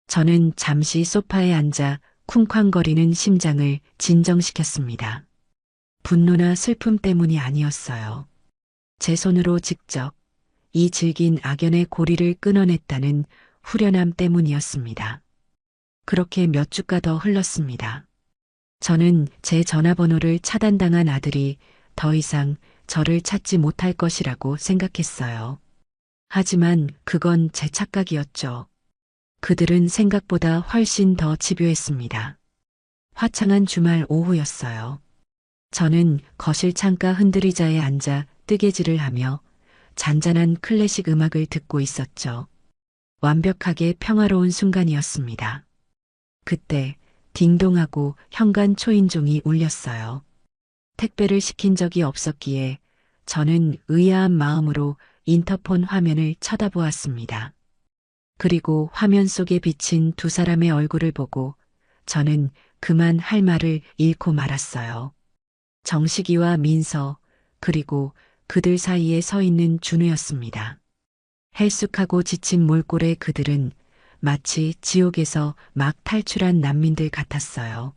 저는 잠시 소파에 앉아 쿵쾅거리는 심장을 진정시켰습니다. 분노나 슬픔 때문이 아니었어요. 제 손으로 직접 이 질긴 악연의 고리를 끊어냈다는 후련함 때문이었습니다. 그렇게 몇 주가 더 흘렀습니다. 저는 제 전화번호를 차단당한 아들이 더 이상 저를 찾지 못할 것이라고 생각했어요. 하지만 그건 제 착각이었죠. 그들은 생각보다 훨씬 더 집요했습니다. 화창한 주말 오후였어요. 저는 거실 창가 흔들의자에 앉아 뜨개질을 하며 잔잔한 클래식 음악을 듣고 있었죠. 완벽하게 평화로운 순간이었습니다. 그때 딩동하고 현관 초인종이 울렸어요. 택배를 시킨 적이 없었기에 저는 의아한 마음으로 인터폰 화면을 쳐다보았습니다. 그리고 화면 속에 비친 두 사람의 얼굴을 보고 저는 그만 할 말을 잃고 말았어요. 정식이와 민서, 그리고 그들 사이에 서 있는 준우였습니다. 헬쑥하고 지친 몰골의 그들은 마치 지옥에서 막 탈출한 난민들 같았어요.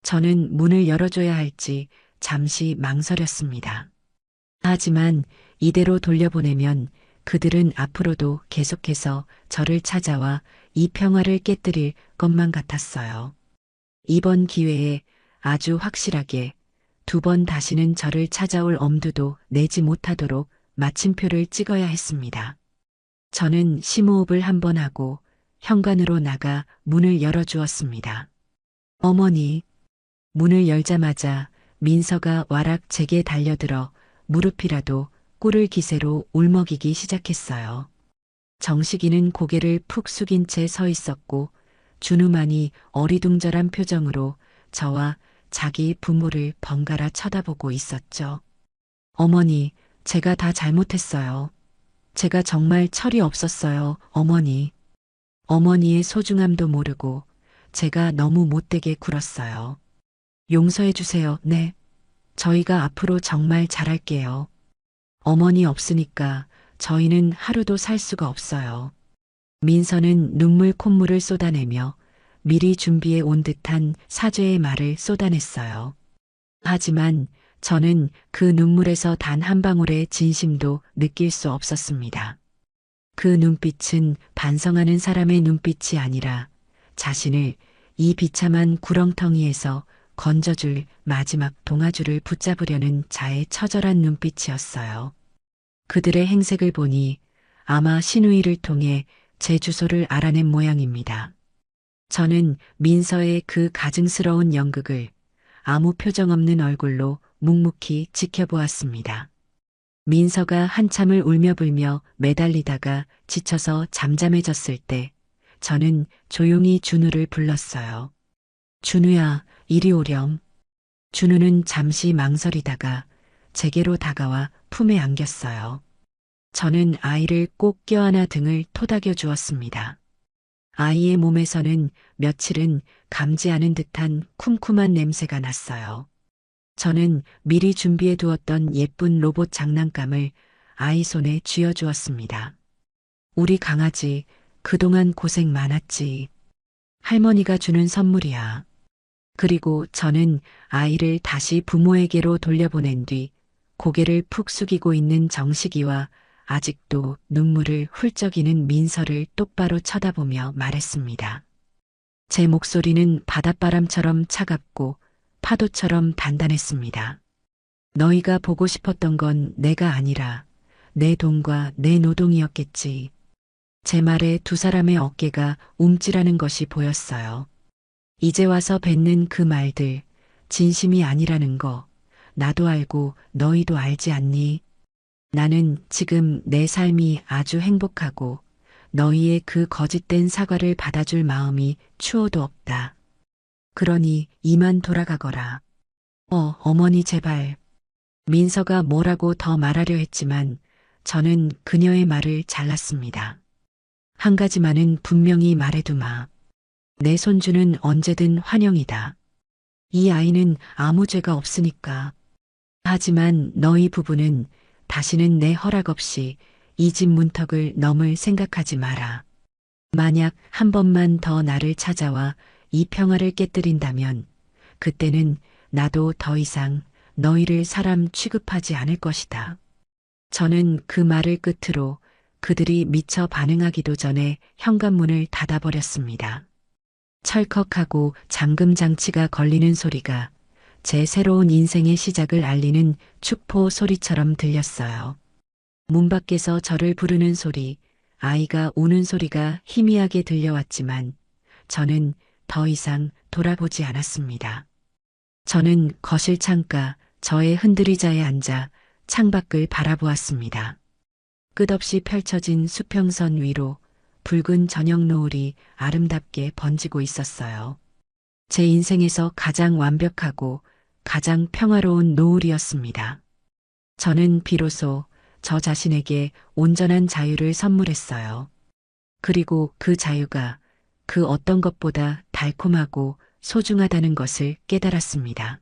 저는 문을 열어줘야 할지 잠시 망설였습니다. 하지만 이대로 돌려보내면 그들은 앞으로도 계속해서 저를 찾아와 이 평화를 깨뜨릴 것만 같았어요. 이번 기회에 아주 확실하게 두 번 다시는 저를 찾아올 엄두도 내지 못하도록 마침표를 찍어야 했습니다. 저는 심호흡을 한 번 하고 현관으로 나가 문을 열어주었습니다. 어머니, 문을 열자마자 민서가 와락 제게 달려들어 무릎이라도 꿇을 기세로 울먹이기 시작했어요. 정식이는 고개를 푹 숙인 채 서 있었고 준우만이 어리둥절한 표정으로 저와 자기 부모를 번갈아 쳐다보고 있었죠. 어머니, 제가 다 잘못했어요. 제가 정말 철이 없었어요, 어머니. 어머니의 소중함도 모르고 제가 너무 못되게 굴었어요. 용서해 주세요, 네. 저희가 앞으로 정말 잘할게요. 어머니 없으니까 저희는 하루도 살 수가 없어요. 민서는 눈물 콧물을 쏟아내며 미리 준비해 온 듯한 사죄의 말을 쏟아냈어요. 하지만 저는 그 눈물에서 단 한 방울의 진심도 느낄 수 없었습니다. 그 눈빛은 반성하는 사람의 눈빛이 아니라 자신을 이 비참한 구렁텅이에서 건져줄 마지막 동아줄을 붙잡으려는 자의 처절한 눈빛이었어요. 그들의 행색을 보니 아마 신우이를 통해 제 주소를 알아낸 모양입니다. 저는 민서의 그 가증스러운 연극을 아무 표정 없는 얼굴로 묵묵히 지켜보았습니다. 민서가 한참을 울며 불며 매달리다가 지쳐서 잠잠해졌을 때 저는 조용히 준우를 불렀어요. 준우야, 이리 오렴. 준우는 잠시 망설이다가 제게로 다가와 품에 안겼어요. 저는 아이를 꼭 껴안아 등을 토닥여 주었습니다. 아이의 몸에서는 며칠은 감지 않은 듯한 쿰쿰한 냄새가 났어요. 저는 미리 준비해 두었던 예쁜 로봇 장난감을 아이 손에 쥐어주었습니다. 우리 강아지, 그동안 고생 많았지. 할머니가 주는 선물이야. 그리고 저는 아이를 다시 부모에게로 돌려보낸 뒤 고개를 푹 숙이고 있는 정식이와 아직도 눈물을 훌쩍이는 민서를 똑바로 쳐다보며 말했습니다. 제 목소리는 바닷바람처럼 차갑고 파도처럼 단단했습니다. 너희가 보고 싶었던 건 내가 아니라 내 돈과 내 노동이었겠지. 제 말에 두 사람의 어깨가 움찔하는 것이 보였어요. 이제 와서 뱉는 그 말들, 진심이 아니라는 거, 나도 알고 너희도 알지 않니? 나는 지금 내 삶이 아주 행복하고 너희의 그 거짓된 사과를 받아줄 마음이 추호도 없다. 그러니 이만 돌아가거라. 어머니 제발. 민서가 뭐라고 더 말하려 했지만 저는 그녀의 말을 잘랐습니다. 한 가지만은 분명히 말해두마. 내 손주는 언제든 환영이다. 이 아이는 아무 죄가 없으니까. 하지만 너희 부부는 다시는 내 허락 없이 이 집 문턱을 넘을 생각하지 마라. 만약 한 번만 더 나를 찾아와 이 평화를 깨뜨린다면 그때는 나도 더 이상 너희를 사람 취급하지 않을 것이다. 저는 그 말을 끝으로 그들이 미처 반응하기도 전에 현관문을 닫아버렸습니다. 철컥하고 잠금 장치가 걸리는 소리가 제 새로운 인생의 시작을 알리는 축포 소리처럼 들렸어요. 문 밖에서 저를 부르는 소리, 아이가 우는 소리가 희미하게 들려왔지만 저는 더 이상 돌아보지 않았습니다. 저는 거실 창가 저의 흔들의자에 앉아 창밖을 바라보았습니다. 끝없이 펼쳐진 수평선 위로 붉은 저녁 노을이 아름답게 번지고 있었어요. 제 인생에서 가장 완벽하고 가장 평화로운 노을이었습니다. 저는 비로소 저 자신에게 온전한 자유를 선물했어요. 그리고 그 자유가 그 어떤 것보다 달콤하고 소중하다는 것을 깨달았습니다.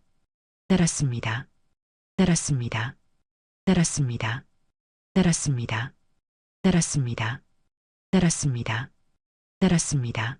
깨달았습니다. 깨달았습니다. 깨달았습니다. 깨달았습니다. 깨달았습니다. 깨달았습니다. 깨달았습니다.